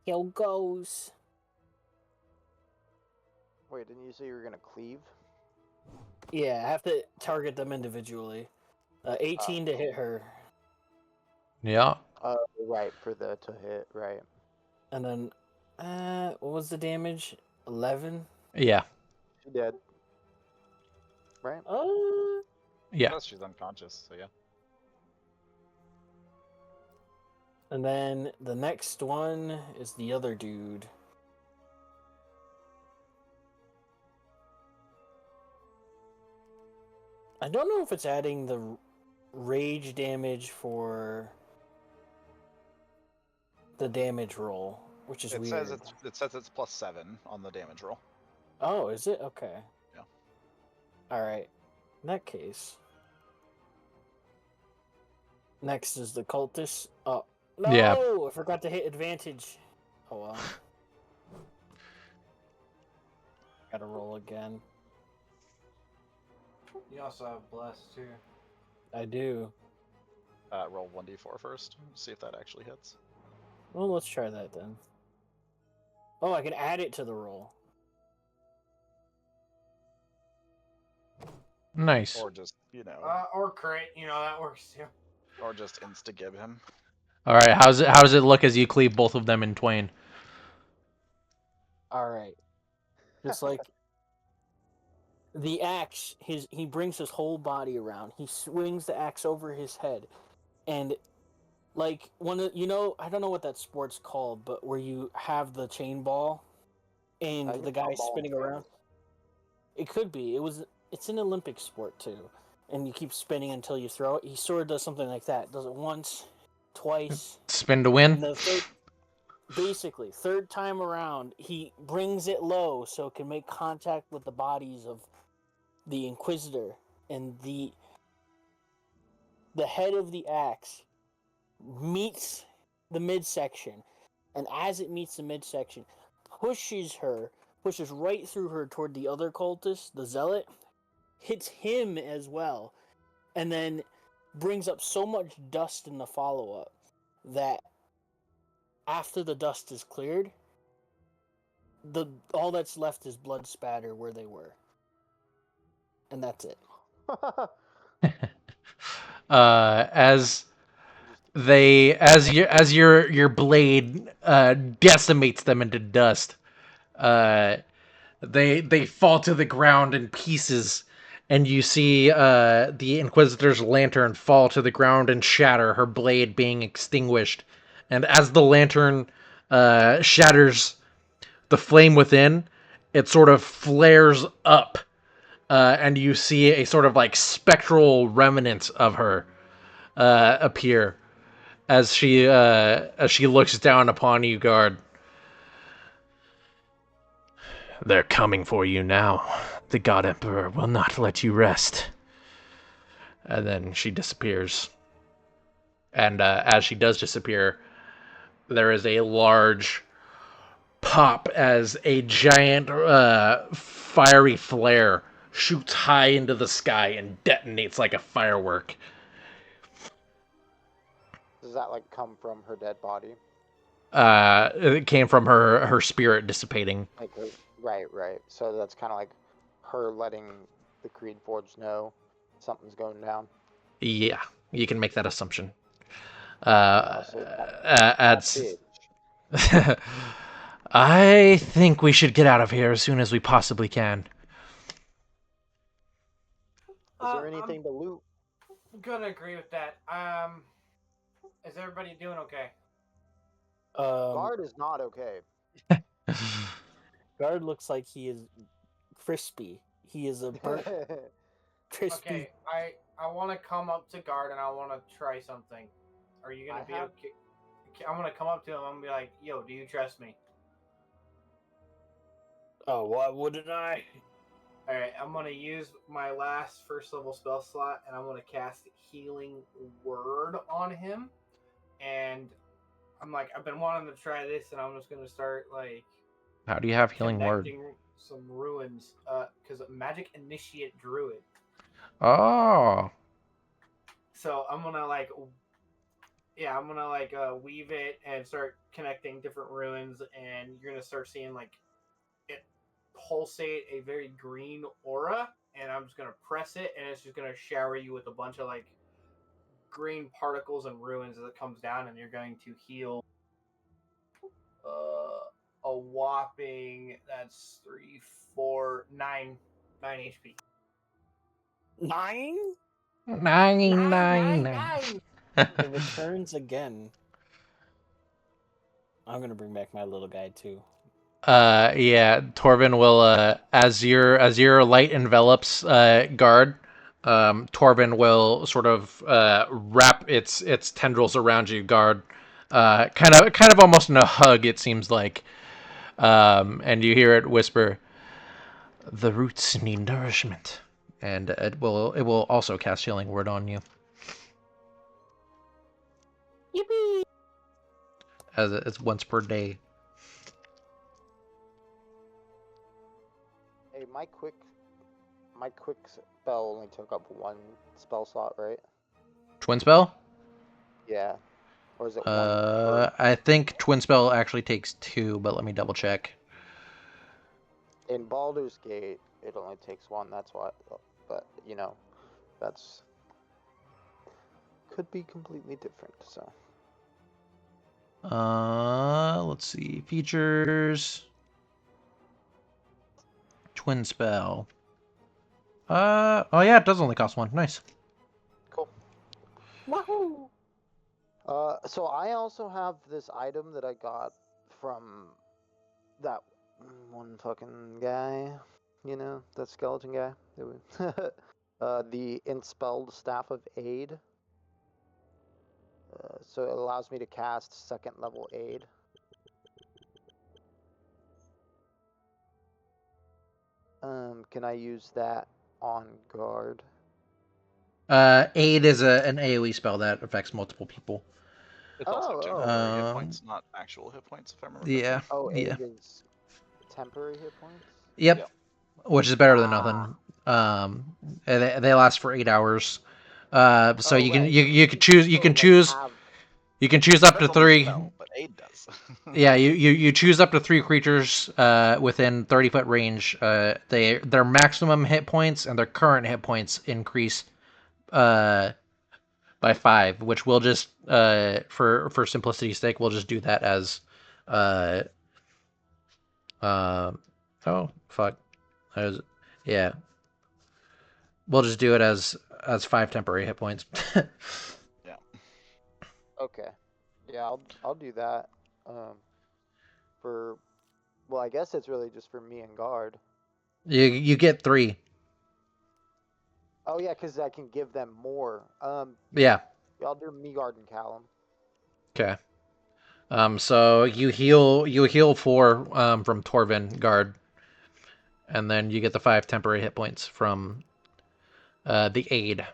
Here goes. Wait, didn't you say you were gonna cleave? Yeah, I have to target them individually. 18 to hit her. Yeah. Right, for the to hit, right. And then, what was the damage? 11? Yeah. She dead. Right? Yeah. Plus, she's unconscious, so yeah. And then the next one is the other dude. I don't know if it's adding the rage damage for the damage roll, which is It weird. says it's +7 on the damage roll. Oh, is it? Okay. Yeah. Alright. In that case. Next is the cultist. Oh, no! Yeah. I forgot to hit advantage. Oh well. Gotta roll again. You also have bless too. I do. Roll 1d4 first. See if that actually hits. Well, let's try that then. Oh, I can add it to the roll. Nice. Or just, Or crit, that works too. or just insta-gib him. All right. How does it look as you cleave both of them in twain? All right. Just like the axe, he brings his whole body around. He swings the axe over his head, and like one of I don't know what that sport's called, but where you have the chain ball, and the guy spinning around. It could be. It's an Olympic sport too, and you keep spinning until you throw it. He sort of does something like that. Does it once, twice, Spin to win. and the third time around, he brings it low so it can make contact with the bodies of the Inquisitor, and the head of the axe meets the midsection, and as it meets the midsection, pushes right through her toward the other cultist, the zealot, hits him as well, and then brings up so much dust in the follow-up that after the dust is cleared, all that's left is blood spatter where they were. And that's it. As your blade decimates them into dust, they fall to the ground in pieces, and you see the Inquisitor's lantern fall to the ground and shatter, her blade being extinguished. And as the lantern shatters, the flame within it sort of flares up, and you see a sort of like spectral remnant of her appear as she looks down upon you, guard. They're coming for you now. The God Emperor will not let you rest. And then she disappears. And as she does disappear, there is a large pop as a giant fiery flare shoots high into the sky and detonates like a firework. Does that like come from her dead body? it came from her spirit dissipating. Like, right, right. So that's kind of like her letting the Creed Forge know something's going down. Yeah, you can make that assumption. So that Adds. bitch. I think we should get out of here as soon as we possibly can. Is there I'm anything to loot? gonna agree with that. Is everybody doing okay? Guard is not okay. Guard looks like he is crispy. He is a burnt, crispy. Okay, I want to come up to guard and I want to try something. Are you gonna I be have- okay? I'm gonna come up to him. I'm gonna be like, "Yo, do you trust me?" Oh, why wouldn't I? All right, I'm gonna use my last first level spell slot, and I'm gonna cast Healing Word on him. And I'm like, I've been wanting to try this, and I'm just gonna start like How do you have healing word? connecting some ruins. Because Magic Initiate Druid. Oh, So I'm gonna weave it and start connecting different ruins, and you're gonna start seeing like it pulsate a very green aura, and I'm just gonna press it, and it's just gonna shower you with a bunch of like green particles and ruins as it comes down, and you're going to heal a whopping that's 3, 4, 9 HP. 9? 999. It returns again. I'm gonna bring back my little guy too. Yeah, Torvin will as your light envelops guard, Torvin will sort of wrap its tendrils around you, guard. Kind of almost in a hug, it seems like. And you hear it whisper, "The roots need nourishment." And it will also cast healing word on you. Yippee! As it's once per day. Hey, my quick spell only took up one spell slot, right? Twin spell? Yeah. Or is it one per? I think twin spell actually takes 2, but let me double check. In Baldur's Gate, it only takes one. That's why. But you know, that's could be completely different. So. Let's see. Features. Twin spell. Oh yeah, it does only cost 1. Nice. Cool. Wahoo! So I also have this item that I got from that one fucking guy, you know, that skeleton guy. The Inspelled Staff of Aid. So it allows me to cast second level aid. Can I use that on guard? Aid is an AoE spell that affects multiple people. It's also Oh, temporary hit Um, points, not actual hit points, if I remember Yeah. correctly. oh, Yeah. aid is temporary hit points? Yep. Yep. Which is better than Ah. nothing. And they last for 8 hours. So Oh, you can right. you can choose you So, can like, choose have... you can choose up to Depends on the 3. spell, but aid does. Yeah, you choose up to 3 creatures within 30-foot range. Their maximum hit points and their current hit points increase by 5, which we'll just for simplicity's sake, we'll just do that as uh oh fuck. As, yeah. We'll just do it as 5 temporary hit points. Yeah. Okay. Yeah, I'll do that. For... Well, I guess it's really just for me and guard. You get 3. Oh, yeah, because I can give them more. Yeah. I'll do me, guard, and Callum. Okay. So you heal 4 from Torvin guard, and then you get the 5 temporary hit points from the aid.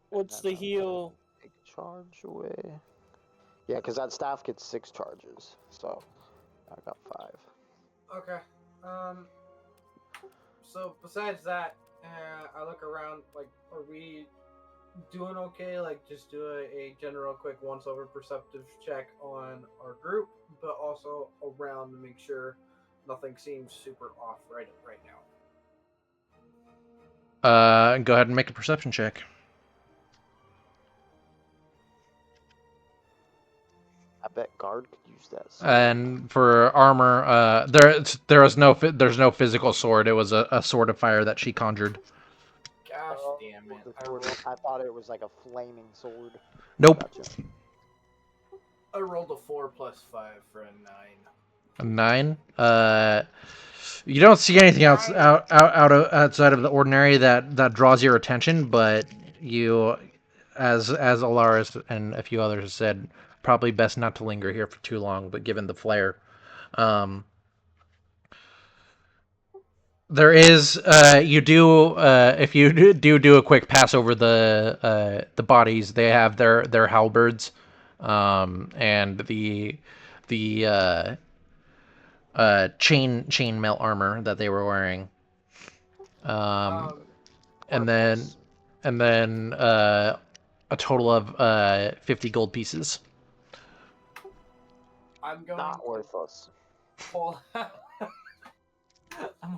What's And the I'm gonna heal? take a charge away. Yeah, because that staff gets 6 charges, so I got 5. Okay. So besides that, I look around. Like, are we doing okay. Like, just do a general quick once over perceptive check on our group, but also around to make sure nothing seems super off right now. Go ahead and make a perception check. I bet guard could use that sword. And for armor, there's no physical sword. It was a sword of fire that she conjured. Gosh Oh, damn it! the sword. I thought it was like a flaming sword. Nope. Gotcha. I rolled a 4 plus 5 for a 9. A 9. You don't see anything else outside of the ordinary that draws your attention, but you, as Alaris and a few others have said, probably best not to linger here for too long. But given the flare, um, there is you do if you do a quick pass over the bodies, they have their halberds, and the chainmail armor that they were wearing, um, and then Worthless. and then a total of 50 gold pieces. I'm going Not to worthless. pull. I'm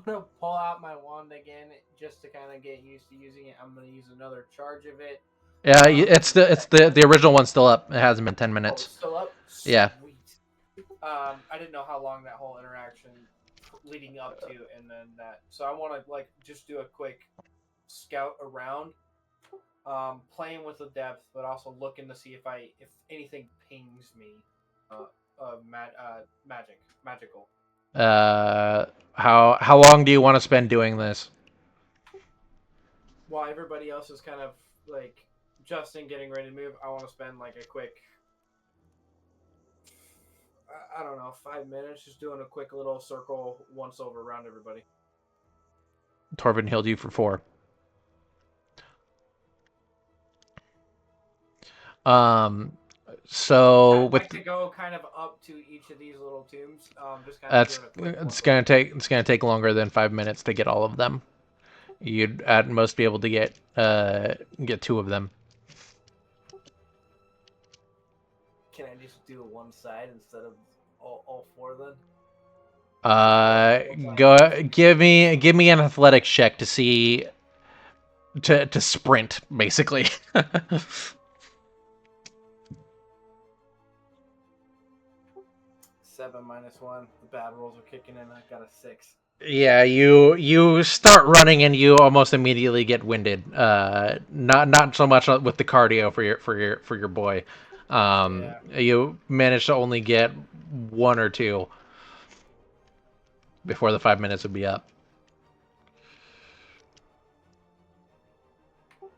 gonna pull out my wand again just to kind of get used to using it. I'm gonna use another charge of it. Yeah, it's the original one's still up. It hasn't been 10 Oh, minutes. it's still up. Yeah. Sweet. I didn't know how long that whole interaction leading up to, and then that. So I want to like just do a quick scout around, playing with the depth, but also looking to see if anything pings me, magical. How long do you want to spend doing this? While everybody else is kind of like Justin getting ready to move, I want to spend like a quick, I don't know, 5 minutes just doing a quick little circle once over around everybody. Torvin healed you for 4. Um, so I'd with like to go kind of up to each of these little tombs, just kind of that's doing a quick it's once gonna over. take longer than 5 minutes to get all of them. You'd at most be able to get 2 of them. Can I just do one side instead of all 4 then? Uh, Once go I give me an athletics check to see to sprint basically. 7 minus 1. The bad rolls are kicking in. I got a 6. Yeah, you start running and you almost immediately get winded. Not so much with the cardio for your boy. Yeah. You manage to only get 1 or 2 before the 5 minutes would be up.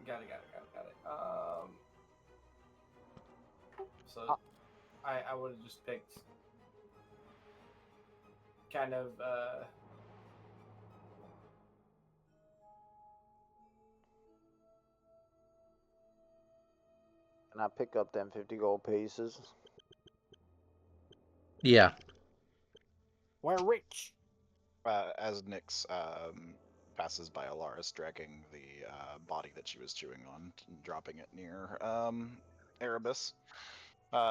Got it. So I would have just picked kind of And I pick up them 50 gold pieces. Yeah. We're rich. As Nyx passes by Alaris, dragging the body that she was chewing on, and dropping it near Erebus,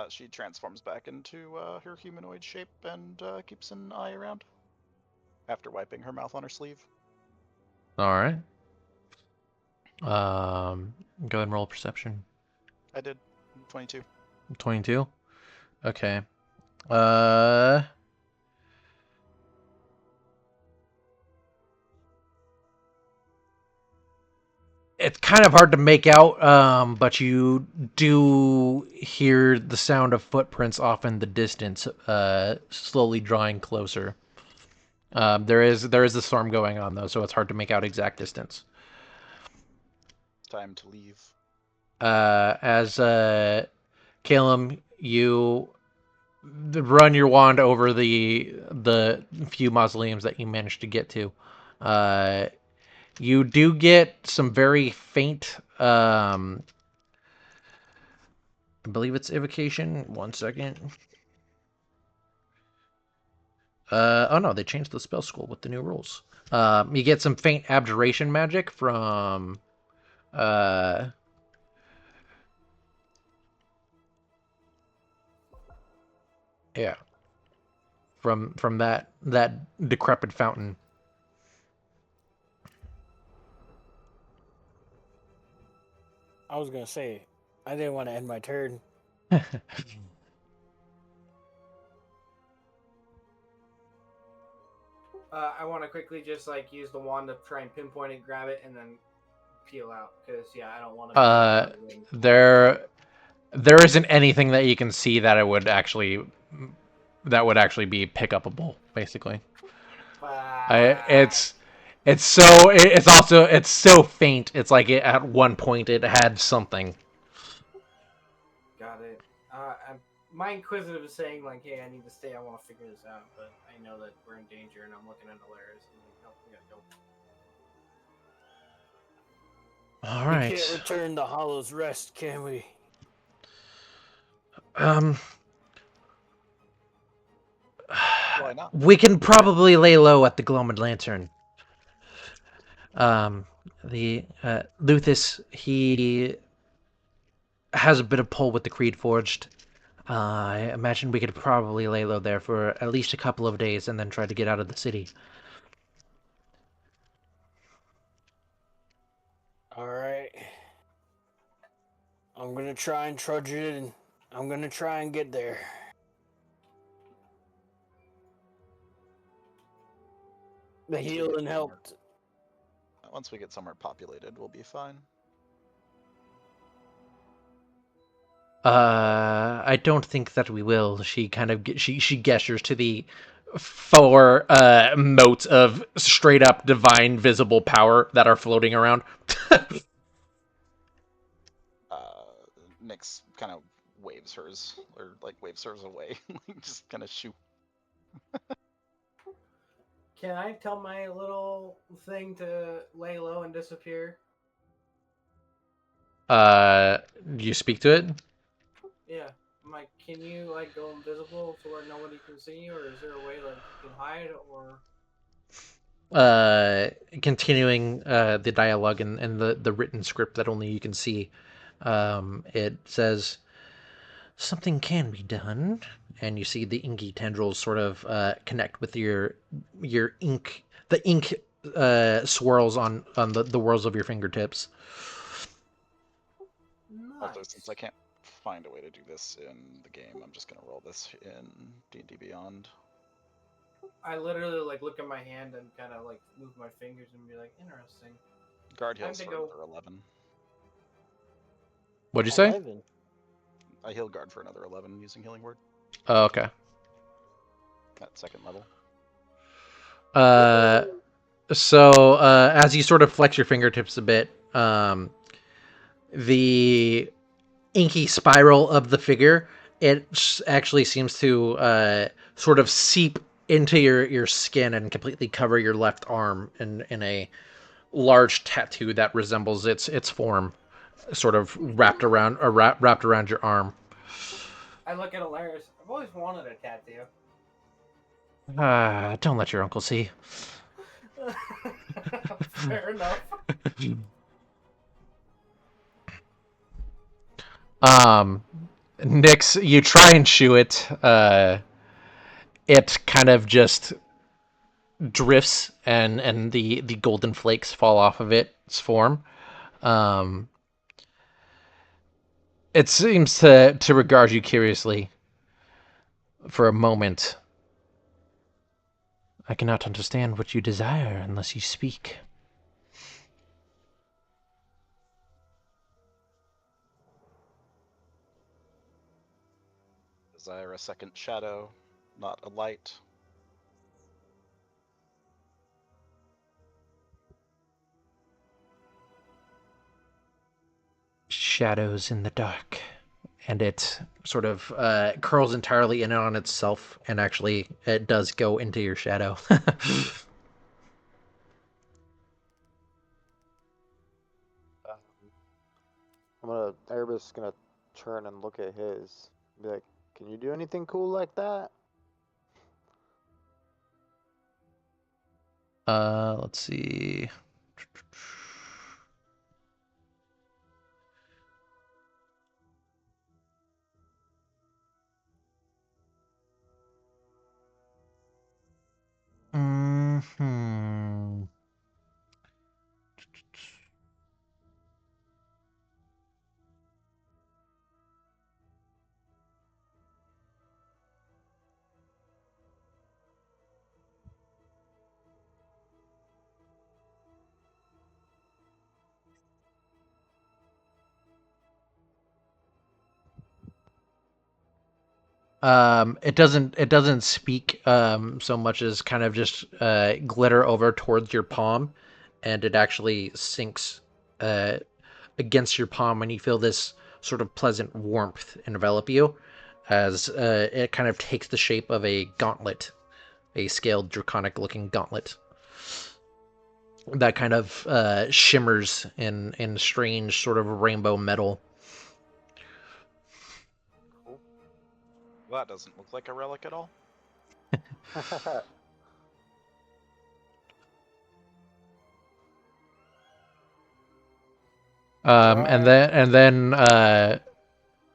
she transforms back into her humanoid shape and keeps an eye around after wiping her mouth on her sleeve. All right. Go ahead and roll perception. I did 22. 22. Okay. Uh, it's kind of hard to make out, but you do hear the sound of footprints off in the distance, slowly drawing closer. There is a storm going on though, so it's hard to make out exact distance. Time to leave. As Calum, you run your wand over the few mausoleums that you managed to get to. You do get some very faint. I believe it's evocation. 1 second. Oh no, they changed the spell school with the new rules. You get some faint abjuration magic from Yeah. From that decrepit fountain. I was gonna say, I didn't want to end my turn. I want to quickly just like use the wand to try and pinpoint it, grab it, and then peel out. Because yeah, I don't want to be downwind. There isn't anything that you can see that would actually be pick upable, basically. I, Fuck. it's so faint. It's like at one point it had something. Got it. My inquisitive is saying like, "Hey, I need to stay. I want to figure this out." But I know that we're in danger, and I'm looking at Alaris. I'm like, "Nope, we gotta go." All We can't right. return the Hollow's Rest, can we? Um, Why not? we can probably lay low at the Glowman Lantern. The Luthus, he has a bit of pull with the Creed Forged. I imagine we could probably lay low there for at least a couple of days and then try to get out of the city. All right. I'm gonna try and trudge it in. I'm gonna try and get there. The Once we get healing somewhere, helped. once we get somewhere populated, we'll be fine. I don't think that we will. She kind of she gestures to the four motes of straight up divine visible power that are floating around. Uh, Nyx kind of waves hers, or like waves hers away, just kind of shoot. Can I tell my little thing to lay low and disappear? Do you speak to it? Yeah. I'm like, can you like go invisible to where nobody can see you, or is there a way like you can hide, or? uh, Continuing the dialogue and the written script that only you can see. It says something can be done, and you see the inky tendrils sort of connect with your ink. The ink swirls on the whirls of your fingertips. Although since I Nice. can't find a way to do this in the game, I'm just gonna roll this in D&D Beyond. I literally like look at my hand and kind of like move my fingers and be like, interesting. Guard Time heals to for go. another 11. What'd you say? 11. I heal guard for another 11 using Healing Word Oh, okay. at second level. Uh, as you sort of flex your fingertips a bit, the inky spiral of the figure, it actually seems to sort of seep into your skin and completely cover your left arm in a large tattoo that resembles its form, sort of wrapped around your arm. I look at Alaris. I've always wanted a tattoo. Don't let your uncle see. Fair enough. um, Nyx, you try and shoo it. It kind of just drifts, and the golden flakes fall off of its form. Um, it seems to regard you curiously for a moment. I cannot understand what you desire unless you speak. Desire a second shadow, not a light. Shadows in the dark. And it sort of curls entirely in on itself, and actually it does go into your shadow. Erebus gonna turn and look at his. Be like, can you do anything cool like that? Let's see. Hmm. It doesn't speak so much as kind of just glitter over towards your palm, and it actually sinks uh, against your palm, and you feel this sort of pleasant warmth envelop you as it kind of takes the shape of a gauntlet, a scaled draconic-looking gauntlet that kind of shimmers in strange sort of rainbow metal. Cool. Well, that doesn't look like a relic at all. And Try. then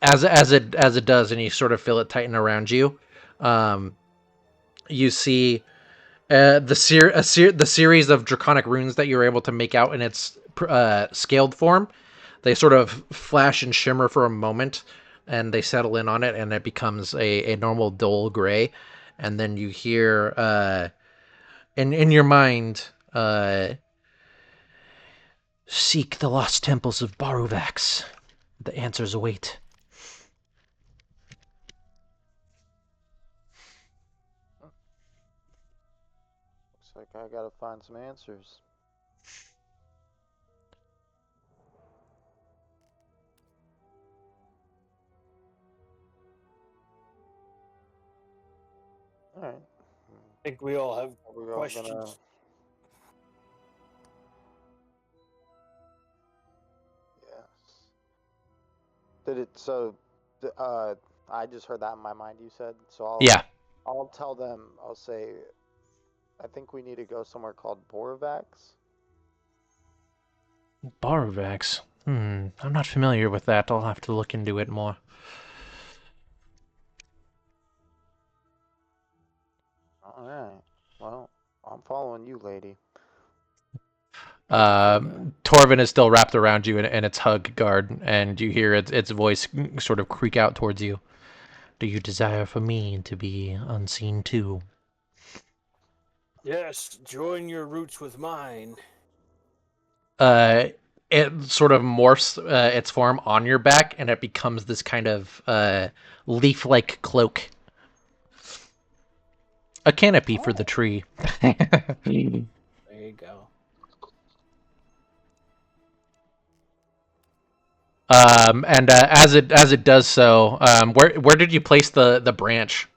as it does, and you sort of feel it tighten around you, um, you see the series of draconic runes that you were able to make out in its scaled form. They sort of flash and shimmer for a moment, and they settle in on it, and it becomes a normal dull gray. And then you hear in your mind, seek the lost temples of Baruvax. The answers await. Looks like I gotta find some answers. All right. I think we all have Are we all gonna? questions. Yes. Did it? So, I just heard that in my mind. You said so. Yeah, I'll tell them. I'll say. I think we need to go somewhere called Borvax. Baruvax. I'm not familiar with that. I'll have to look into it more. All right. Well, I'm following you, lady. Torvin is still wrapped around you in its hug guard, and you hear its voice sort of creak out towards you. Do you desire for me to be unseen too? Yes, join your roots with mine. Uh, it sort of morphs its form on your back, and it becomes this kind of leaf-like cloak, a canopy for the Oh. tree. There you go. And as it does so, where did you place the branch?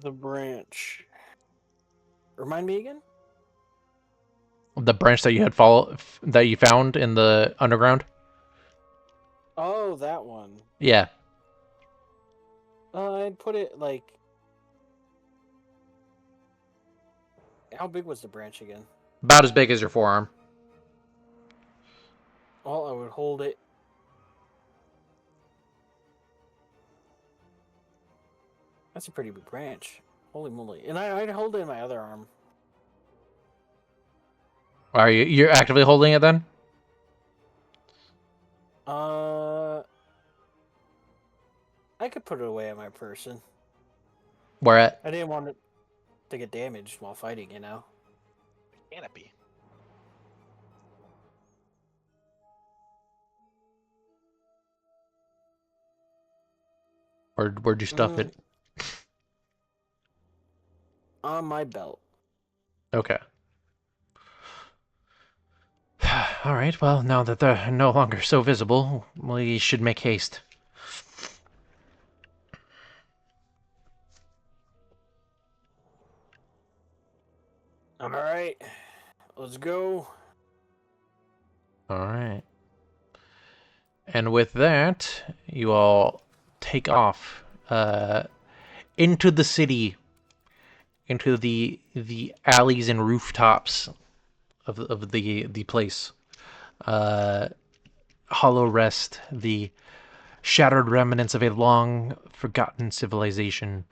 The branch. Remind me again? The branch that you found in the underground? Oh, that one. Yeah. I'd put it like. How big was the branch again? About as big as your forearm. Well, I would hold it. That's a pretty big branch. Holy moly. And I'd hold it in my other arm. Are you're actively holding it then? I could put it away on my person. Where at? I didn't want it to get damaged while fighting, you know? Canopy. Where'd you stuff it? On my belt. Okay. All right. Well, now that they're no longer so visible, we should make haste. Alright. Let's go. All right. And with that, you all take off into the city, into the alleys and rooftops of the place. Hollow Rest, the shattered remnants of a long forgotten civilization.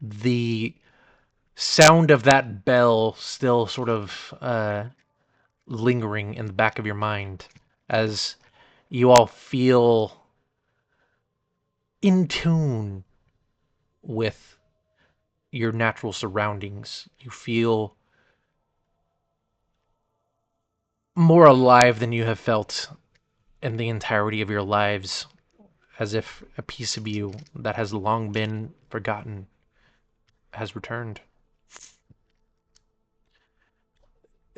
The sound of that bell still sort of lingering in the back of your mind as you all feel in tune with your natural surroundings. You feel more alive than you have felt in the entirety of your lives, as if a piece of you that has long been forgotten has returned.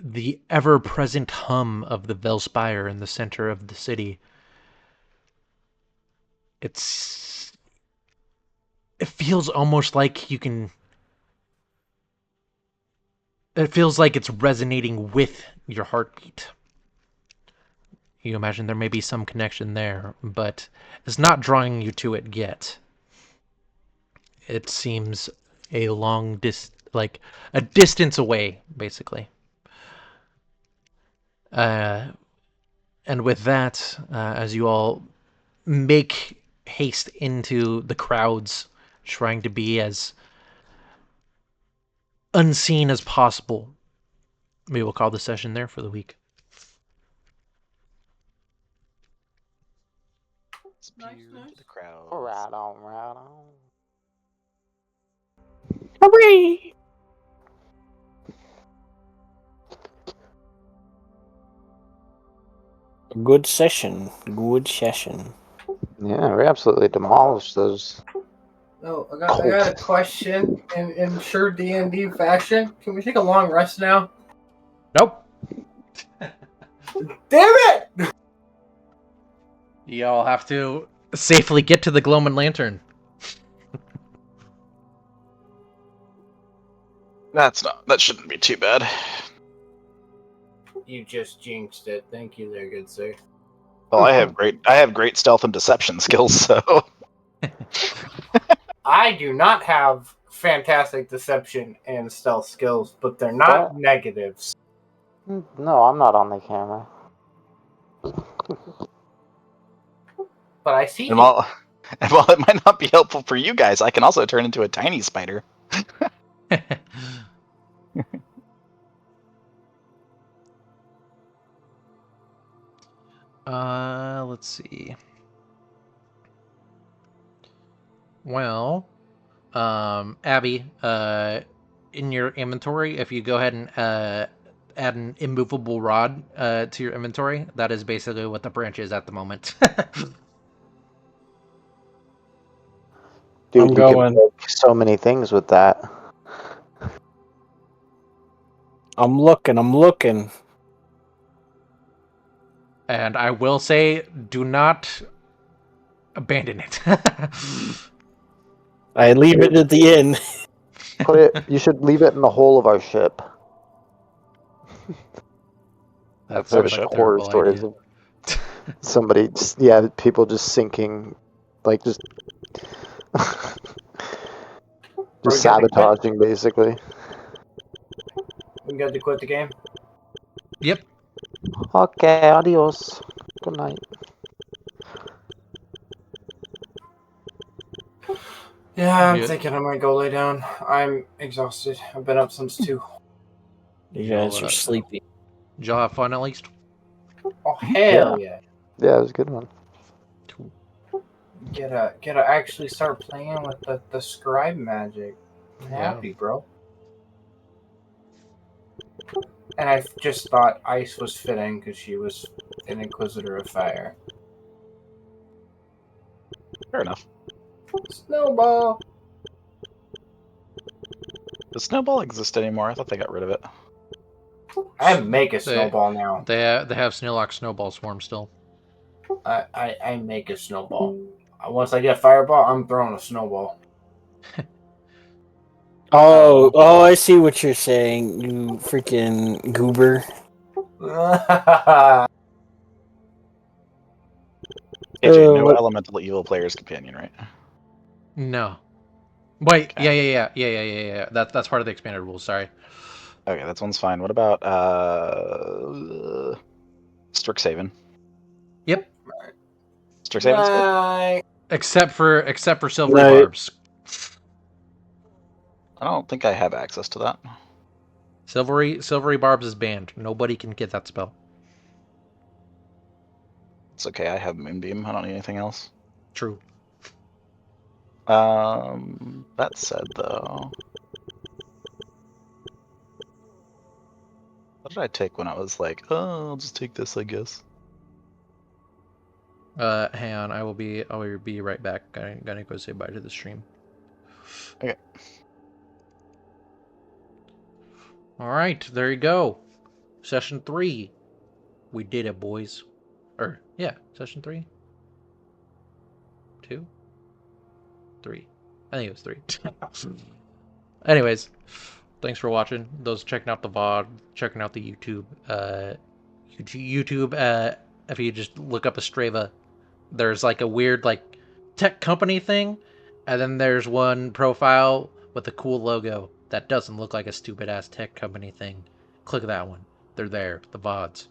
The ever-present hum of the Velspire in the center of the city. It feels almost like you can. It feels like it's resonating with your heartbeat. You imagine there may be some connection there, but it's not drawing you to it yet. It seems a like a distance away, basically. And with that, as you all make haste into the crowds, trying to be as unseen as possible, we will call the session there for the week. Nice, Disappear nice. into the crowd. Right on, right on. Hooray! Good session. Good session. Yeah, we absolutely demolished those. Oh, I got a question in sure D&D fashion. Can we take a long rest now? Nope. Damn it! Y'all have to safely get to the glowing lantern. That shouldn't be too bad. You just jinxed it. Thank you there, good sir. Well, I have great stealth and deception skills, so I do not have fantastic deception and stealth skills, but they're not What? negatives. No, I'm not on the camera. But I see and you. while and while it might not be helpful for you guys, I can also turn into a tiny spider. Let's see. Well, Abby, in your inventory, if you go ahead and add an immovable rod to your inventory, that is basically what the branch is at the moment. Dude, I'm you can going. make so many things with that. I'm looking. And I will say, do not abandon it. I leave it at the inn. Put it. You should leave it in the hole of our ship. That I've heard sounds Private like a like ship. horror terrible stories idea. of somebody, people just sinking, like just We just good to quit? sabotaging, basically. We good to quit the game? Yep. Okay, adios. Good night. Yeah, I'm Yeah. thinking I might go lay down. I'm exhausted. I've been up since 2. You guys are sleepy. Did y'all have fun at least? Oh, hell yeah. Yeah, it was a good one. Cool. Gotta actually start playing with the scribe magic. I'm Yeah. happy, bro. And I just thought Ice was fitting because she was an Inquisitor of Fire. Fair enough. Snowball! Does Snowball exist anymore? I thought they got rid of it. I make a snowball now. They have Snowlock Snowball Swarm still. I make a snowball. Once I get Fireball, I'm throwing a snowball. Oh, I see what you're saying, you freaking goober. AJ, no elemental evil player's companion, right? No. Wait, Okay. yeah. That's part of the expanded rules. Sorry. Okay, that one's fine. What about Strixhaven? Yep. Strixhaven's good. Night. except for silvery Right. barbs. I don't think I have access to that. Silvery barbs is banned. Nobody can get that spell. It's okay. I have Moonbeam. I don't need anything else. True. That said, though, what did I take when I was like, oh, I'll just take this, I guess. Hang on. I'll be right back. I'm gonna go say bye to the stream. Okay. All right, there you go. Session 3. We did it, boys. Or yeah, session 3. 2, 3. I think it was 3. Anyways, thanks for watching. Those checking out the VOD, checking out the YouTube. YouTube. If you just look up Astreva, there's like a weird like tech company thing, and then there's one profile with a cool logo that doesn't look like a stupid ass tech company thing. Click that one. They're there. The VODs.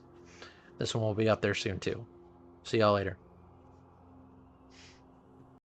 This one will be up there soon too. See y'all later.